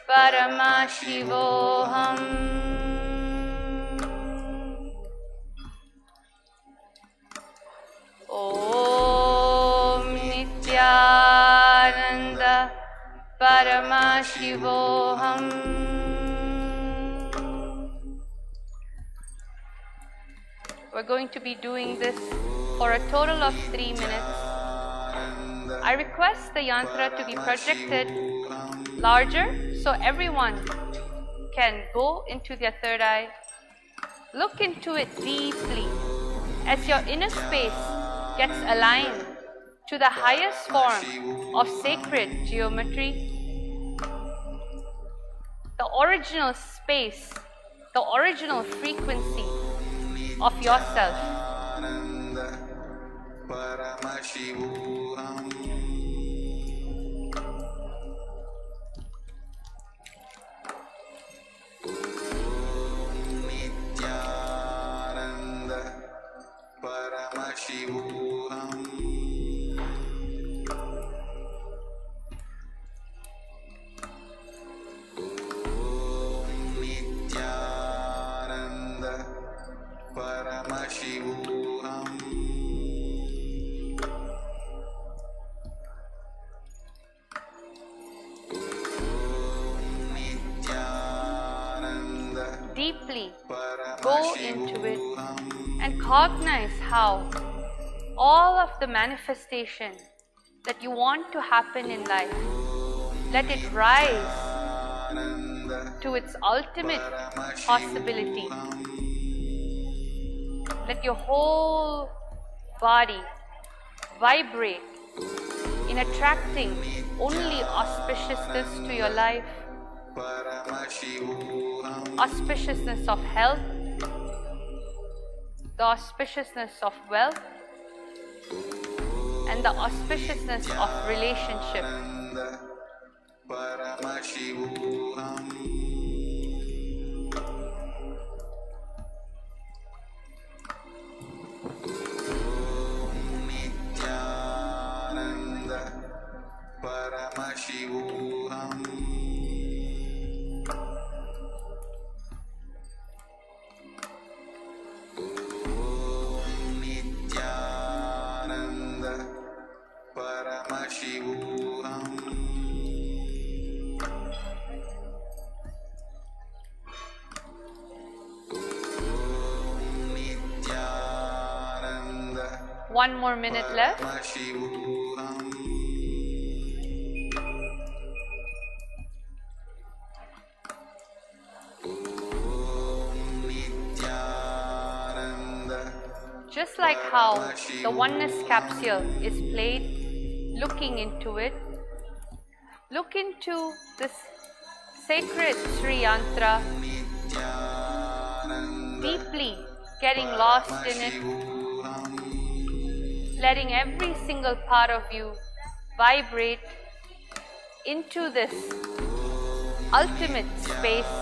Paramashivam. Om Nithyananda Paramashivam. We're going to be doing this for a total of 3 minutes. I request the yantra to be projected larger so everyone can go into their third eye. Look into it deeply as your inner space gets aligned to the highest form of sacred geometry. The original space, the original frequency of yourself. Deeply go into it and cognize how all of the manifestation that you want to happen in life, let it rise to its ultimate possibility. Let your whole body vibrate in attracting only auspiciousness to your life. Auspiciousness of health, the auspiciousness of wealth, and the auspiciousness of relationship. Paramashivam. 1 more minute left. Just like how the oneness capsule is played, looking into it, look into this sacred Sri Yantra, deeply getting lost in it, letting every single part of you vibrate into this ultimate space.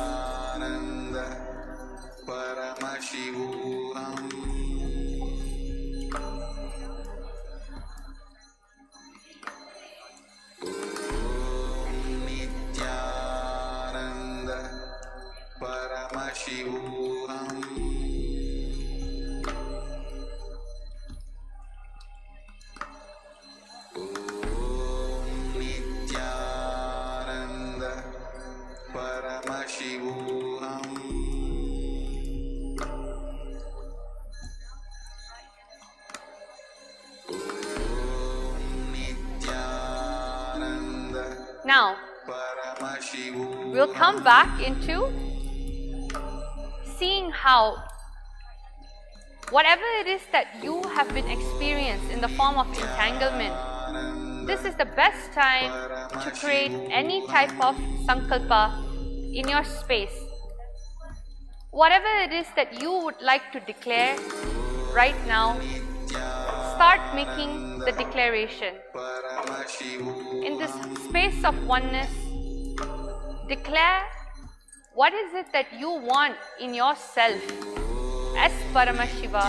Now, we'll come back into seeing how whatever it is that you have been experienced in the form of entanglement, this is the best time to create any type of sankalpa in your space. Whatever it is that you would like to declare right now, start making the declaration. In this space of oneness, declare what is it that you want in yourself as Paramashiva.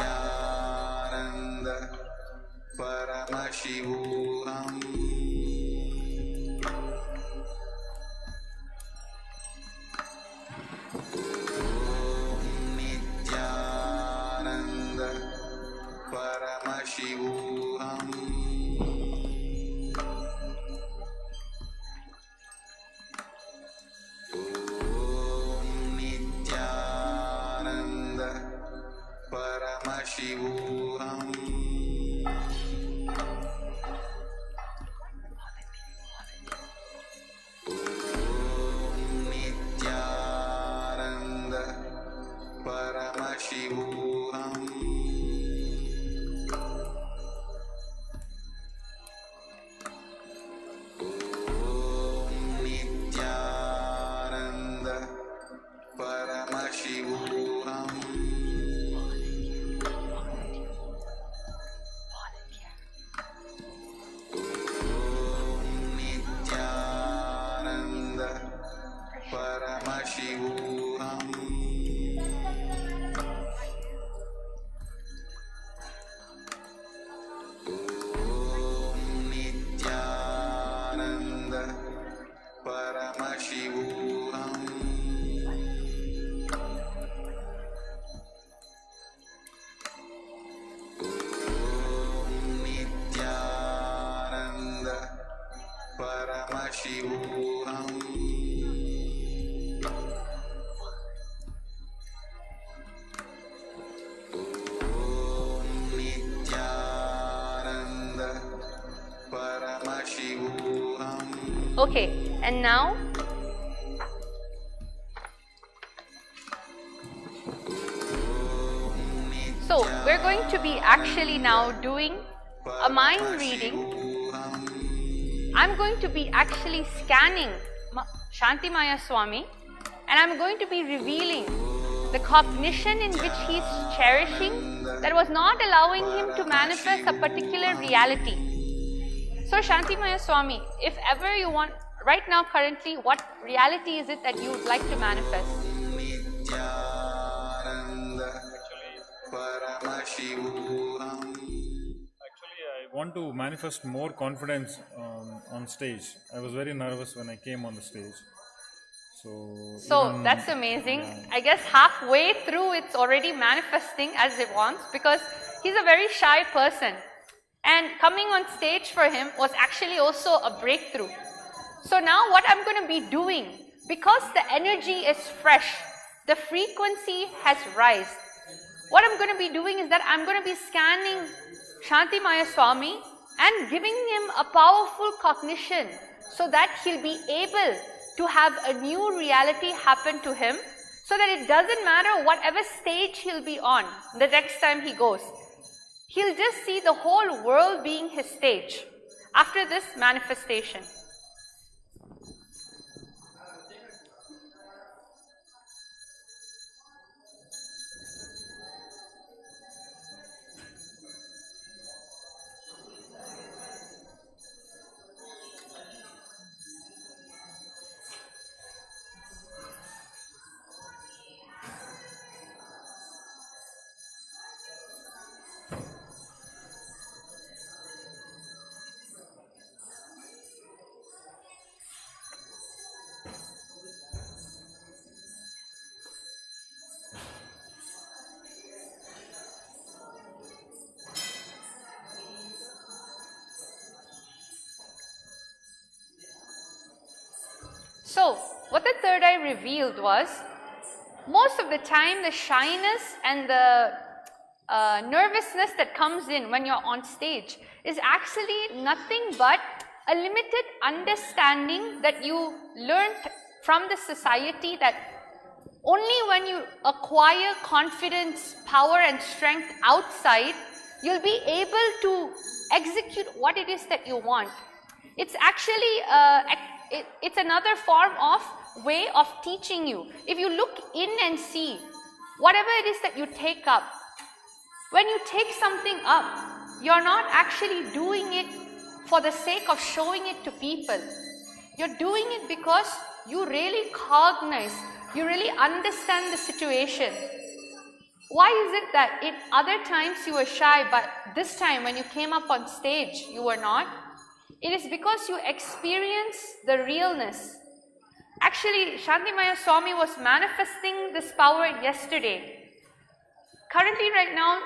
Okay, and now so we're going to be actually now doing a mind reading. I'm going to be actually scanning Shantimaya Swami, and I'm going to be revealing the cognition in which he's cherishing that was not allowing him to manifest a particular reality. So Shantimaya Swami, if ever you want, right now currently, what reality is it that you would like to manifest? Actually, I want to manifest more confidence on stage. I was very nervous when I came on the stage. So That's amazing. Yeah. I guess halfway through it's already manifesting as it wants, because he's a very shy person. And coming on stage for him was actually also a breakthrough. So now what I'm going to be doing, because the energy is fresh, the frequency has risen. what I'm going to be doing is that I'm going to be scanning Shantimaya Swami and giving him a powerful cognition so that he'll be able to have a new reality happen to him, so that it doesn't matter whatever stage he'll be on the next time he goes. He'll just see the whole world being his stage after this manifestation. So, what the third eye revealed was, most of the time the shyness and the nervousness that comes in when you're on stage is actually nothing but a limited understanding that you learnt from the society, that only when you acquire confidence, power and strength outside, you'll be able to execute what it is that you want. It's actually it's another form of way of teaching you. If you look in and see whatever it is that you take up, when you take something up, you're not actually doing it for the sake of showing it to people. You're doing it because you really cognize, you really understand the situation. Why is it that in other times you were shy, but this time when you came up on stage, you were not? It is because you experience the realness. Actually, Shantimaya Swami was manifesting this power yesterday. Currently, right now,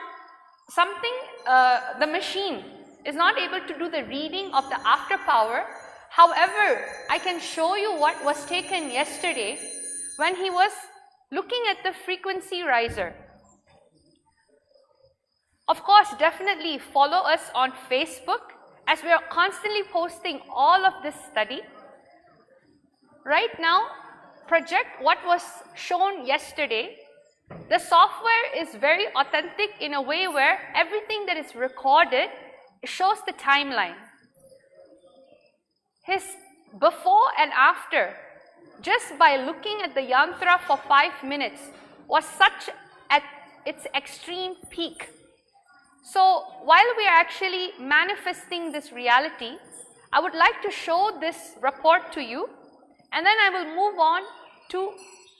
the machine is not able to do the reading of the after power. However, I can show you what was taken yesterday when he was looking at the frequency riser. Of course, definitely follow us on Facebook, as we are constantly posting all of this study. Right now, project what was shown yesterday. The software is very authentic in a way where everything that is recorded shows the timeline. His before and after, just by looking at the yantra for 5 minutes, was such at its extreme peak. So while we are actually manifesting this reality, I would like to show this report to you, and then I will move on to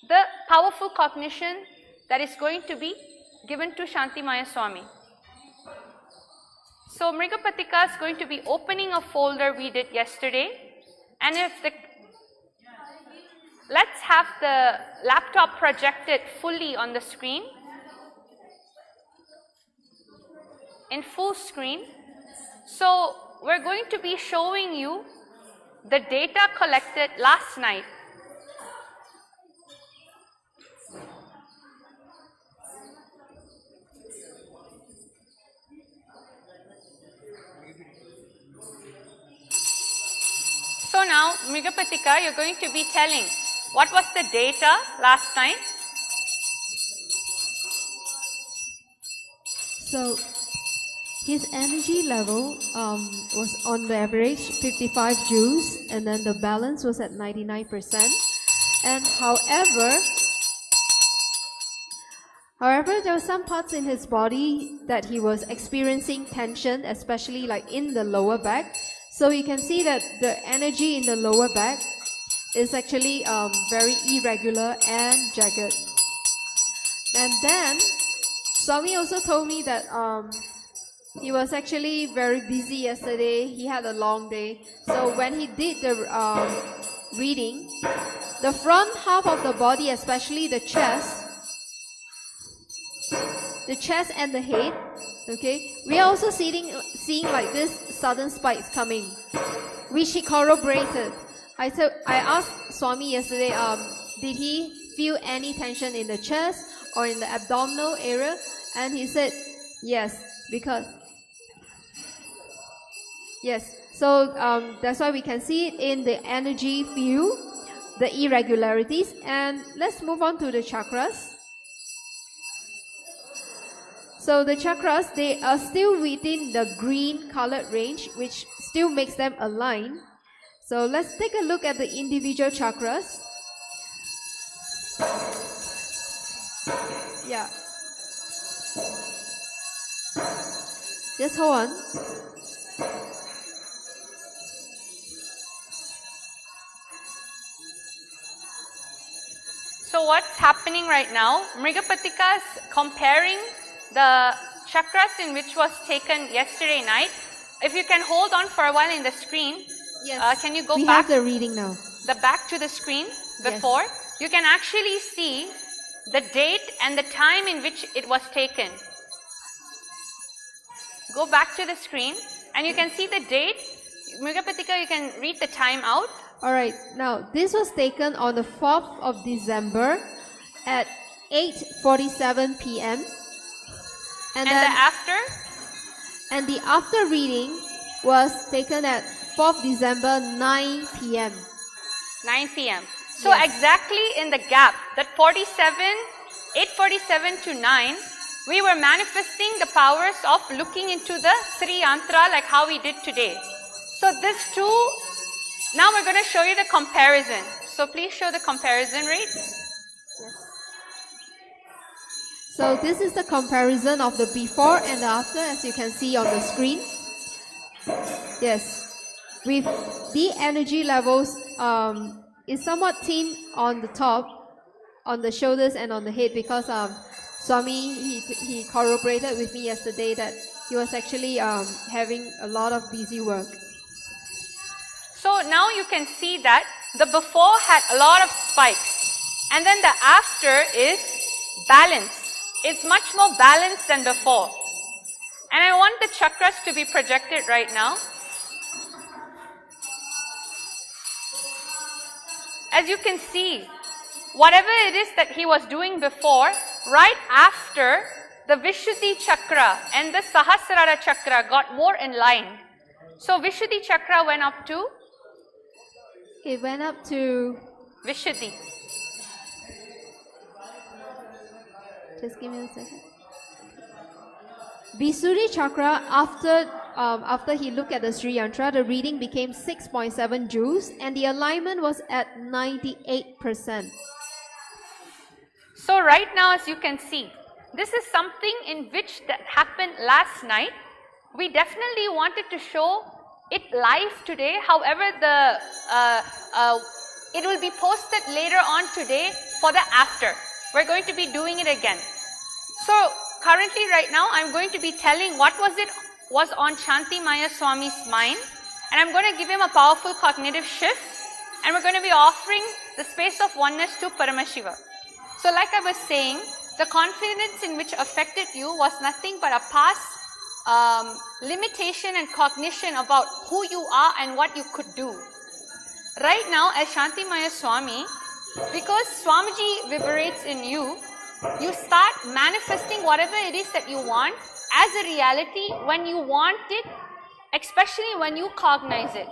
the powerful cognition that is going to be given to Shantimaya Swami. So Mrigapatika is going to be opening a folder we did yesterday, and let's have the laptop projected fully on the screen. In full screen. So we're going to be showing you the data collected last night. So now, Mrigapatika, you're going to be telling what was the data last night. So his energy level was on the average 55 joules, and then the balance was at 99%. And however, there were some parts in his body that he was experiencing tension, especially like in the lower back. So you can see that the energy in the lower back is actually very irregular and jagged. And then Swami also told me that he was actually very busy yesterday. He had a long day. So when he did the reading, the front half of the body, especially the chest and the head, okay, we are also seeing like this sudden spikes coming, which he corroborated. I asked Swami yesterday, did he feel any tension in the chest or in the abdominal area? And he said, yes, because, yes. So that's why we can see it in the energy field, the irregularities. And let's move on to the chakras. So the chakras, they are still within the green colored range, which still makes them align. So let's take a look at the individual chakras. Yeah. Just hold on. So what's happening right now? Mrigapatika is comparing the chakras in which was taken yesterday night. If you can hold on for a while in the screen, yes. Can you go we back? We have the reading now. The back to the screen before. Yes. You can actually see the date and the time in which it was taken. Go back to the screen and you can see the date. Mrigapatika, you can read the time out. Alright, now this was taken on the 4th of December at 8:47 p.m. And then the after? And the after reading was taken at 4th December 9 p.m. 9 p.m. So yes. Exactly in the gap, that 8:47 to 9, we were manifesting the powers of looking into the Sri Yantra like how we did today. So this too, now we're going to show you the comparison. So please show the comparison, right? Yes. So this is the comparison of the before and the after, as you can see on the screen. Yes. With the energy levels is somewhat thin on the top, on the shoulders and on the head, because Swami, he corroborated with me yesterday that he was actually having a lot of busy work. So now you can see that the before had a lot of spikes and then the after is balanced. It's much more balanced than before. And I want the chakras to be projected right now. As you can see, whatever it is that he was doing before, right after the Vishuddhi chakra and the Sahasrara chakra got more in line. So Vishuddhi chakra went up to? It went up to Vishuddhi. Just give me a second. Visuddhi chakra, after he looked at the Sri Yantra, the reading became 6.7 joules and the alignment was at 98%. So right now, as you can see, this is something in which that happened last night. We definitely wanted to show it live today. However, it will be posted later on today for the after. We're going to be doing it again. So currently right now I'm going to be telling what was on Shanti Maya Swami's mind, and I'm going to give him a powerful cognitive shift, and we're going to be offering the space of oneness to Paramashiva. So like I was saying, the confidence in which affected you was nothing but a past limitation and cognition about who you are and what you could do. Right now, as Shanti Maya Swami, because Swamiji vibrates in you, you start manifesting whatever it is that you want as a reality when you want it, especially when you cognize it.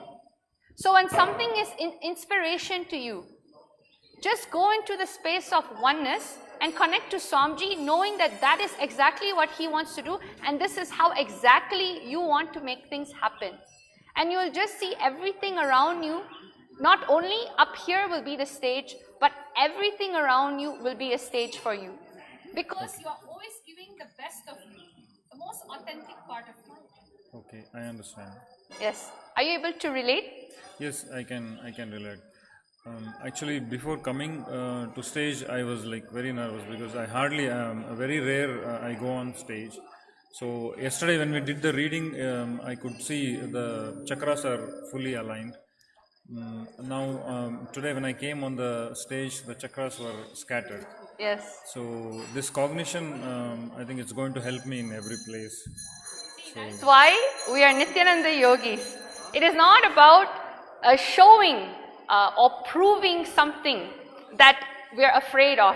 So when something is inspiration to you, just go into the space of oneness and connect to Swamiji, knowing that that is exactly what he wants to do, and this is how exactly you want to make things happen. And you will just see everything around you. Not only up here will be the stage, but everything around you will be a stage for you. Because you are always giving the best of you, the most authentic part of you. Okay, I understand. Yes. Are you able to relate? Yes, I can relate. Actually, before coming to stage, I was like very nervous because I hardly, very rare I go on stage. So yesterday when we did the reading, I could see the chakras are fully aligned. Now today when I came on the stage, the chakras were scattered. Yes. So this cognition, I think it's going to help me in every place. So that's why we are Nithyananda yogis. It is not about showing or proving something that we are afraid of.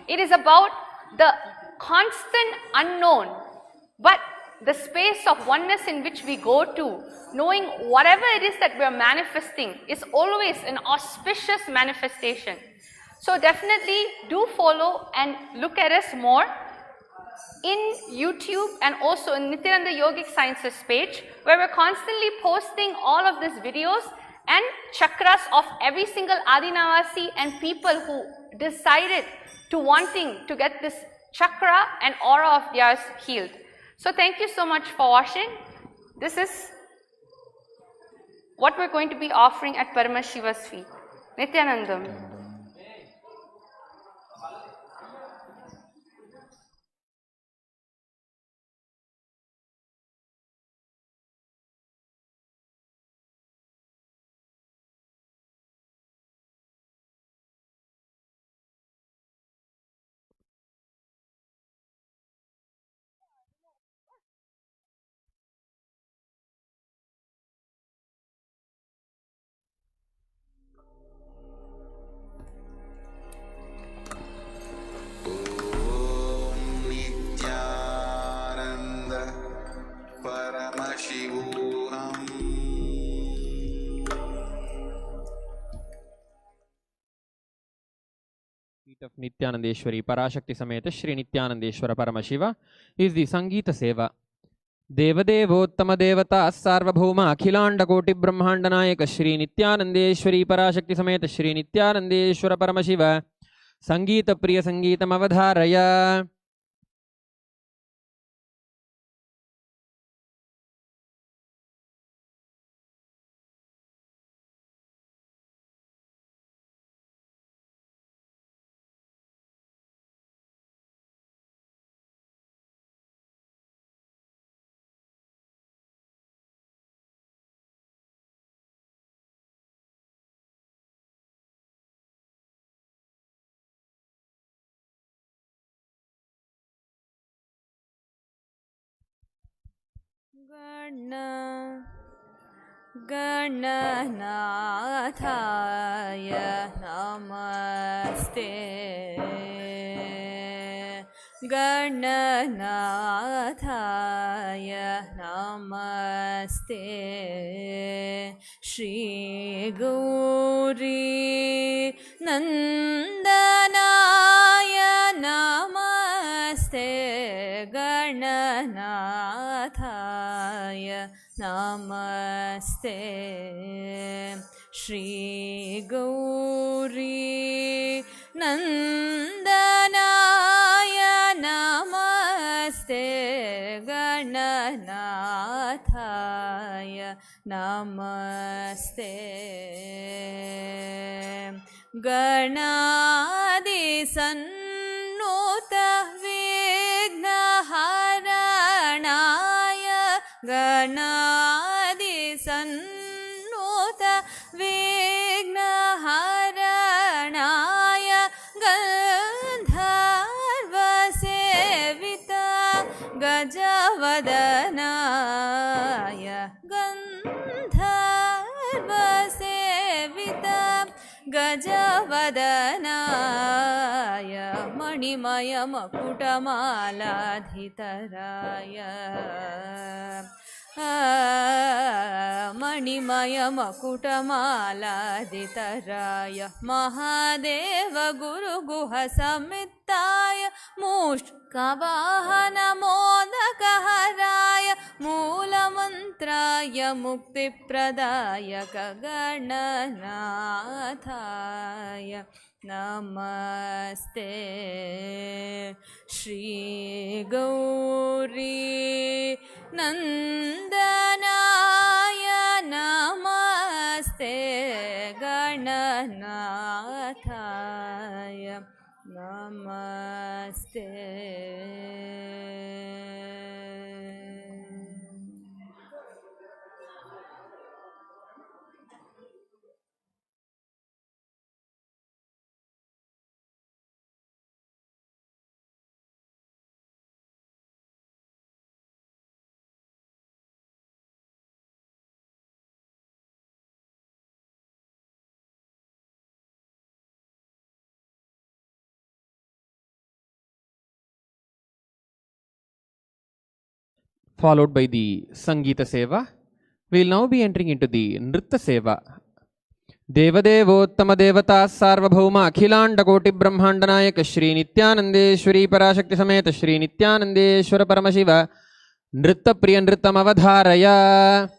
It is about the constant unknown, but the space of oneness in which we go to, knowing whatever it is that we are manifesting is always an auspicious manifestation. So definitely do follow and look at us more in YouTube and also in Nithyananda Yogic Sciences page, where we're constantly posting all of these videos and chakras of every single Adinavasi and people who decided to wanting to get this chakra and aura of theirs healed. So thank you so much for watching. This is what we're going to be offering at Paramashiva's feet. Nithyanandam. Nithyananda Paramashivam. Feet of Nithyanandeshwari Parashakti Sameta Shri Nithyanandeshwara Paramashiva is the Sangeeta Seva. Devadevottama Devata Sarvabhauma Akhilanda Koti Brahmandanayaka Shri Nithyanandeshwari Parashakti Sameta Shri Nithyanandeshwara Paramashiva Sangeeta Priya Sangeetam Avadharaya. Gananathaya namaste. Gananathaya namaste. Shri Gauri Nandanaya namaste. Gananathaya namaste. Shri Gauri Nandanaya namaste. Gananathaya namaste. Ganadi Sannuta Vignaharanaya. Ganadi Sannuta Vignaharanaya. Gandharva Sevita Gajavadanaya. Gandharva Sevita Gajavadanaya. Manimaya Makutamaladhitaraya. Manimaya Makutamaladhitaraya. Mahadeva Guru Guha Samittaya. Mushkavahana Modakaharaya. Mula Mantraya Mukti Pradaya. Gananathaya namaste. Shri Gauri Nandanaya namaste. Gananathaya namaste. followed by the Sangeeta Seva. We will now be entering into the Nritta Seva. Devadevottama Devata Sarvabhauma Akhilanda Koti Brahmandanayaka Shri Nithyanandeshwari Parashakti Sameta Shri Nithyanandeshwara Paramashiva Nritta Priya Nrittam Avadharaya.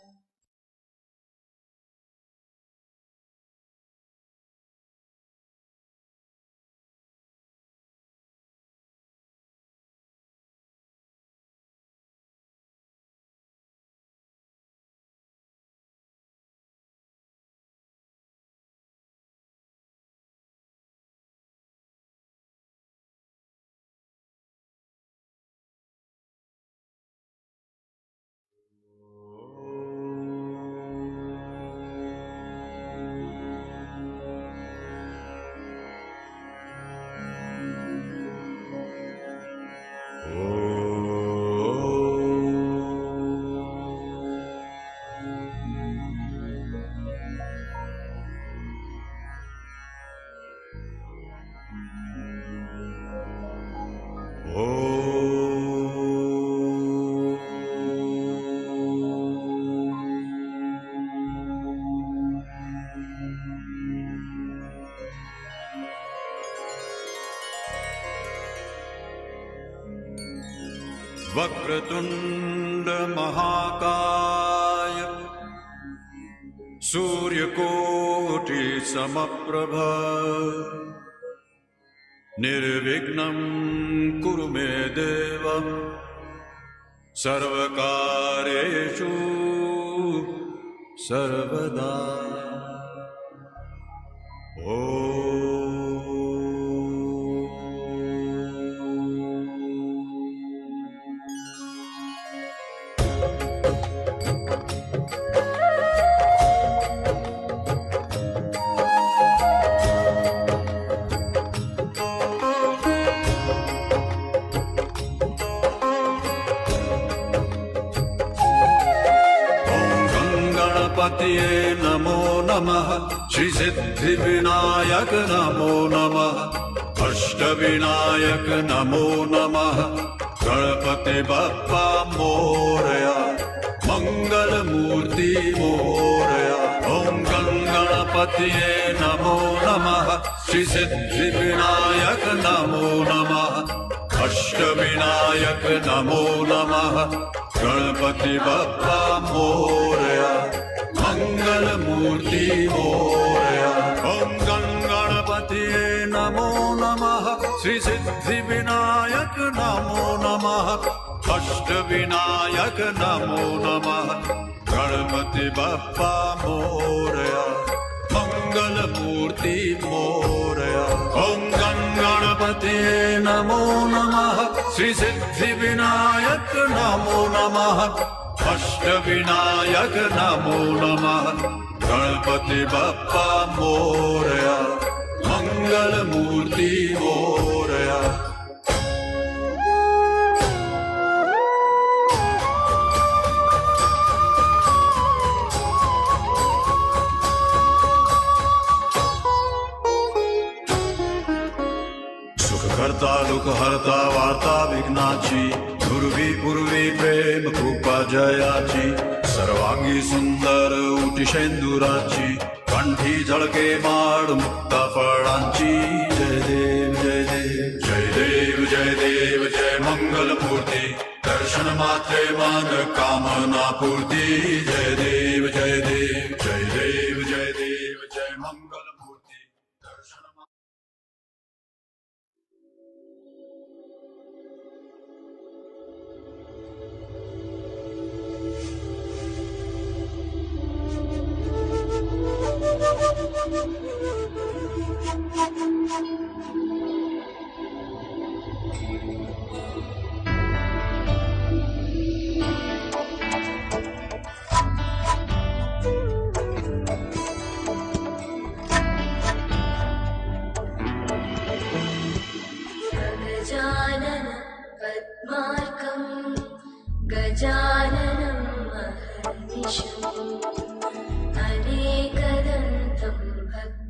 Vakratunda Mahakaya Suryakoti Samaprabha Nirvignam Kurume Deva Sarvakareshu Sarvada. Namo Namah Shri Siddhi Vinayak Namo Namah Ashta Vinayak Namo Namah Ganapati Bappa Moria Mangal Murti Moria Om Ganganapati Namo Namah Shri Siddhi Vinayak Namo Namah Ashta Vinayak Namo Namah Ganapati Bappa Moria Mangal Murti Moria Om Ganganapati Namo Namah Shri Siddhi Vinayak Namo Namah Ashta Vinayak Namo Namah Ganapati Bappa Moria Mangal Murti Moria Om Ganganapati Namo Namah Shri Siddhi Vinayak Namo Namah Ashta Vinayak Namo Namah Ganapati Bappa Moria Mangal Murti Moria. Sukhakarta Dukharta Varta Vignachi Durvi Purvi Prem Krupa Jayachi Sarvangi Sundar Utishendurachi Kanthi Jhalke Mad Mukta Fadanchi Jai Dev Jai Dev Jai Dev Jai Dev Jai Mangal Murti Darshan Matre Man Kamana Purti Jai Dev Jai Dev Jai Dev Jai Dev Jai Mangal Murti Darshan Gajanan पद्मार्कं गजाननं महर्निशम् अनेकदन्तं भक्तानां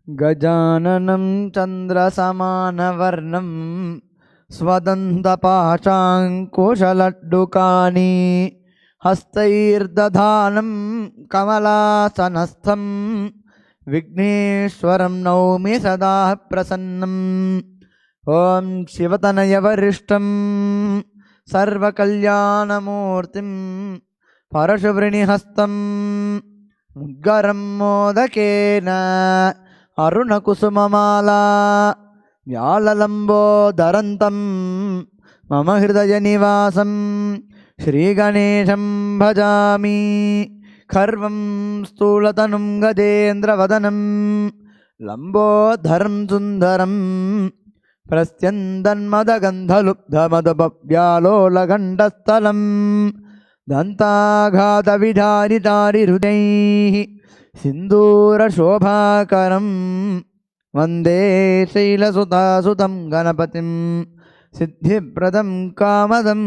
गजाननं चन्द्रसमानवर्णं स्वदन्तपाशाङ्कुशलड्डुकानि हस्तैर्दधानं कमलासनस्थं विघ्नेश्वरं नौमि सदा प्रसन्नम् ॐ शिवतनयवरिष्ठं सर्वकल्याणमूर्तिं परशुवृणिहस्तं मुद्गरं मोदकेन अरुणकुसुममाला व्याललम्बोदरन्तं मम हृदयनिवासं श्रीगणेशं भजामि खर्वं स्थूलतनुं गजेन्द्रवदनं लम्बोदरं सुन्दरं प्रस्यन्दन्मदगन्धलुब्धमदपव्यालोलगण्डस्थलं दन्ताघातविधारितारिहृदैः सिन्दूरशोभाकरं वन्दे शैलसुतासुतं गणपतिं सिद्धिप्रदं कामदम्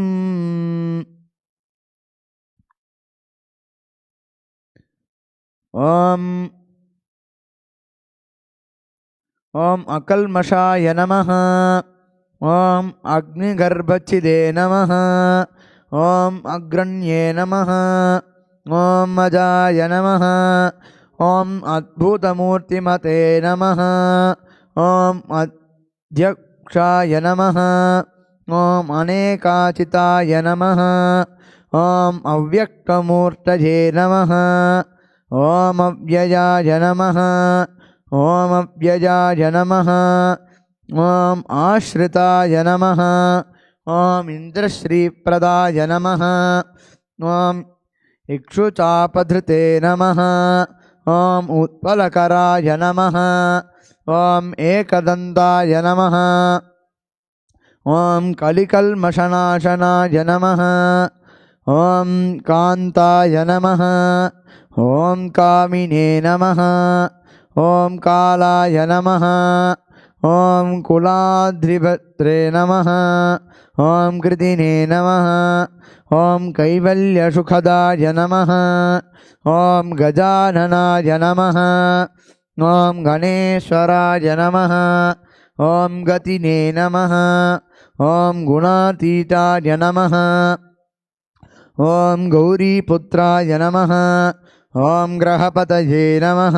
ॐ अकल्मषाय नमः ॐ अग्निगर्भच्छिदे नमः ॐ अग्रण्ये नमः ॐ अजाय नमः ॐ अद्भुतमूर्तिमते नमः ॐ अध्यक्षाय नमः ॐ अनेकाचिताय नमः ॐ अव्यक्तमूर्तये नमः ॐ अव्ययाय नमः ॐ अव्ययाय नमः ॐ आश्रिताय नमः ॐ इन्द्रश्रीप्रदाय नमः ॐ इक्षुचापधृते नमः ॐ उत्पलकराय नमः ॐ एकदन्ताय नमः ॐ कलिकल्मषनाशनाय नमः ॐ कान्ताय नमः ॐ कामिने नमः ॐ कालाय नमः ॐ कुलाद्रिभद्रे नमः ॐ कृतिने नमः ॐ कैवल्यसुखदाय नमः ॐ गजाननाय नमः ॐ गणेश्वराय नमः ॐ गतिने नमः ॐ गुणातीताय नमः ॐ गौरीपुत्राय नमः ॐ ग्रहपतये नमः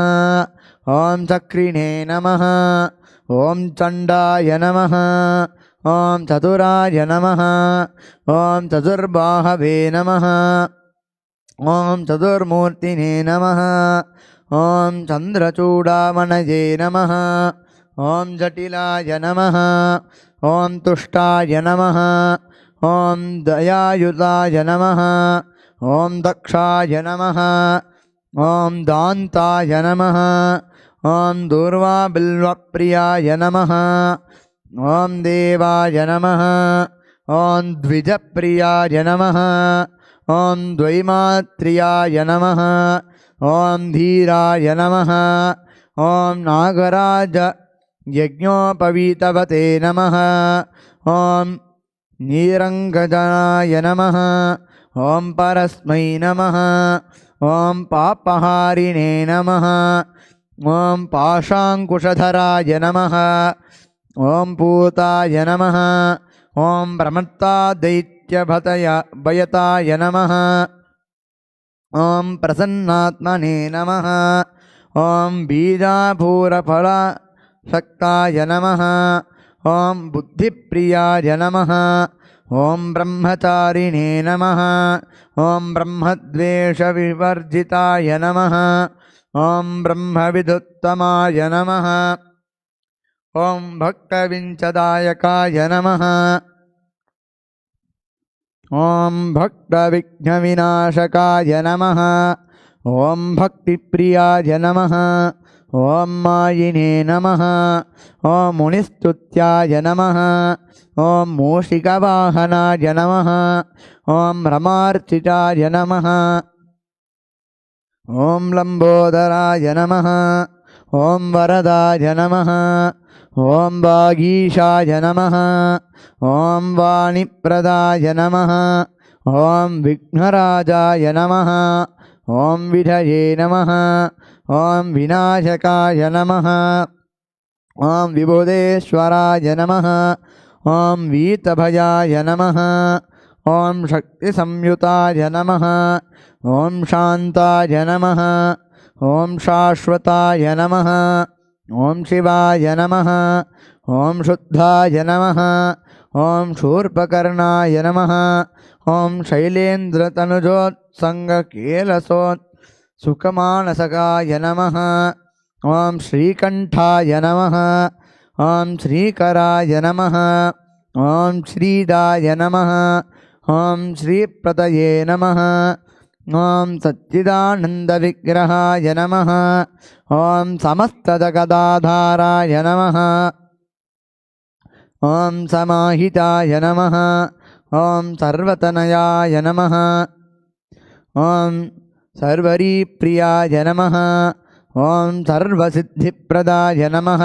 ॐ चक्रिणे नमः ॐ चण्डाय नमः ॐ चतुराय नमः ॐ चतुर्बाहवे नमः ॐ चतुर्मूर्तिने नमः ॐ चन्द्रचूडामणये नमः ॐ जटिलाय नमः ॐ तुष्टाय नमः ॐ दयायुताय नमः ॐ दक्षाय नमः ॐ दान्ताय नमः ॐ दूर्वाबिल्वप्रियाय नमः ॐ देवाय नमः ॐ द्विजप्रियाय नमः ॐ द्वैमात्रियाय नमः ॐ धीराय नमः ॐ नागराज यज्ञोपवीतवते नमः ॐ नीरङ्गजनाय नमः ॐ परस्मै नमः ॐ पापहारिणे नमः ॐ पाशाङ्कुशधराय नमः ॐ पूताय नमः ॐ प्रमत्तादैत्यभयताय नमः ॐ प्रसन्नात्मने नमः ॐ बीजापूरफलशक्ताय नमः ॐ बुद्धिप्रियाय नमः ॐ ब्रह्मचारिणे नमः ॐ ब्रह्मद्वेषविवर्जिताय नमः ॐ ब्रह्मविदुत्तमाय नमः ॐ भक्तविंशदायकाय नमः ॐ भक्तविघ्नविनाशकाय नमः ॐ भक्तिप्रियाय नमः ॐ मायिने नमः ॐ मुनिस्तुत्याय नमः ॐ मूषिकवाहनाय नमः ॐ रमार्चिताय नमः ॐ लम्बोदराय नमः ॐ वरदाय नमः ॐ वागीशाय नमः ॐ वाणिप्रदाय नमः ॐ विघ्नराजाय नमः ॐ विधये नमः ॐ विनाशकाय नमः ॐ विबुधेश्वराय नमः ॐ वीतभयाय नमः ॐ शक्तिसंयुताय नमः ॐ शान्ताय नमः ॐ शाश्वताय नमः ॐ शिवाय नमः ॐ शुद्धाय नमः ॐ शूर्पकर्णाय नमः ॐ शैलेन्द्रतनुजोत्सङ्गकेलसोत्सुखमानसकाय नमः ॐ श्रीकण्ठाय नमः ॐ श्रीकराय नमः ॐ श्रीदाय नमः ॐ श्रीप्रतये नमः ॐ सच्चिदानन्दविग्रहाय नमः ॐ समस्तजगदाधाराय नमः ॐ समाहिताय नमः ॐ सर्वतनयाय नमः ॐ सर्वरीप्रियाय नमः ॐ सर्वसिद्धिप्रदाय नमः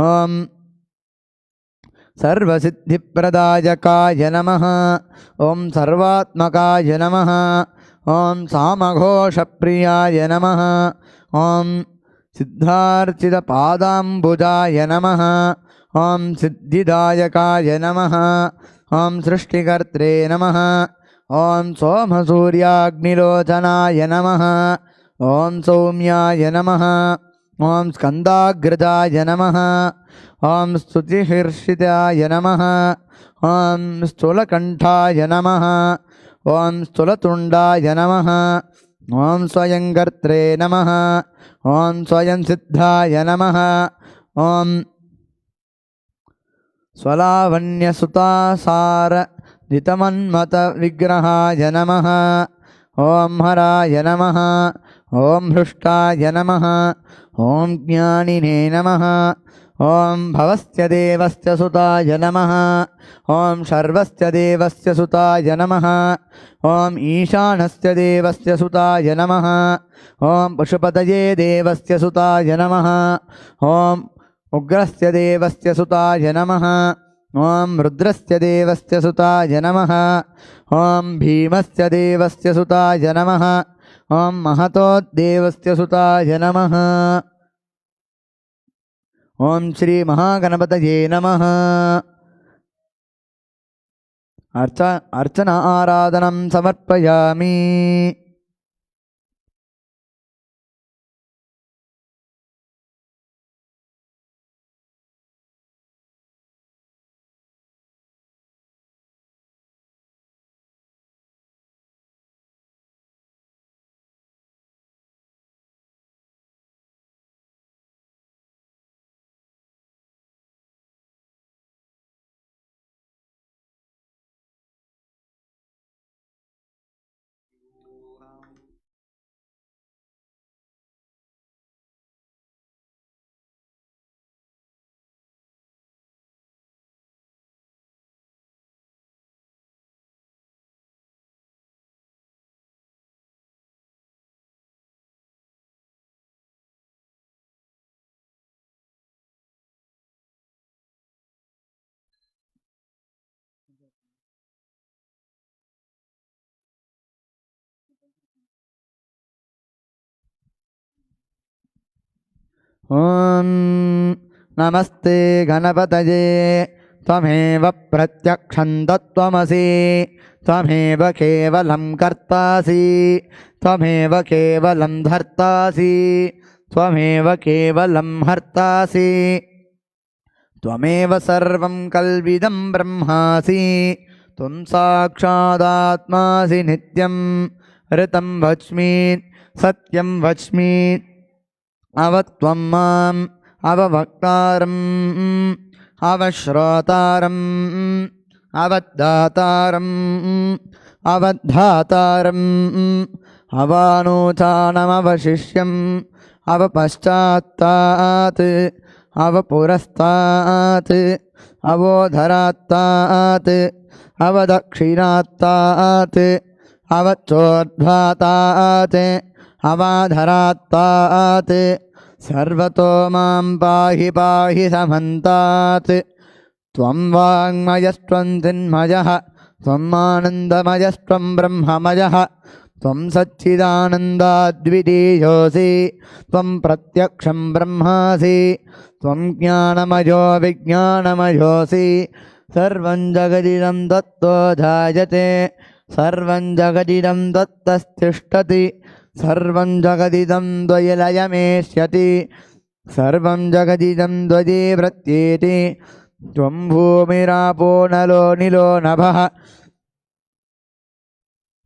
ॐ सर्वसिद्धिप्रदायकाय नमः ॐ सर्वात्मकाय नमः ॐ सामघोषप्रियाय नमः ॐ सिद्धार्चितपादाम्बुजाय नमः ॐ सिद्धिदायकाय नमः ॐ सृष्टिकर्त्रे नमः ॐ सोमसूर्याग्निलोचनाय नमः ॐ सौम्याय नमः ॐ स्कन्दाग्रजाय नमः ॐ स्तुतिहर्षिताय नमः ॐ स्थूलकण्ठाय नमः ॐ स्थूलतुण्डाय नमः ॐ स्वयंकर्त्रे नमः ॐ स्वयंसिद्धाय नमः ॐ स्वलावण्यसुतासारजितमन्मतविग्रहाय नमः ॐ हराय नमः ॐ हृष्टाय नमः ॐ ज्ञानिने नमः ॐ भवस्य देवस्य सुताय नमः ॐ शर्वस्य देवस्य सुताय नमः ॐ ईशानस्य देवस्य सुताय नमः ॐ पशुपतये देवस्य सुताय नमः ॐ उग्रस्य देवस्य सुताय नमः ॐ रुद्रस्य देवस्य सुताय नमः ॐ भीमस्य देवस्य सुताय नमः ॐ महतोद्देवस्य सुताय नमः ॐ श्री महागणपतये नमः अर्चना आराधनं समर्पयामि ॐ नमस्ते गणपतये त्वमेव प्रत्यक्षं तत्त्वमसि त्वमेव केवलं कर्तासि त्वमेव केवलं धर्तासि त्वमेव केवलं हर्तासि त्वमेव सर्वं कल्विदं ब्रह्मासि त्वं साक्षादात्मासि नित्यं ऋतं वच्मि सत्यं वच्मि अवत्वं माम् अववक्तारम् अवश्रोतारम् अवद्दातारम् अवद्धातारम् अवानूचानमवशिष्यम् अवपश्चात्तात् अवपुरस्तात् अवोधरात्तात् अवदक्षिणात्तात् अवचोर्ध्वातात् अवाधरात्तात् सर्वतो मां पाहि पाहि समन्तात् त्वं वाङ्मयस्त्वं चिन्मयः त्वम् आनन्दमयस्त्वं ब्रह्ममयः त्वं सच्चिदानन्दाद्वितीयोऽसि त्वं प्रत्यक्षं ब्रह्मासि त्वं ज्ञानमयो विज्ञानमयोऽसि सर्वं जगदिदं तत्त्वो जायते सर्वं जगदिदं तत्तस्तिष्ठति सर्वं जगदिदं द्वयलयमेष्यति सर्वं जगदिदं द्वजीवृत्येति त्वं भूमिरापो नलो निलो नभः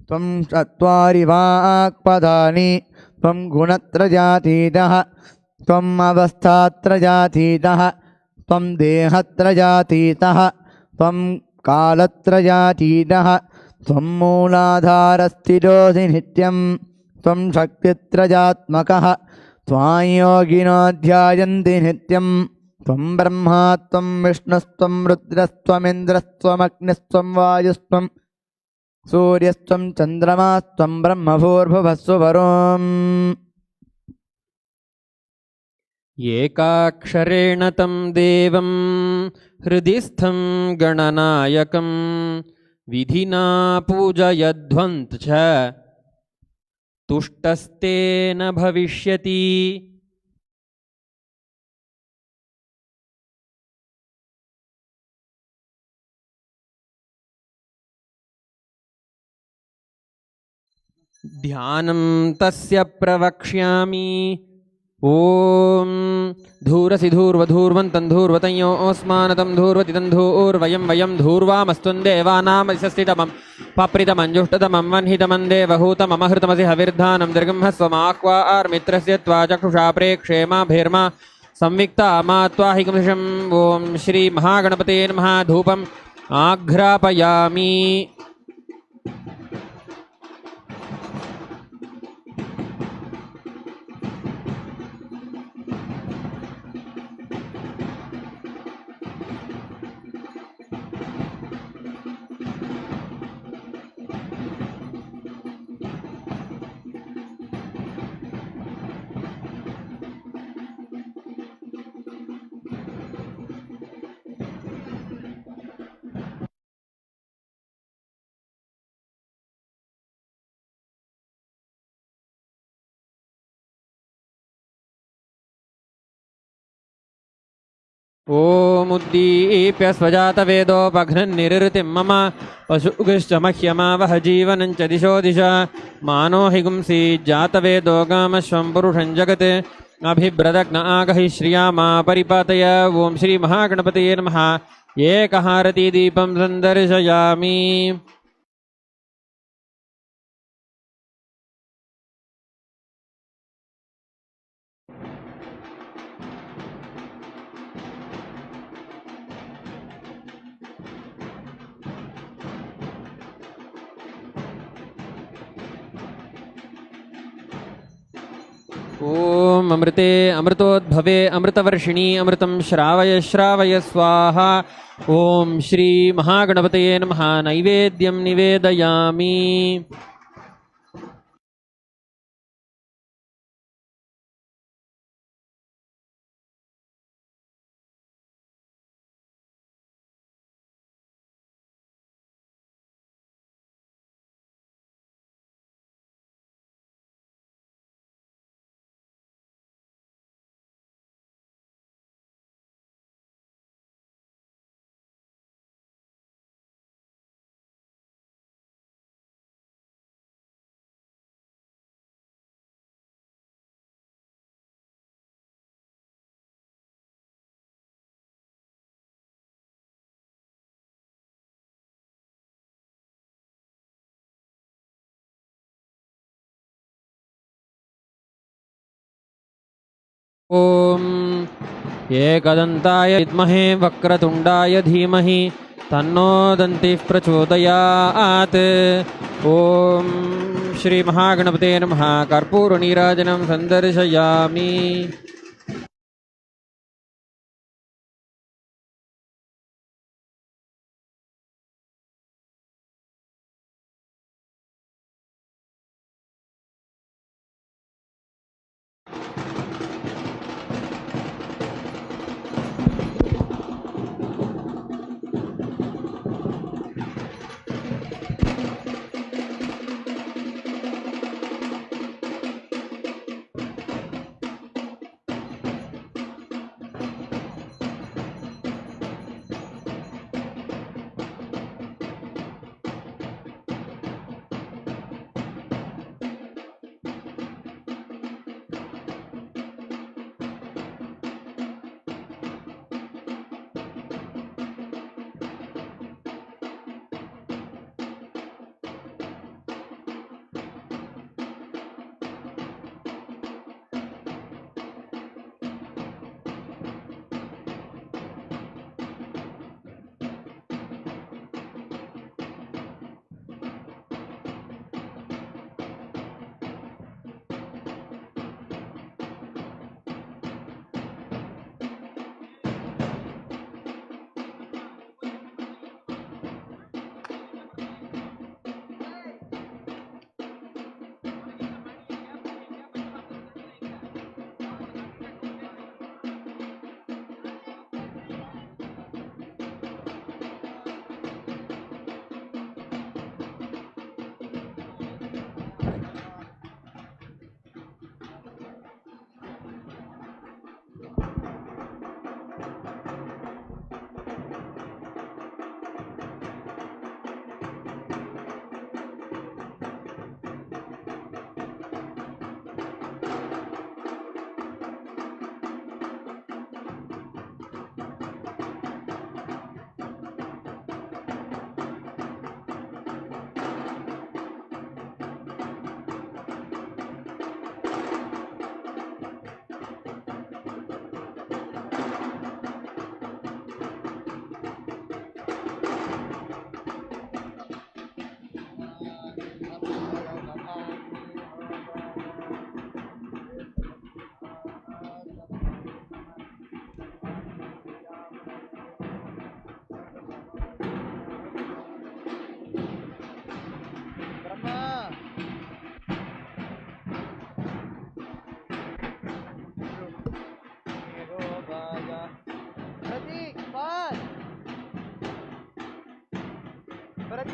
त्वं चत्वारि वाक्पदानि त्वं गुणत्रयातीतः त्वम् अवस्थात्रयातीतः त्वं देहत्रयातीतः त्वं कालत्रयातीतः त्वं मूलाधारस्थितोऽसि नित्यं त्वं शक्तित्रयात्मकः त्वां योगिनो ध्यायन्ति नित्यं त्वं ब्रह्मा त्वं विष्णुस्त्वं रुद्रस्त्वमिन्द्रस्त्वमग्निस्त्वं वायुस्त्वं सूर्यस्त्वं चन्द्रमास्त्वं ब्रह्मभूर्भुवस्सुवरोम् एकाक्षरेण तं देवं हृदि स्थं गणनायकं विधिना पूजयध्वन्त च तुष्टस्तेन भविष्यति। ध्यानं तस्य प्रवक्ष्यामि। ॐ धूरसि धूर्वधूर्वन्तं धूर्वतयो ओस्मानतं धूर्वतितं धूर्वयं वयं धूर्वामस्तुं देवानामधिष्ठितमं पप्रितमञ्जुष्टतमं वह्नितमं देवहूतममहृतमसि हविर्धानं दीर्घंहस्वमाह्वा आर्मित्रस्य त्वा चक्षुषा प्रेक्षेमा भेर्मा संविक्ता मा त्वाहिकंशम्। ॐ श्री महागणपते नमः। धूपम् आघ्रापयामि। ॐ उद्दीप्य स्वजातवेदोपघ्नन्निरृतिं मम पशुगश्च मह्यमावह जीवनं च दिशो दिश मानो हिगुंसि जातवेदो गामश्वं पुरुषं जगत् अभिब्रदग्न आगहि श्रियामा परिपातय। ॐ श्री महागणपतये नमः। एकहारतीदीपं सन्दर्शयामि। ॐ अमृते अमृतोद्भवे अमृतवर्षिणी अमृतं श्रावय श्रावय स्वाहा। ॐ श्री महागणपतये नमः। नैवेद्यं निवेदयामि। ॐ एकदन्ताय विद्महे वक्रतुण्डाय धीमहि तन्नो दन्तिः प्रचोदयात्। ॐ श्री महागणपते नमः। कर्पूरनीराजनं सन्दर्शयामि। ॐ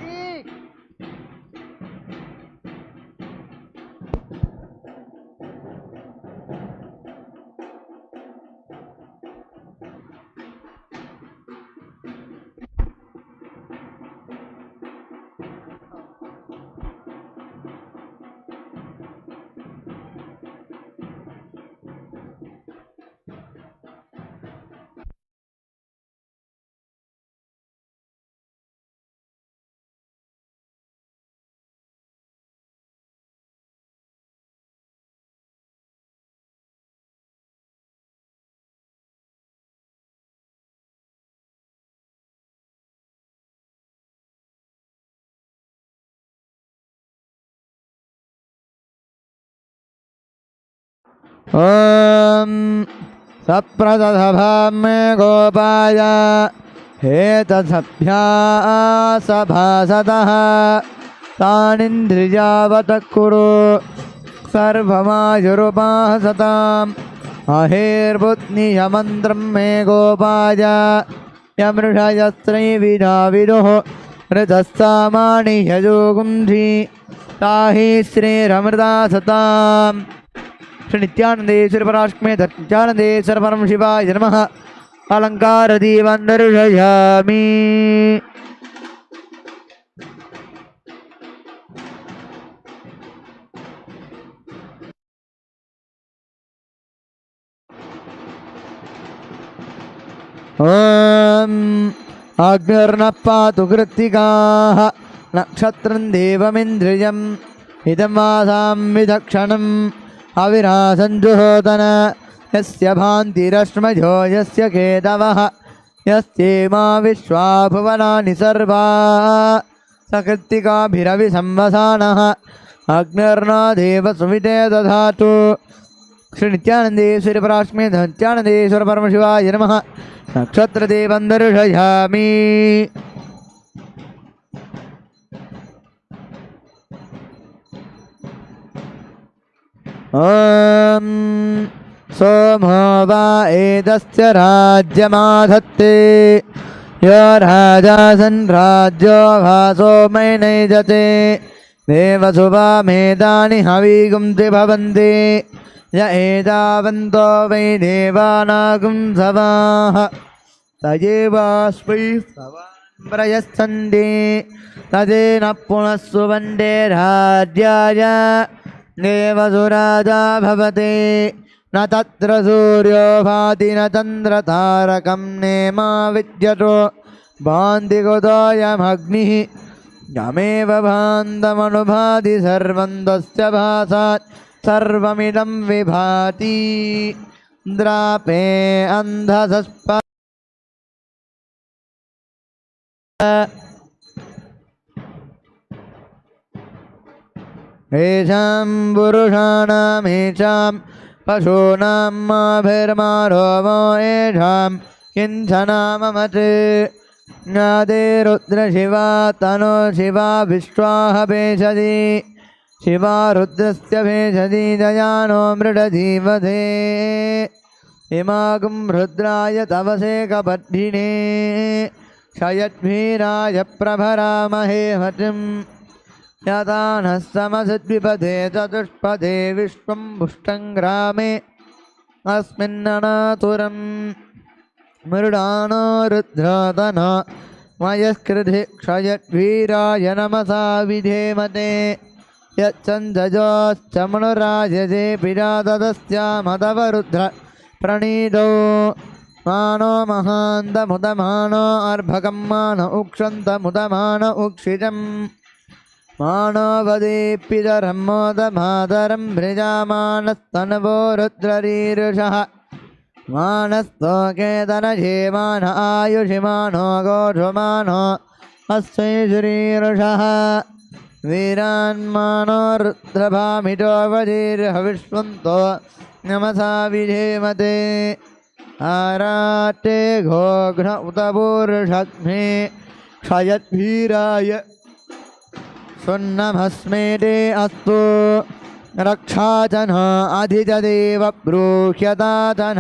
सप्रदधभां मे गोपाय हेतसभ्यासभासतः तानिन्द्रियावतः कुरु सर्वमायुरुपासताम् अहेर्बुद्नियमन्त्रं मे गोपाय यमृषयस्त्रैविधाविदुः ऋतस्सामाणि यजोगुंधि ताहि श्रीरमृता सताम्। श्री नित्यानंदेश्वर पराश्मे नित्यानंदेश्वर परम शिवाय नमः। अलंकार दीपं दर्शयामि। ओम अग्निर्नः पातु कृत्तिकाः नक्षत्रं देवमिन्द्रियम् इदमासां विदक्षणम् अविरासञ्जुहोदन यस्य भान्तिरश्मजो यस्य केतवः यस्येमा विश्वा भुवनानि सर्वा सकृत्तिकाभिरविसंवसानः अग्निर्नो देव सुविते दधातु। श्री नित्यानंदेश्वर पराश्मे नित्यानंदेश्वर परमशिवाय नमः। नक्षत्रदेवं दर्शयामि। ॐ सोमो वा एतस्य राज्यमाधत्ते यो राजासन् राज्यो वा सोमैनैजते देवसुवा मेधानि हवीगुंसि भवन्ति य एतावन्तो वै देवानागुं सवाः तयेवास्मै प्रयच्छन्ति तदेन पुनः सुवन्दे राज्याय देवसुराजा भवते न तत्र सूर्यो भाति न चन्द्रतारकं नेमा विद्यतो भान्ति कुतोऽयमग्निः यमेव भान्तमनुभाति सर्वं तस्य भासात् सर्वमिदं विभाति द्रापे अन्धसस्प येषां पुरुषाणामेषां पशूनां माभिर्मारोमो येषां किञ्चनाममत् ज्ञाते रुद्रशिवा तनो शिवा विश्वाः भेषति शिवा रुद्रस्य भेषति दयानो मृडजीवधे इमागुं रुद्राय तवसे कपद्धिने क्षयद्भीराय प्रभरामहे हतिम् यथा नः समसद्विपदे चतुष्पदे विश्वं पुष्टं ग्रामे अस्मिन्ननातुरम् मृडानो रुद्रातन मयस्कृधि क्षयद्वीराय नमसा विधेमते यच्चन्दजोश्च मनुराजसे पिरातदस्यामदवरुद्र प्रणीतो मानो महान्तमुदमानो अर्भकं मान उक्षन्तमुदमान उक्षितम् मानो वदेप्पितरं मोदमातरं भृजामानस्तनवो रुद्ररीरुषः मानस्तोकेतनजेमान आयुषिमानो गोषमानो अस्वैश्रीरुषः वीरान्मानो रुद्रभामितो वजीर्हविष्वन्तो नमसा विधेमते आराटे घोघ्न उतपूर्षग्ने क्षयद्भीराय सुन्नमस्मेते अस्तु रक्षाचन अधिजदेव ब्रूह्यताचन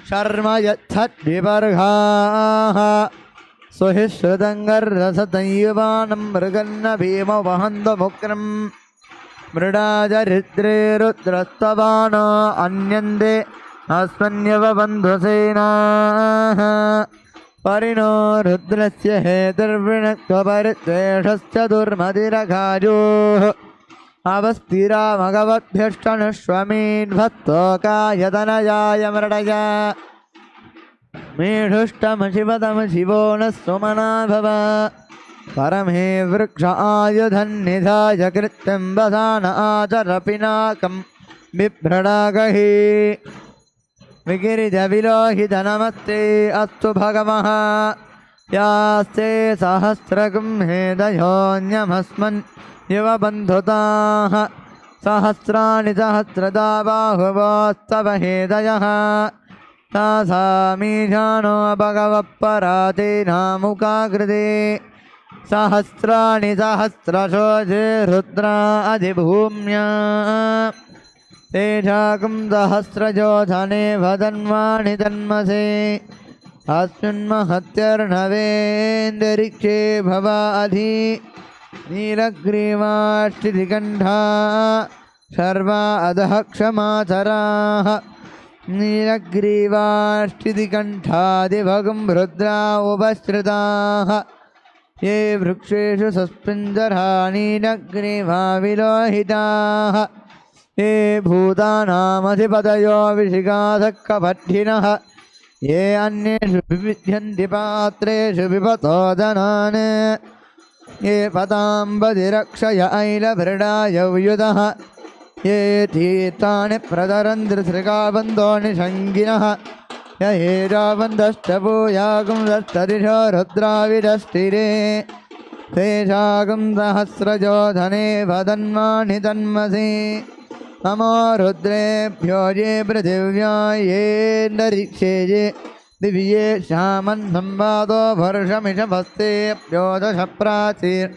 शर्म यच्छद्विपर्घाः सुहिश्रुतङ्गर्रसतयुवानं मृगन्न भीमवहन्तमुक्रं मृडाजरिद्रे रुद्रस्तवानो अन्यन्ते अस्मन्यवबन्धुसेनाः परिणो रुद्रस्य हेतुर्वृणक्त्वपरिद्वेषश्च दुर्मतिरघाजोः अवस्थिरामगवद्भ्यष्टनुष्वमीड्भक्तोकायतनयाय मृडय मेढुष्टमशिवतमशिवो नः सुमना भव परमे वृक्ष आयुधन्निधाय कृत्यं वसान आचरपिनाकं बिभ्रडागहि विगिरिजविलोहित नमस्ते अस्तु भगवः यास्ते सहस्रगुंहेदयोऽन्यमस्मन् युवबन्धुताः सहस्राणि सहस्रदा बाहुवोस्तव हेदयः तासामीशानो भगवः परातेनामुकाकृते सहस्राणि सहस्रशोचे रुद्रा अधिभूम्या तेषाकं सहस्रजोधने वदन्वाणि तन्मसे अस्मिन्महत्यर्णवेन्दरिक्षे भवाधि नीलग्रीवाष्टिकण्ठा सर्वा अधः क्षमाचराः नीलग्रीवाष्टिकण्ठादिभगं रुद्रा उपश्रिताः ये वृक्षेषु सस्पिञ्जरा नीलग्रीवा विलोहिताः ये भूतानामधिपतयो विशिखासक्कपट्टिनः ये अन्येषु विविध्यन्ति पात्रेषु विपतो धनान् ये पदाम्बदिरक्षय ऐलभृडाय व्युतः ये तीर्थानि प्रतरन्ति श्रीकाबन्धोनि शङ्गिनः य हेराबन्धष्टभूयागुंदस्तदिशो रुद्राविदष्टिरे तेषागं सहस्रजोधने वदन्वाणि तन्मसि नमो रुद्रेभ्यो ये पृथिव्या येन्दरिक्षे ये दिव्ये श्यामन् संवादो वर्षमिषभस्तेभ्यो दश प्राचीर्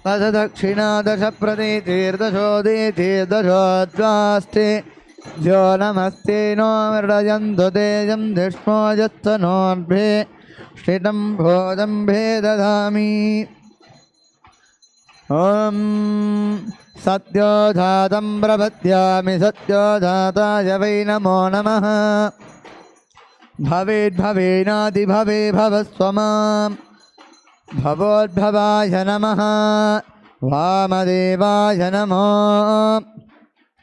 दश दक्षिणा दश प्रतीतीर्दशोदीतीर्दशोद्वास्ते ज्यो नमस्ते नो मृडयन्तु तेजं धिष्मो यत्तनोर्भे श्रितं भोजम्भे ददामि ॐ सत्योजातं प्रपद्यामि सत्योजाताय वै नमो नमः भवेद्भवेनादिभवे भवस्व मां भवोद्भवाय नमः वामदेवाय नमो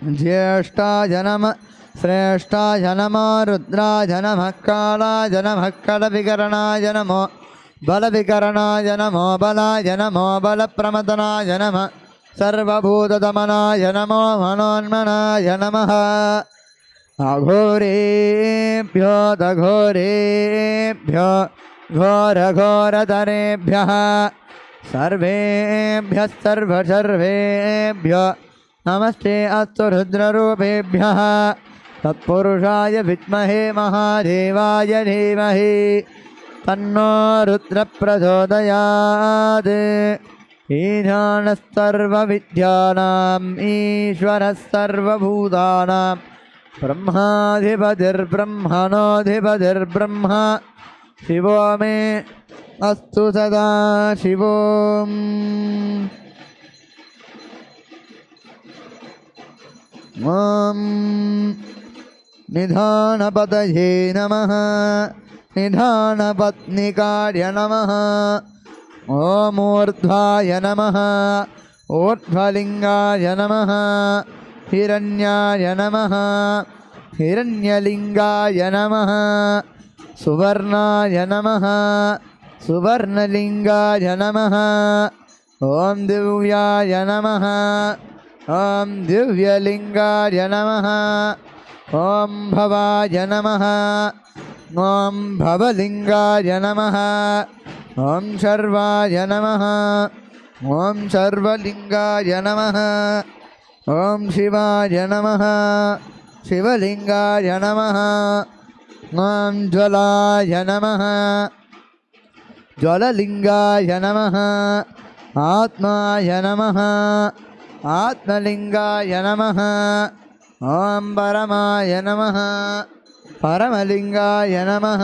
ज्येष्ठाय नमः श्रेष्ठाय नमो रुद्राय नमः कालाय नमः कलविकरणाय नमो बलविकरणाय नमो बलाय नमो बलप्रमदनाय नमः सर्वभूतदमनाय नमो मनोन्मनाय नमः अघोरेभ्यो दघोरेभ्यो घोरघोरतरेभ्यः सर्वेभ्यः सर्वसर्वेभ्यो नमस्ते अस्तु रुद्ररूपेभ्यः तत्पुरुषाय विद्महे महादेवाय धीमहि तन्नो रुद्रप्रचोदयात् ईशानः सर्वविद्यानाम् ईश्वरः सर्वभूतानां ब्रह्माधिपतिर्ब्रह्मणोऽधिपतिर्ब्रह्म शिवो मे अस्तु सदा शिवोम् ॐ निधानपतये नमः निधानपत्निकार्य नमः ॐ ऊर्ध्वाय नमः ऊर्ध्वलिङ्गाय नमः हिरण्याय नमः हिरण्यलिङ्गाय नमः सुवर्णाय नमः सुवर्णलिङ्गाय नमः ॐ दिव्याय नमः ॐ दिव्यलिङ्गाय नमः ॐ भवाय नमः ॐ भवलिङ्गाय नमः ॐ शर्वाय नमः ॐ शर्वलिङ्गाय नमः ॐ शिवाय नमः शिवलिङ्गाय नमः ॐ ज्वलाय नमः ज्वललिङ्गाय नमः आत्माय नमः आत्मलिङ्गाय नमः ॐ परमाय नमः परमलिङ्गाय नमः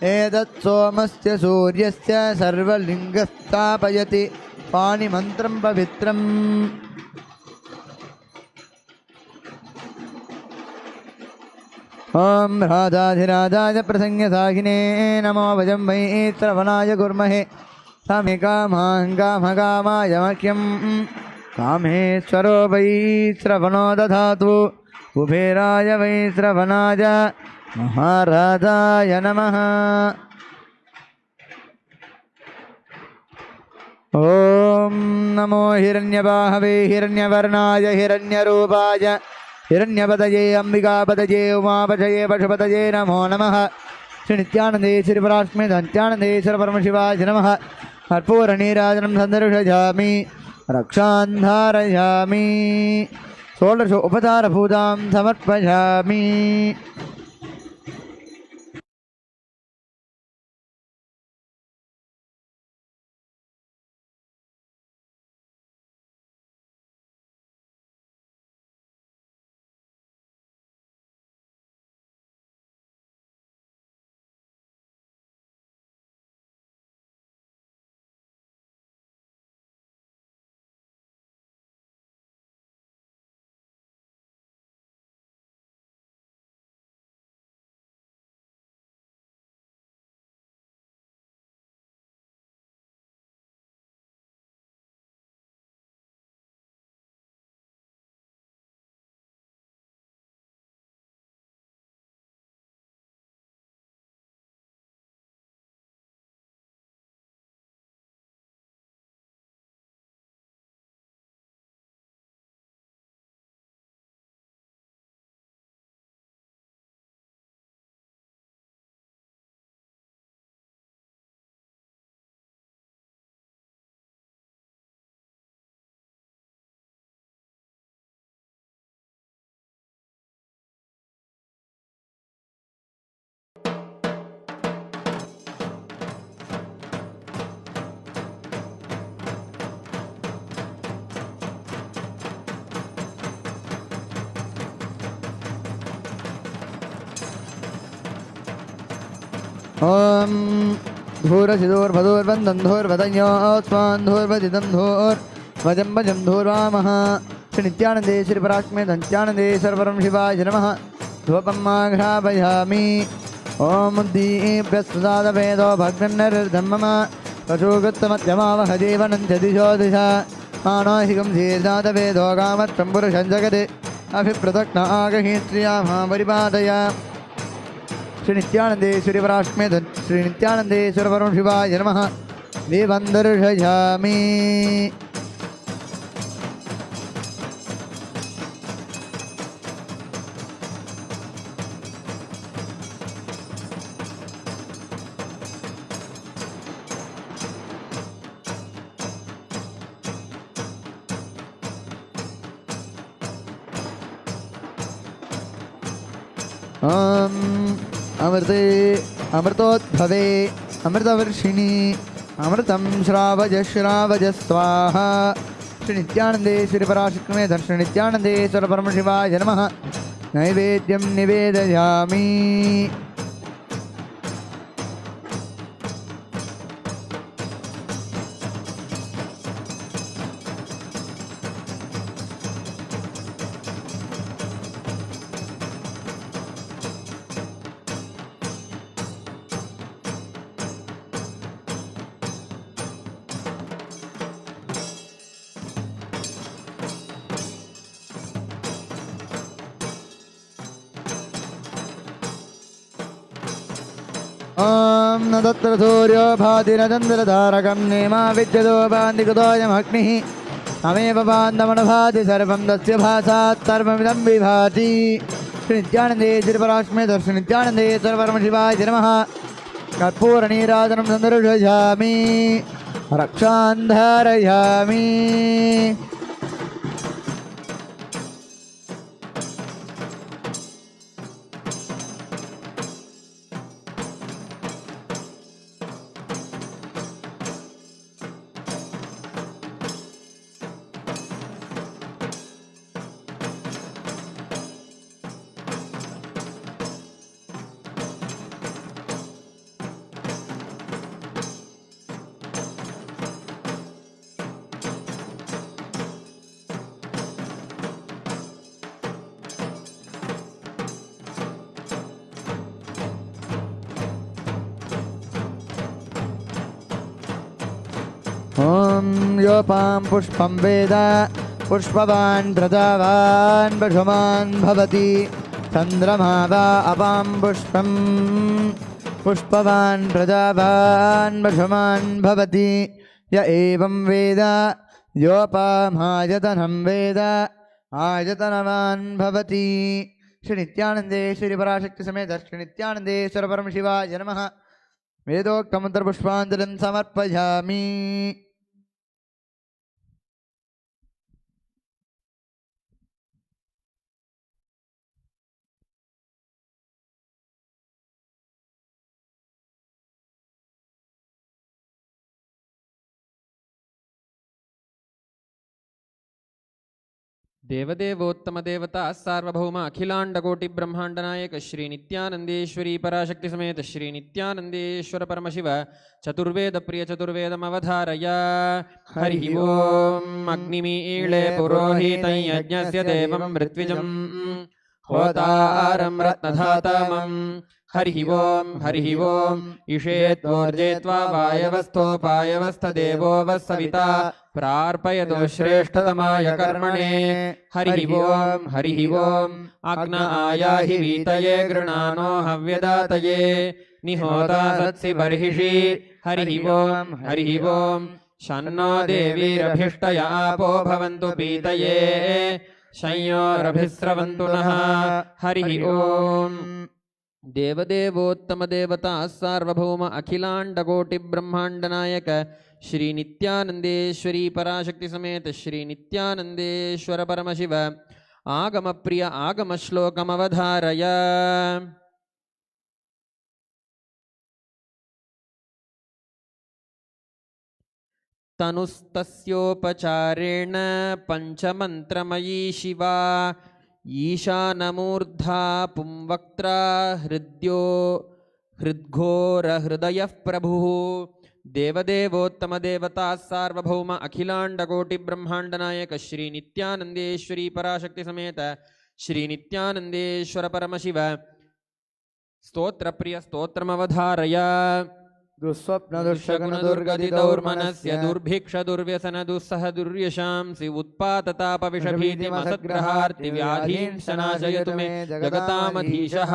एतत् सोमस्य सूर्यस्य सर्वलिङ्गस्थापयति पाणिमन्त्रं पवित्रम् ॐ राजाधिराजाय प्रसंज्ञसाहिने नमो वयं वै श्रवणाय कुर्महे समे कामाय मह्यं कामेश्वरो वै श्रवणो दधातु कुबेराय वै श्रवणाय महाराजाय नमः ॐ नमो हिरण्यबाहवे हिरण्यवर्णाय हिरण्यरूपाय हिरण्यपतये अंबिकापतये उमापतये पशुपतये नमो नमः श्री नित्यानन्दे श्री परात्मे नित्यानन्दे श्री परमशिवाय नमः कर्पूरनीराजनं सन्दर्शयामि रक्षां धारयामि षोडश उपचारपूजां समर्पयामि ॐ धूरसिधूर्भदूर्वन्दं धूर्वदयोस्मान् धूर्वदिदं धूर्वजं भजं धूर्वामः श्री नित्यानन्दे श्री परात्मे नित्यानन्दे सर्वरं शिवाय नमः धूपं माघ्रापयामि ॐ दीप्यस्वदादवेदो भग्नन्नर्धं मम पशुगुत्तमत्यमावह जीवनं च दिशो दिशा मानोहिकं धीर्जातवेदो कामत्रं पुरुषं जगत् अभिप्रदग्न आगहि श्रियामः परिपादय श्री नित्यानन्दे श्री परात्मे श्री नित्यानन्दे श्री परमशिवाय नमः दीपं दर्शयामि अमृते अमृतोद्भवे अमृतवर्षिणी अमृतं श्रावज श्रावज स्वाहा श्री नित्यानन्दे श्री पराशक्तिमे श्री नित्यानन्दे श्री परमशिवाय नमः नैवेद्यं निवेदयामि ॐ न तत्र सूर्यो भाति न चन्द्रतारकं नेमा विद्युतो भान्तिकृतोऽयमग्निः तमेव भान्तमनुभाति सर्वं तस्य भासात् सर्वमिदं विभाति श्री नित्यानन्दे श्री परात्मे श्री नित्यानन्दे श्री परमशिवाय नमः कर्पूरनीराजनं सन्दर्शयामि रक्षां धारयामि योपां पुष्पं वेद पुष्पवान् प्रजावान् पशुमान् भवति चन्द्रमा वा अपां पुष्पं पुष्पवान् प्रजावान् पशुमान् भवति य एवं वेद योपामायतनं वेद आयतनवान् भवति। श्री नित्यानन्देश्वरी पराशक्ति समेत श्री नित्यानन्देश्वर परमशिवाय नमः। वेदोक्तमन्त्रपुष्पाञ्जलिं समर्पयामि। देवदेवोत्तम देवता सार्वभौम अखिलांडकोटि ब्रह्मांड नायक श्री नित्यानंदेश्वरी पराशक्ति समेत श्री नित्यानंदेश्वर परमशिव चतुर्वेद प्रिय चतुर्वेदमवधारय। हरि ओम अग्निमीळे पुरोहितं यज्ञस्य देवं ऋत्विजं होतारं रत्नधातमं। हरि ओम ईशेत्वोर्जेत्वा वायवस्थोपायवस्थदेवो वस्सविता प्रार्पयतो श्रेष्ठतमाय कर्मणे। हरि ओम अग्न आयाहि वीतये गृणानो हव्यदातये निहोता सत्सि बर्हिषि। हरि ओम शन्नो देवीरभिष्टय आपो भवन्तु पीतये शंयोरभिस्रवन्तु नः। हरि ओम देवदेवोत्तम देवता सार्वभौम अखिलांडकोटि ब्रह्मांड नायक श्री नित्यानंदेश्वरी पराशक्ति समेत श्री नित्यानंदेश्वर परमशिव आगम प्रिय आगम श्लोकमवधारय। तनुस्तस्योपचारेण पंचमंत्रमयी शिवा ईशानमूर्धा पुंवक्त्रा हृद्यो हृद्घोर हृदय प्रभुः। देवदेवोत्तम देवता सार्वभौम अखिलांडकोटि ब्रह्मांड नायक श्री नित्यानंदेश्वरी पराशक्ति समेत श्री नित्यानंदेश्वर परमशिव स्तोत्र प्रिय स्तोत्रमवधारय। दुःस्वप्न दुःशगुण दुर्गति दौर्मनस्य दुर्भिक्ष दुर्व्यसन दुस्सह दुर्यशांसि उत्पातताप विषभीति मसद्ग्रहार्ति व्याधीन् शनाशयतु मे जगतामधीशः।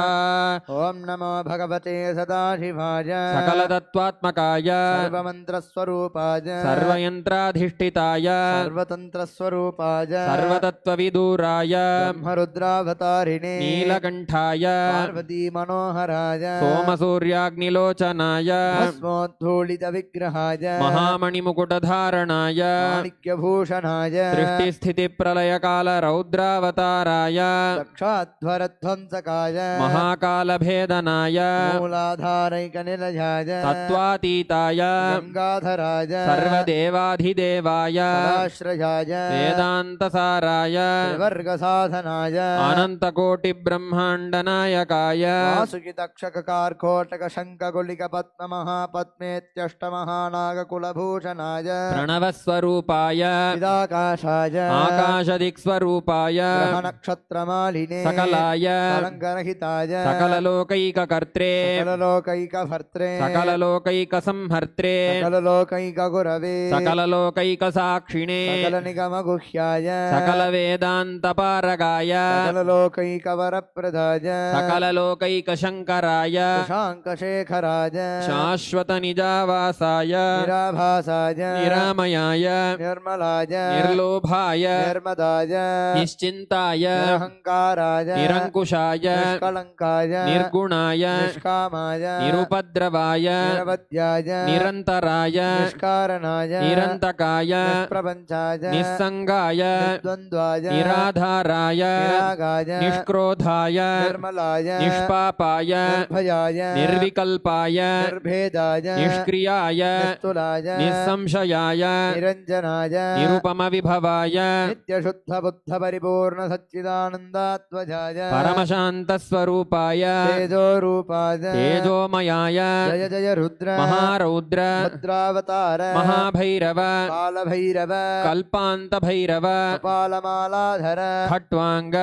ओम नमो भगवते सदाशिवाय सकलतत्त्वात्मकाय सर्वमन्त्रस्वरूपाय सर्वयन्त्राधिष्ठिताय सर्वतन्त्रस्वरूपाय सर्वतत्त्वविदूराय ब्रह्मरुद्रावतारिणे नीलकण्ठाय पार्वती मनोहराय सोमसूर्याग्निलोचनाय भस्मोद्धूलित विग्रहाय महामणिमुकुटधारणाय माणिक्यभूषणाय सृष्टिस्थितिप्रलयकाल रौद्रावताराय दक्षाध्वरध्वंसकाय महाकालभेदनाय मूलाधारैकनिलयाय तत्त्वातीताय गंगाधराय सर्वदेवाधिदेवाय सदाश्रयाय वेदान्तसाराय वर्गसाधनाय अनन्तकोटिब्रह्माण्डनायकाय वासुकितक्षककार्कोटक शङ्खगुलिक पद्ममहापद्मेत्यष्टमहानागकुलभूषणाय प्रणवस्वरूपाय चिदाकाशाय आकाशदिक्स्वरूपाय ग्रहनक्षत्रमालिने सकलाय कलङ्करहिताय सकललोकैककर्त्रे सकललोकैकभर्त्रे सकललोकैकसंहर्त्रे सकललोकैकगुरवे सकललोकैकसाक्षिणे सकलनिगमगुह्याय सकलवेदान्तपारगाय सकललोकैकवरप्रदाय सकललोकैकशङ्कराय शाङ्कशेखराय शाश्वतनिजावासाय निराभासाय निरामयाय निर्मलाय निर्लोभाय निर्मदाय निश्चिन्ताय निरहङ्काराय निरङ्कुशाय निष्कलङ्काय निर्गुणाय निष्कामाय निरुपद्रवाय निरवध्याय निरन्तराय निष्कारणाय निरन्तकाय निष्प्रपञ्चाय निस्सङ्गाय निर्द्वन्द्वाय निराधाराय निरागाय निष्क्रोधाय निर्मलाय निष्पापाय निर्भयाय निर्विकल्पाय निर्भेदाय निष्क्रियाय निस्तुलाय निस्संशयाय निरञ्जनाय निरुपमविभवाय नित्यशुद्धबुद्धपरिपूर्ण सच्चिदानन्दात्वजाय परमशान्तस्वरूपाय तेजोरूपाय तेजोमयाय जय जय रुद्र महारौद्र भद्रावतार महाभैरव कालभैरव कल्पान्तभैरव कपालमालाधर खट्वाङ्ग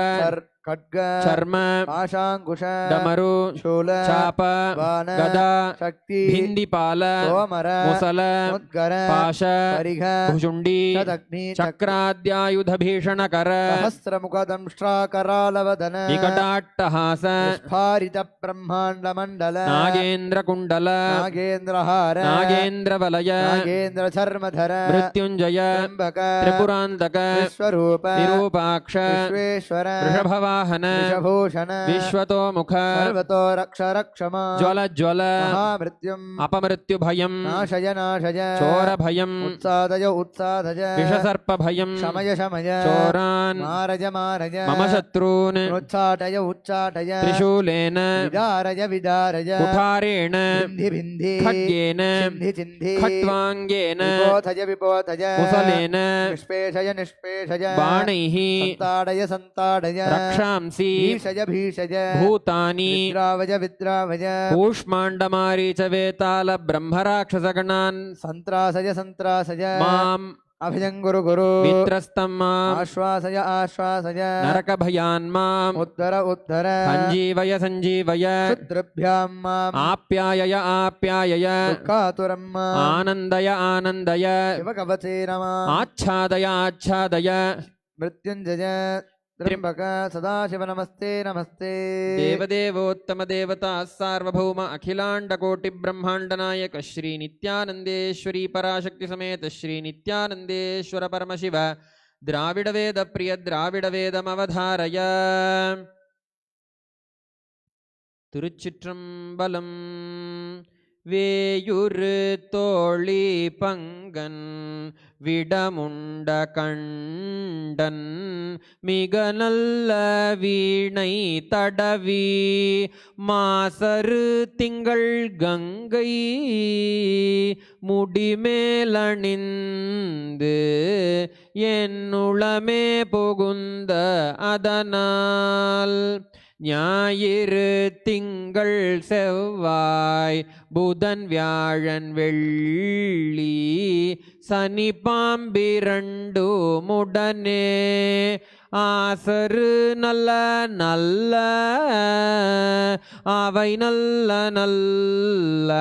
खड्ग चर्म पाशांकुश डमरु शूल चाप बाण गदा शक्ति भिंडिपाल तोमर मुसल मुद्गर पाश परिघ भुजुंडी शतग्नि चक्राद्यायुध भीषणकर सहस्रमुखदंष्ट्राकरालवदन विकटाट्टहास स्फारित ब्रह्मांड मंडल नागेन्द्र कुंडल नागेन्द्रहार नागेन्द्रवलय नागेन्द्र चर्मधर मृत्युंजय त्र्यंबक त्रिपुरांतक विश्वरूप विरूपाक्ष विश्वेश्वर वृषभवाहन वृषभूषण विश्वतोमुख सर्वतो रक्ष रक्षमा ज्वल ज्वल महामृत्युम अपमृत्यु भयम नाशय नाशय चोर भयम उत्सादय उत्सादय विषसर्प भयम शमय शमय चोरान् मारय मारय मम शत्रून् उच्चाटय उच्चाटय त्रिशूलेन विदारय विदारय कुठारेण भिन्धि भिन्धि खड्गेन चिन्धि चिन्धि खट्वाङ्गेन विपोधय विपोधय मुसलेन निष्पेषय निष्पेषय बाणैः संताडय संताडय रक्षांसि भीषय भीषय भूतानि विद्रावय विद्रावय कूष्माण्डमारीच वेताल ब्रह्मराक्षसगणान् संत्रासय संत्रासय माम् अभयं गुरु गुरु मित्रस्तं माम् आश्वासय आश्वासय नरकभयान् माम् उद्धर उद्धर सञ्जीवय सञ्जीवय क्षुद्रभ्यां माम् आप्यायय आप्यायय दुःखातुरं माम् आनन्दय आनन्दय शिवकवचे नमः आच्छादय आच्छादय मृत्युञ्जय त्र्यंबक सदाशिव नमस्ते नमस्ते देवदेवोत्तम देवता सार्वभौम अखिलांड कोटि ब्रह्मांड नायक श्री नित्यानंदेश्वरी पराशक्ति समेत श्री नित्यानंदेश्वर परमशिव द्राविड वेद प्रिय द्राविड वेदमवधारय तिरुचित्रंबलम வேயுரு தோழி பங்கன் விடமுண்ட கண்டன் மிக நல்ல வீணை தடவி மாசரு திங்கள் கங்கை முடிமேலணிந்து என்னுளமே புகுந்த அதனால் ஞாயிறு திங்கள் செவ்வாய் புதன் வியாழன் வெள்ளி சனி பாம்பிரண்டு முடனே ஆசரு நல்ல நல்ல அவை நல்ல நல்ல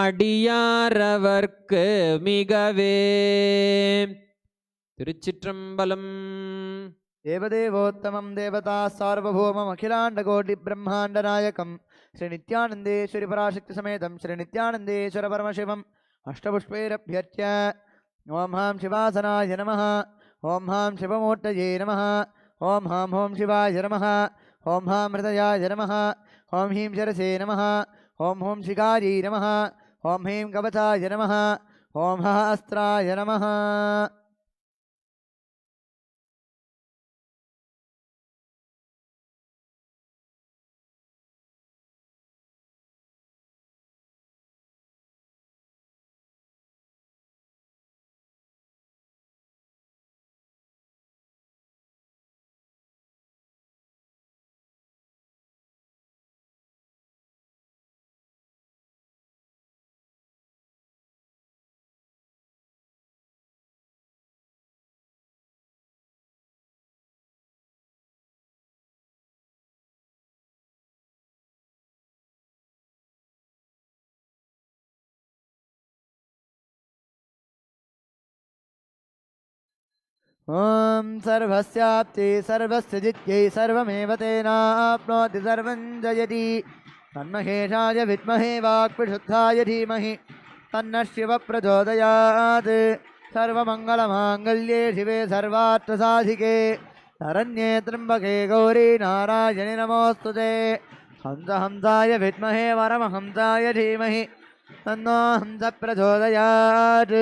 அடியாரவர்க்கு மிகவே. திருச்சிற்றம்பலம். देवदेवोत्तमं देवता सार्वभौमम् अखिलाण्डकोटि ब्रह्माण्डनायकं श्री नित्यानन्देश्वरि पराशक्ति समेतं श्री नित्यानन्देश्वर परमशिवम् अष्टपुष्पैरभ्यर्च्य ओं हां शिवासनाय नमः, ओं हां शिवमूर्तये नमः, ओं हां ॐ शिवाय नमः, ओं हां हृदयाय नमः, ओं ह्रीं शिरसे नमः, ओं ॐ शिखायै नमः, ओं ह्रीं कवचाय नमः, ओं हः अस्त्राय नमः. ॐ सर्वस्याप्ति सर्वस्य जित्यै सर्वमेव तेनाप्नोति सर्वं जयति तन्महेशाय विद्महे वाक्प्रशुद्धाय धीमहि तन्नः शिवः प्रचोदयात्. सर्वमङ्गलमाङ्गल्ये शिवे सर्वार्थसाधिके शरण्ये त्र्यम्बके गौरी नारायणि नमोऽस्तुते. हंसाय विद्महे वरमहंसाय धीमहि तन्नो हंसः प्रचोदयात्.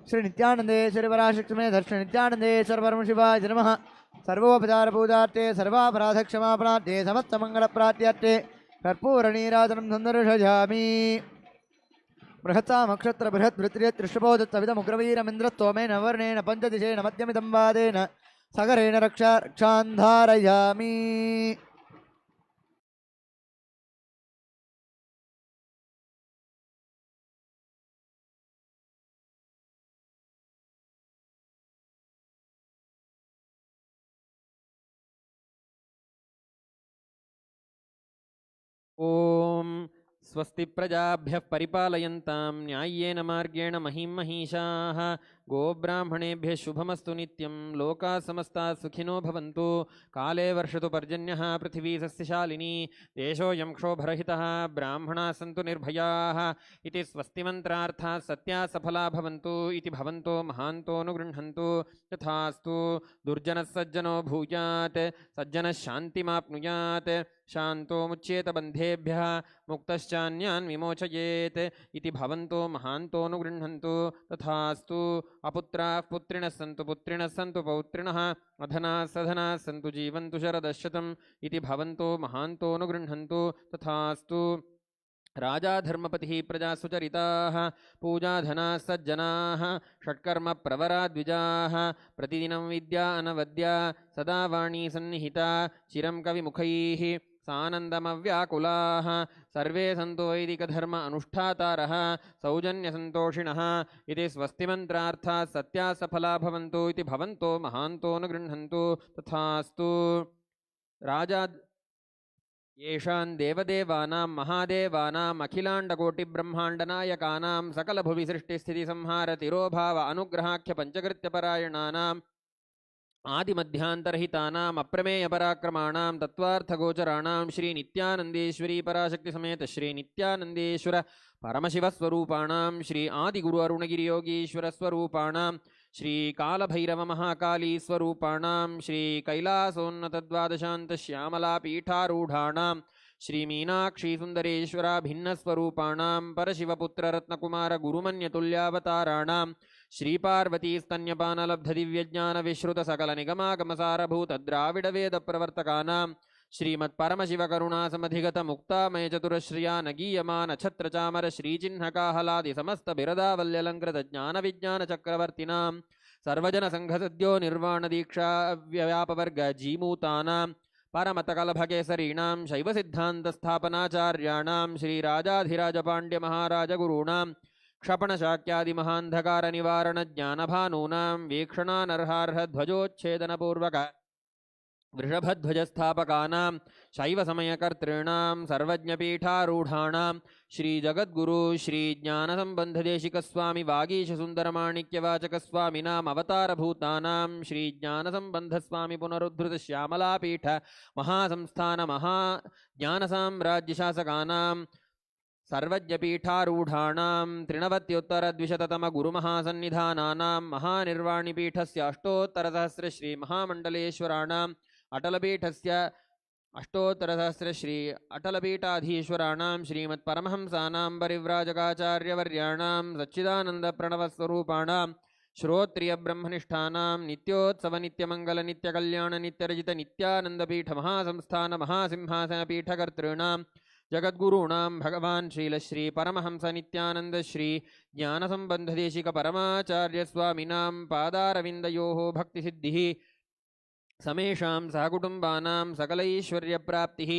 श्री नित्यानंदेश्वरी पराशक्ति में श्री नित्यानंदेश्वर परमशिवाय नमः. सर्वोपचार पूजार्थे सर्वापराध क्षमापणार्थे समस्त मंगल प्राप्त्यर्थे कर्पूर नीराजनं संदर्शयामि. बृहत्साम नक्षत्र बृहत् वृत्रिय त्रिशुभोदत्तविदमुग्रवीरमिन्द्रस्तोमेन वर्णेन पंचदिशेन मध्यमिदं वादेन सगरेण रक्षान्धारयामि. स्वस्ति प्रजाभ्यः परिपालयन्तां न्याय्येन मार्गेण महीं महिषाः गोब्राह्मणेभ्यः शुभमस्तु नित्यं लोकाः समस्ताः सुखिनो भवन्तु काले वर्षतु पर्जन्यः पृथिवी सस्यशालिनी देशोऽयं क्षोभरहितः ब्राह्मणाः सन्तु निर्भयाः इति स्वस्तिमन्त्रार्थाः सत्याः सफला भवन्तु इति भवन्तो महान्तोऽनुगृह्णन्तु तथास्तु दुर्जनः सज्जनो भूयात् सज्जनः शान्तिमाप्नुयात् शान्तो मुच्येत बन्धेभ्यः मुक्तश्चान्यान् विमोचयेत् इति भवन्तो महान्तोऽनुगृह्णन्तु तथास्तु अपुत्राः पुत्रिणः सन्तु पौत्रिणः अधनाः सधनाः सन्तु जीवन्तु शरदशतम् इति भवन्तो महान्तोऽनुगृह्णन्तु तथास्तु राजा धर्मपतिः प्रजाः सुचरिताः पूजाधनाः सज्जनाः षट्कर्मप्रवरा द्विजाः प्रतिदिनं विद्या अनवद्या सदा वाणी सन्निहिता चिरं कविमुखैः सानन्दमव्याकुलाः सर्वे सन्तो वैदिकधर्म अनुष्ठातारः सौजन्यसन्तोषिणः इति स्वस्तिमन्त्रार्थाः सत्याः सफला भवन्तु इति भवन्तो महान्तोऽनुगृह्णन्तु तथास्तु राजा येषां देवदेवानां महादेवानाम् अखिलाण्डकोटिब्रह्माण्डनायकानां सकलभुवि सृष्टिस्थितिसंहार तिरोभाव अनुग्रहाख्य पञ्चकृत्यपरायणानाम् आदिमध्यान्तरहितानाम् अप्रमेयपराक्रमाणां तत्त्वार्थगोचराणां श्रीनित्यानन्देश्वरी पराशक्तिसमेत श्रीनित्यानन्देश्वर परमशिवस्वरूपाणां श्री आदिगुरु अरुणगिरियोगीश्वरस्वरूपाणां श्रीकालभैरवमहाकालीस्वरूपाणां श्रीकैलासोन्नतद्वादशान्तश्यामलापीठारूढाणां श्रीमीनाक्षीसुन्दरेश्वराभिन्नस्वरूपाणां परशिवपुत्ररत्नकुमारगुरुमन्यतुल्यावताराणां श्रीपार्वतीस्तन्यपानलब्धदिव्यज्ञानविश्रुतसकलनिगमागमसारभूतद्राविडवेदप्रवर्तकानां श्रीमत्परमशिवकरुणासमधिगतमुक्तामयचतुरश्रिया नगीयमानछत्रचामर श्रीचिह्नकाहलादिसमस्तबिरदावल्यलङ्कृतज्ञानविज्ञानचक्रवर्तिनां सर्वजनसङ्घसद्यो निर्वाणदीक्षा व्यापवर्गजीमूतानां परमतकलभकेसरीणां शैवसिद्धान्तस्थापनाचार्याणां श्रीराजाधिराजपाण्ड्यमहाराजगुरूणां क्षपणशाक्यादिमहान्धकारनिवारणज्ञानभानूनां वीक्षणानर्हार्हध्वजोच्छेदनपूर्वक वृषभध्वजस्थापकानां शैवसमयकर्तॄणां सर्वज्ञपीठारूढाणां श्रीजगद्गुरु श्रीज्ञानसम्बन्धदेशिकस्वामि वागीशसुन्दरमाणिक्यवाचकस्वामिनाम् अवतारभूतानां श्रीज्ञानसम्बन्धस्वामि पुनरुद्धृतश्यामलापीठ महासंस्थानमहाज्ञानसाम्राज्यशासकानां सर्वज्ञपीठारूढाणां त्रिनवत्योत्तरद्विशततमगुरुमहासन्निधानानां महानिर्वाणिपीठस्य अष्टोत्तरसहस्रश्रीमहामण्डलेश्वराणां अटलपीठस्य अष्टोत्तरसहस्रश्री अटलपीठाधीश्वराणां श्रीमत्परमहंसानां परिव्राजकाचार्यवर्याणां सच्चिदानन्दप्रणवस्वरूपाणां श्रोत्रियब्रह्मनिष्ठानां नित्योत्सवनित्यमङ्गलनित्यकल्याणनित्यरजितनित्यानन्दपीठमहासंस्थानमहासिंहासनपीठकर्तॄणां जगद्गुरूणां भगवान् श्रीलश्री परमहंसनित्यानन्द श्री ज्ञानसम्बन्धदेशिकपरमाचार्यस्वामिनां पादारविन्दयोः भक्तिसिद्धिः समेषां सहकुटुम्बानां सकलैश्वर्यप्राप्तिः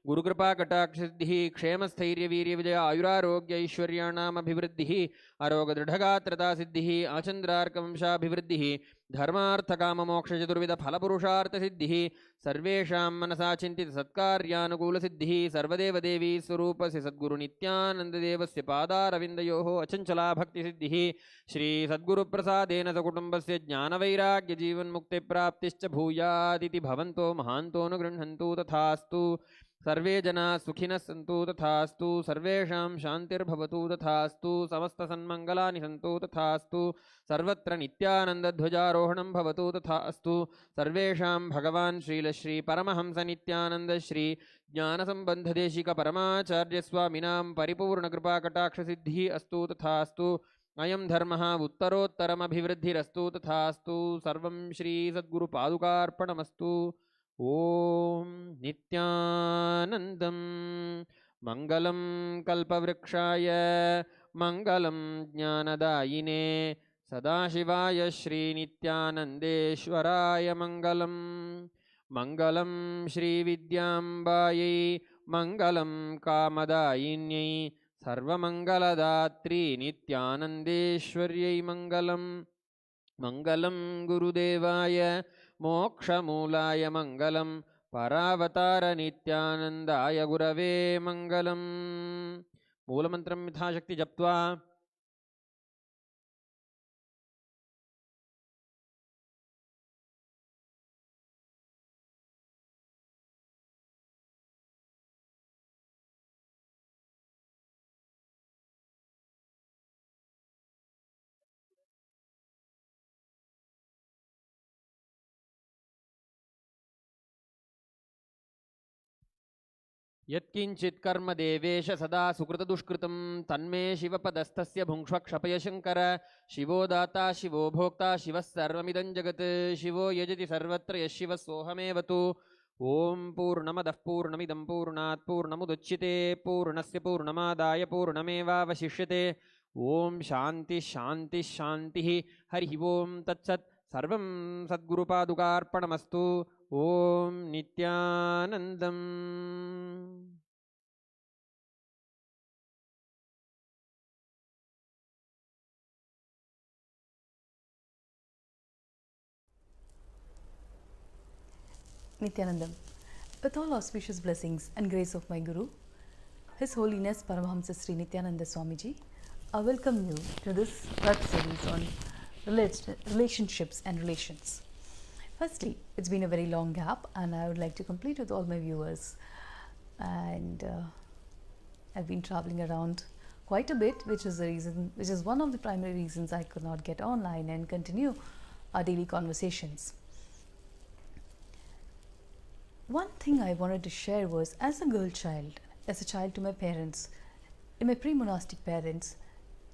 गुरुकृपाकटाक्षसिद्धिः क्षेमस्थैर्यवीर्यविजय आयुरारोग्यैश्वर्याणामभिवृद्धिः अरोगदृढगात्रतासिद्धिः आचन्द्रार्कवंशाभिवृद्धिः धर्मार्थकाममोक्षचतुर्विधफलपुरुषार्थसिद्धिः सर्वेषां मनसा चिन्तितसत्कार्यानुकूलसिद्धिः सर्वदेवदेवी स्वरूपस्य सद्गुरुनित्यानन्ददेवस्य पादारविन्दयोः अचञ्चला भक्तिसिद्धिः श्रीसद्गुरुप्रसादेन सकुटुम्बस्य ज्ञानवैराग्यजीवन्मुक्तिप्राप्तिश्च भूयादिति भवन्तो महान्तोऽनुगृह्णन्तु तथास्तु सर्वे जनाः सुखिनः सन्तु तथास्तु सर्वेषां शान्तिर्भवतु तथास्तु समस्तसन्मङ्गलानि सन्तु तथास्तु सर्वत्र नित्यानन्दध्वजारोहणं भवतु तथास्तु सर्वेषां भगवान् श्रीलश्री परमहंसनित्यानन्द श्री ज्ञानसम्बन्धदेशिकपरमाचार्यस्वामिनां परिपूर्णकृपाकटाक्षसिद्धिः अस्तु तथास्तु अयं धर्मः उत्तरोत्तरमभिवृद्धिरस्तु तथास्तु सर्वं श्रीसद्गुरुपादुकार्पणमस्तु ॐ नित्यानन्दं मङ्गलं कल्पवृक्षाय मङ्गलं ज्ञानदायिने सदाशिवाय श्रीनित्यानन्देश्वराय मङ्गलं मङ्गलं श्रीविद्याम्बायै मङ्गलं कामदायिन्यै सर्वमङ्गलदात्री नित्यानन्देश्वर्यै मङ्गलं मङ्गलं गुरुदेवाय मोक्षमूलाय मङ्गलं परावतार नित्यानन्दाय गुरवे मङ्गलं मूलमन्त्रं यथाशक्ति जप्त्वा यत्किञ्चित् कर्म देवेश सदा सुकृतदुष्कृतं तन्मे शिवपदस्थस्य भुङ्क्ष्व क्षपय शङ्कर शिवो दाता शिवो भोक्ता शिवः सर्वमिदं जगत् शिवो यजति सर्वत्र यः शिवः सोऽहमेव तु ॐ पूर्णमदः पूर्णमिदं पूर्णात् पूर्णमुदच्यते पूर्णस्य पूर्णमादाय पूर्णमेवावशिष्यते ॐ शान्तिः शान्तिः शान्तिः हरिः ॐ तत्सत् सर्वं सद्गुरुपादुकार्पणमस्तु ॐ नित्यानन्दम् Nithyanandam. With all auspicious blessings and grace of my Guru, His Holiness Paramahamsa Sri Nithyananda Swamiji, I welcome you to this web series on relationships and relations. Firstly, it's been a very long gap and I would like to complete with all my viewers. And I've been traveling around quite a bit, which is one of the primary reasons I could not get online and continue our daily conversations. One thing I wanted to share was, as a girl child, as a child to my parents, in my pre-monastic parents,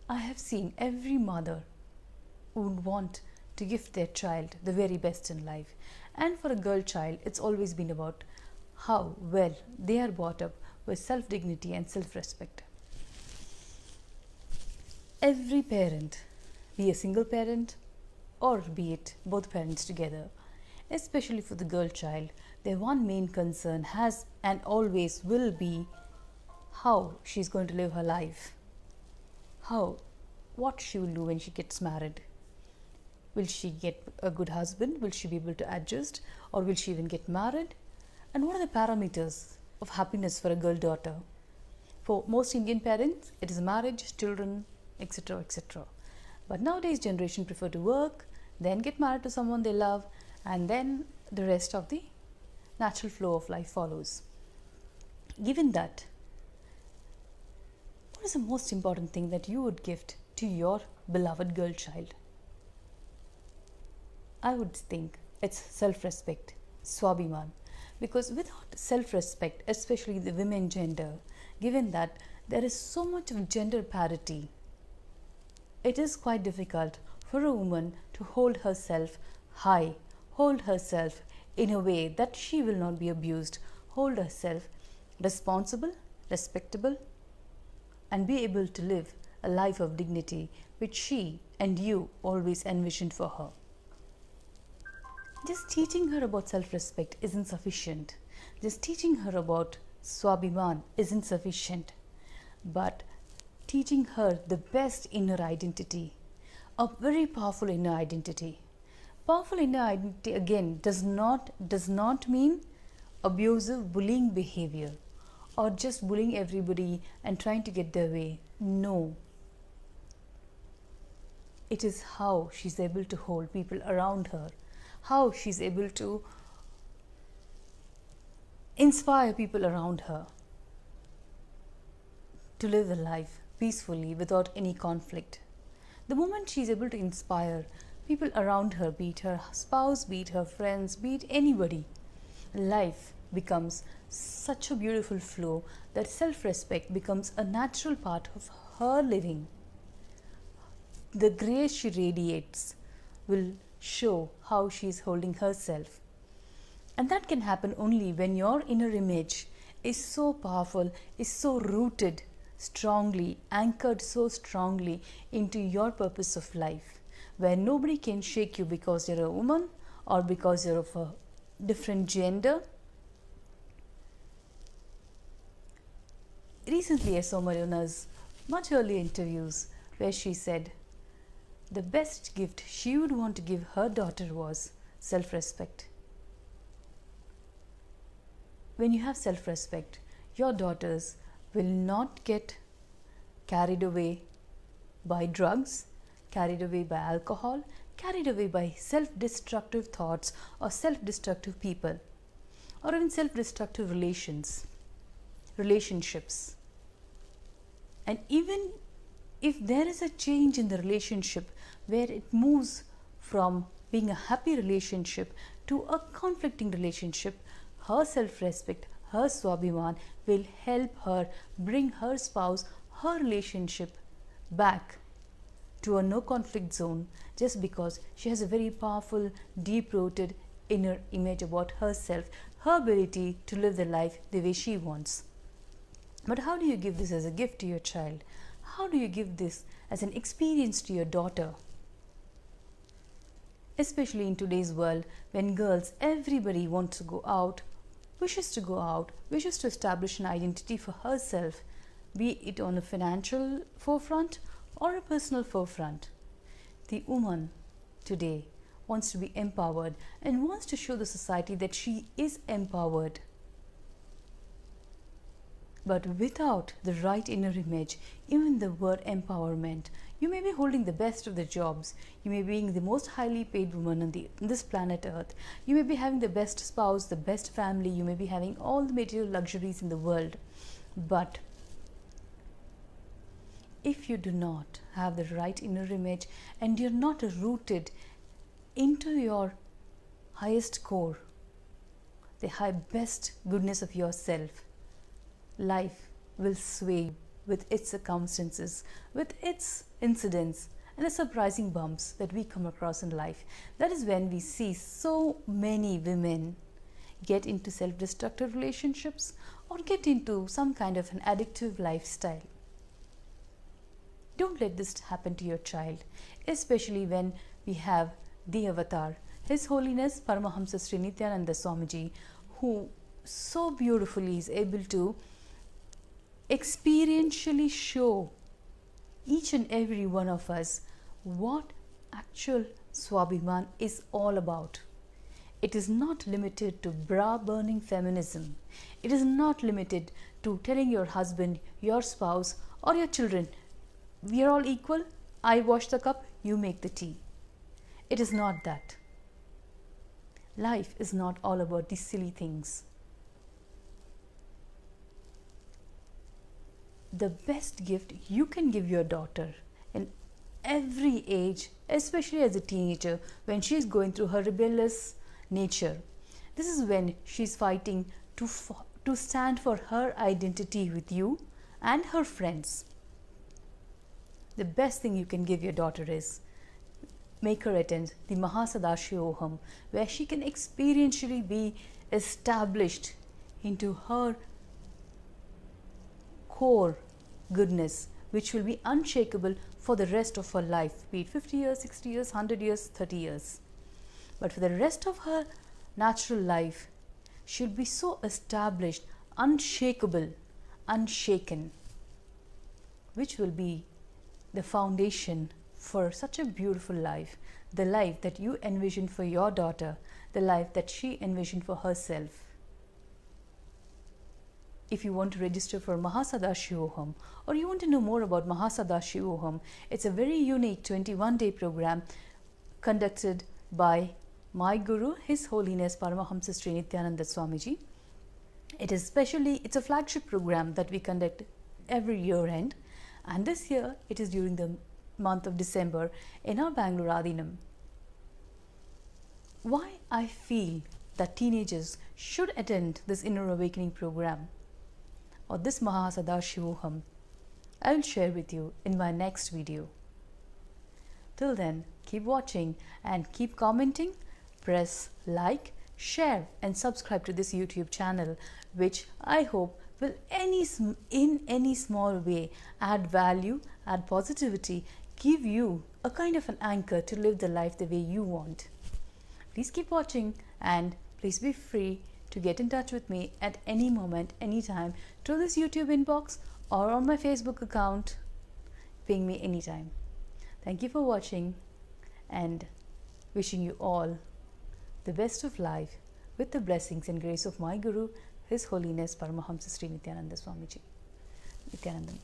I have seen every mother who would want to gift their child the very best in life. And for a girl child, it's always been about how well they are brought up with self-dignity and self-respect. Every parent, be a single parent or be it both parents together, especially for the girl child, their one main concern has and always will be how she's going to live her life, what she will do when she gets married. Will she get a good husband? Will she be able to adjust? Or will she even get married? And what are the parameters of happiness for a girl daughter? For most Indian parents, it is marriage, children, etc., etc. But nowadays, generation prefer to work, then get married to someone they love, and then the rest of the natural flow of life follows. Given that, what is the most important thing that you would gift to your beloved girl child? I would think it's self-respect, swabhiman. Because without self-respect, especially the women gender, given that there is so much of gender parity, it is quite difficult for a woman to hold herself high, hold herself in a way that she will not be abused, hold herself responsible, respectable, and be able to live a life of dignity which she and you always envisioned for her. Just teaching her about self-respect isn't sufficient. Just teaching her about swabhiman isn't sufficient. But teaching her the best inner identity, a very powerful inner identity. Powerful inner identity again does not mean abusive, bullying behavior or just bullying everybody and trying to get their way. No. It is how she's able to hold people around her, how she's able to inspire people around her to live a life peacefully without any conflict. The moment she's able to inspire people around her, be it her spouse, be it her friends, be it anybody, life becomes such a beautiful flow that self-respect becomes a natural part of her living. The grace she radiates will show how she is holding herself. And that can happen only when your inner image is so powerful, is so rooted strongly, anchored so strongly into your purpose of life, where nobody can shake you because you're a woman or because you're of a different gender. Recently I saw Mariana's much earlier interviews where she said the best gift she would want to give her daughter was self-respect. When you have self-respect, your daughters will not get carried away by drugs, carried away by alcohol, carried away by self-destructive thoughts or self-destructive people, or even self-destructive relationships. And even if there is a change in the relationship where it moves from being a happy relationship to a conflicting relationship, her self-respect, her swabhiman will help her bring her spouse, her relationship back to a no conflict zone, just because she has a very powerful, deep-rooted inner image about herself, her ability to live the life the way she wants. But how do you give this as a gift to your child? How do you give this as an experience to your daughter? Especially in today's world, when girls, everybody wants to go out, wishes to establish an identity for herself, be it on a financial forefront or a personal forefront. The woman today wants to be empowered and wants to show the society that she is empowered. But without the right inner image, even the word empowerment, you may be holding the best of the jobs, you may be being the most highly paid woman on this planet Earth, you may be having the best spouse, the best family, you may be having all the material luxuries in the world. But if you do not have the right inner image and you're not rooted into your highest core, the best goodness of yourself, life will sway with its circumstances, with its incidents and the surprising bumps that we come across in life. That is when we see so many women get into self-destructive relationships or get into some kind of an addictive lifestyle. Don't let this happen to your child, especially when we have the avatar, His Holiness Paramahamsa Sri Nithyananda Swamiji, who so beautifully is able to experientially show each and every one of us what actual Swabhiman is all about. It is not limited to bra-burning feminism. It is not limited to telling your husband, your spouse or your children, we are all equal, I wash the cup, you make the tea. It is not that. Life is not all about these silly things. The best gift you can give your daughter in every age, especially as a teenager, when she is going through her rebellious nature, this is when she is fighting to stand for her identity with you and her friends. The best thing you can give your daughter is make her attend the Mahasannidhanam, where she can experientially be established into her core goodness, which will be unshakable for the rest of her life, be it 50 years, 60 years, 100 years, 30 years. But for the rest of her natural life, she'll be so established, unshakable, unshaken, which will be the foundation for such a beautiful life, the life that you envision for your daughter, the life that she envisioned for herself. If you want to register for Mahasannidhanam or you want to know more about Mahasannidhanam, it's a very unique 21-day program conducted by my Guru, His Holiness Paramahamsa Sri Nithyananda Swamiji. It's a flagship program that we conduct every year end, and this year it is during the month of December in our Bengaluru Adinam. Why I feel that teenagers should attend this Inner Awakening program or this Mahasannidhanam, I will share with you in my next video. Till then, keep watching and keep commenting, press like, share and subscribe to this YouTube channel, which I hope will in any small way add value, add positivity, give you a kind of an anchor to live the life the way you want. Please keep watching and please be free to get in touch with me at any moment, anytime through this YouTube inbox or on my Facebook account. Ping me anytime. Thank you for watching and wishing you all the best of life with the blessings and grace of my Guru, His Holiness Paramahamsa Sri Nithyananda Swamiji. Nithyanandam.